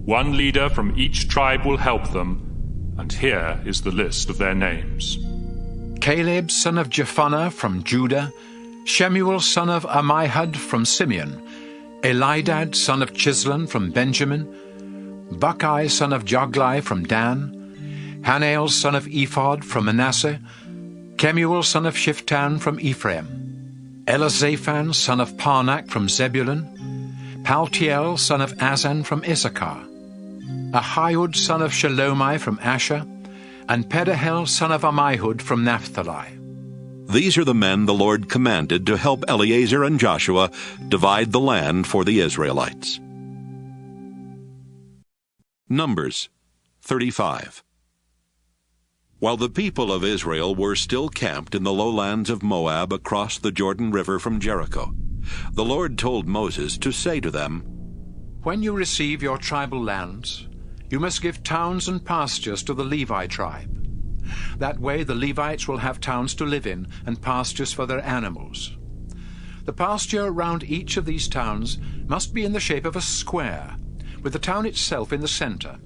One leader from each tribe will help them, and here is the list of their names. Caleb son of Jephunneh from Judah, Shemuel son of Ammihud from Simeon, Elidad son of Chislon from Benjamin, Buckai son of Joglai from Dan, Hanael son of Ephod from Manasseh, Kemuel son of Shiftan from Ephraim, Elizaphan son of Parnak from Zebulun, Paltiel son of Azan from Issachar, Ahiud son of Shalomai from Asher, and Pedahel son of Ammihud from Naphtali. These are the men the Lord commanded to help Eleazar and Joshua divide the land for the Israelites. Numbers 35. While the people of Israel were still camped in the lowlands of Moab across the Jordan River from Jericho, the Lord told Moses to say to them, When you receive your tribal lands, you must give towns and pastures to the Levi tribe. That way the Levites will have towns to live in and pastures for their animals. The pasture around each of these towns must be in the shape of a square, with the town itself in the center.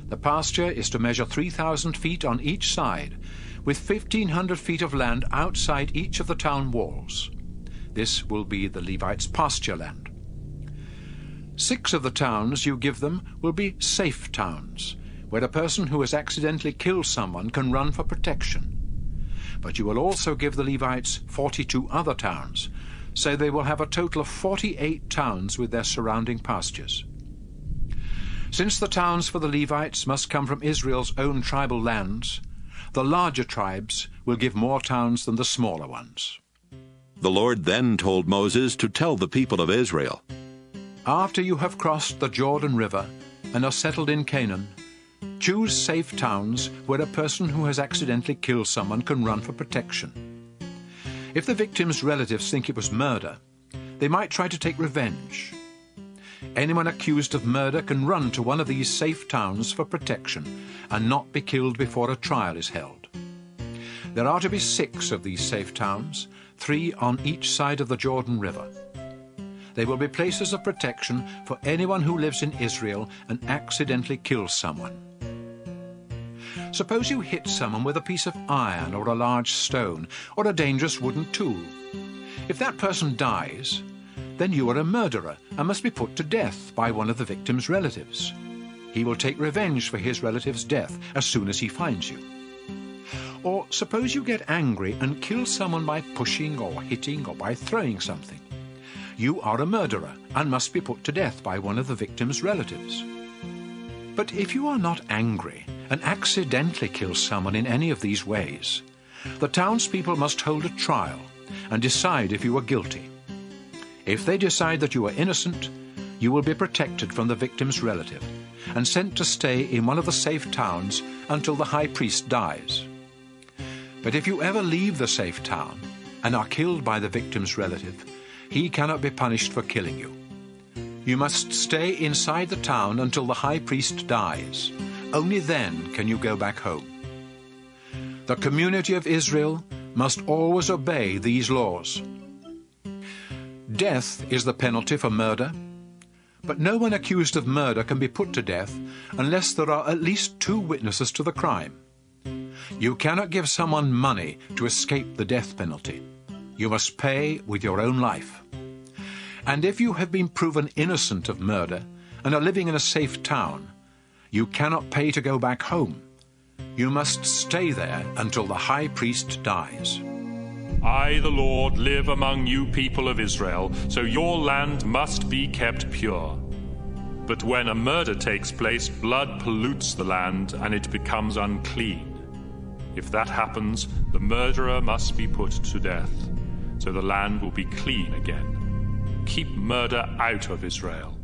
The pasture is to measure 3,000 feet on each side, with 1,500 feet of land outside each of the town walls. This will be the Levites' pasture land. 6 of the towns you give them will be safe towns, where a person who has accidentally killed someone can run for protection. But you will also give the Levites 42 other towns, so they will have a total of 48 towns with their surrounding pastures. Since the towns for the Levites must come from Israel's own tribal lands, the larger tribes will give more towns than the smaller ones. The Lord then told Moses to tell the people of Israel, After you have crossed the Jordan River and are settled in Canaan, choose safe towns where a person who has accidentally killed someone can run for protection. If the victim's relatives think it was murder, they might try to take revenge. Anyone accused of murder can run to one of these safe towns for protection and not be killed before a trial is held. There are to be 6 of these safe towns, 3 on each side of the Jordan River. They will be places of protection for anyone who lives in Israel and accidentally kills someone. Suppose you hit someone with a piece of iron or a large stone or a dangerous wooden tool. If that person dies, then you are a murderer and must be put to death by one of the victim's relatives. He will take revenge for his relative's death as soon as he finds you. Or suppose you get angry and kill someone by pushing or hitting or by throwing something. You are a murderer and must be put to death by one of the victim's relatives. But if you are not angry and accidentally kill someone in any of these ways, The townspeople must hold a trial and decide if you are guilty. If they decide that you are innocent, you will be protected from the victim's relative and sent to stay in one of the safe towns until the high priest dies. But if you ever leave the safe town and are killed by the victim's relative, he cannot be punished for killing you. You must stay inside the town until the high priest dies. Only then can you go back home. The community of Israel must always obey these laws. Death is the penalty for murder, but no one accused of murder can be put to death unless there are at least 2 witnesses to the crime. You cannot give someone money to escape the death penalty. You must pay with your own life. And if you have been proven innocent of murder and are living in a safe town, you cannot pay to go back home. You must stay there until the high priest dies. I, the Lord, live among you people of Israel, so your land must be kept pure. But when a murder takes place, blood pollutes the land, and it becomes unclean. If that happens, the murderer must be put to death, so the land will be clean again. Keep murder out of Israel.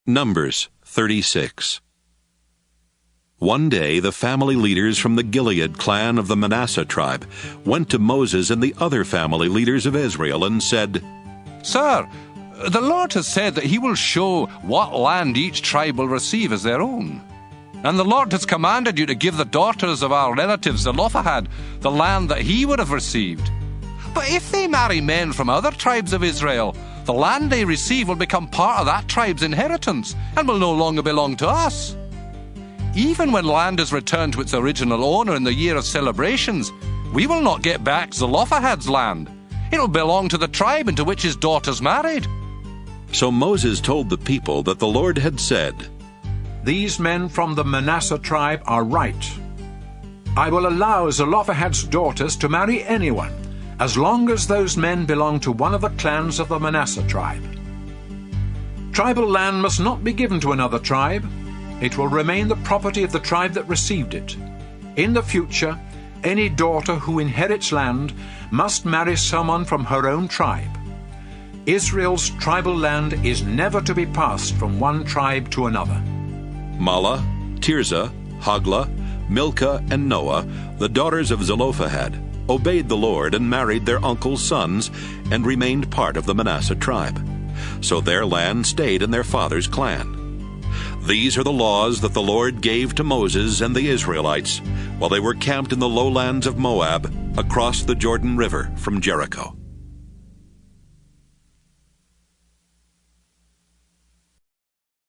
Numbers 36. One day the family leaders from the Gilead clan of the Manasseh tribe went to Moses and the other family leaders of Israel and said, Sir, the Lord has said that he will show what land each tribe will receive as their own. And the Lord has commanded you to give the daughters of our relatives Zelophehad the land that he would have received. But if they marry men from other tribes of Israel, the land they receive will become part of that tribe's inheritance and will no longer belong to us. Even when land is returned to its original owner in the year of celebrations, we will not get back Zelophehad's land. It will belong to the tribe into which his daughters married. So Moses told the people that the Lord had said, These men from the Manasseh tribe are right. I will allow Zelophehad's daughters to marry anyone, as long as those men belong to one of the clans of the Manasseh tribe. Tribal land must not be given to another tribe. It will remain the property of the tribe that received it. In the future, any daughter who inherits land must marry someone from her own tribe. Israel's tribal land is never to be passed from one tribe to another. Mahlah, Tirzah, Hoglah, Milcah, and Noah, the daughters of Zelophehad, obeyed the Lord and married their uncle's sons and remained part of the Manasseh tribe. So their land stayed in their father's clan. These are the laws that the Lord gave to Moses and the Israelites while they were camped in the lowlands of Moab across the Jordan River from Jericho.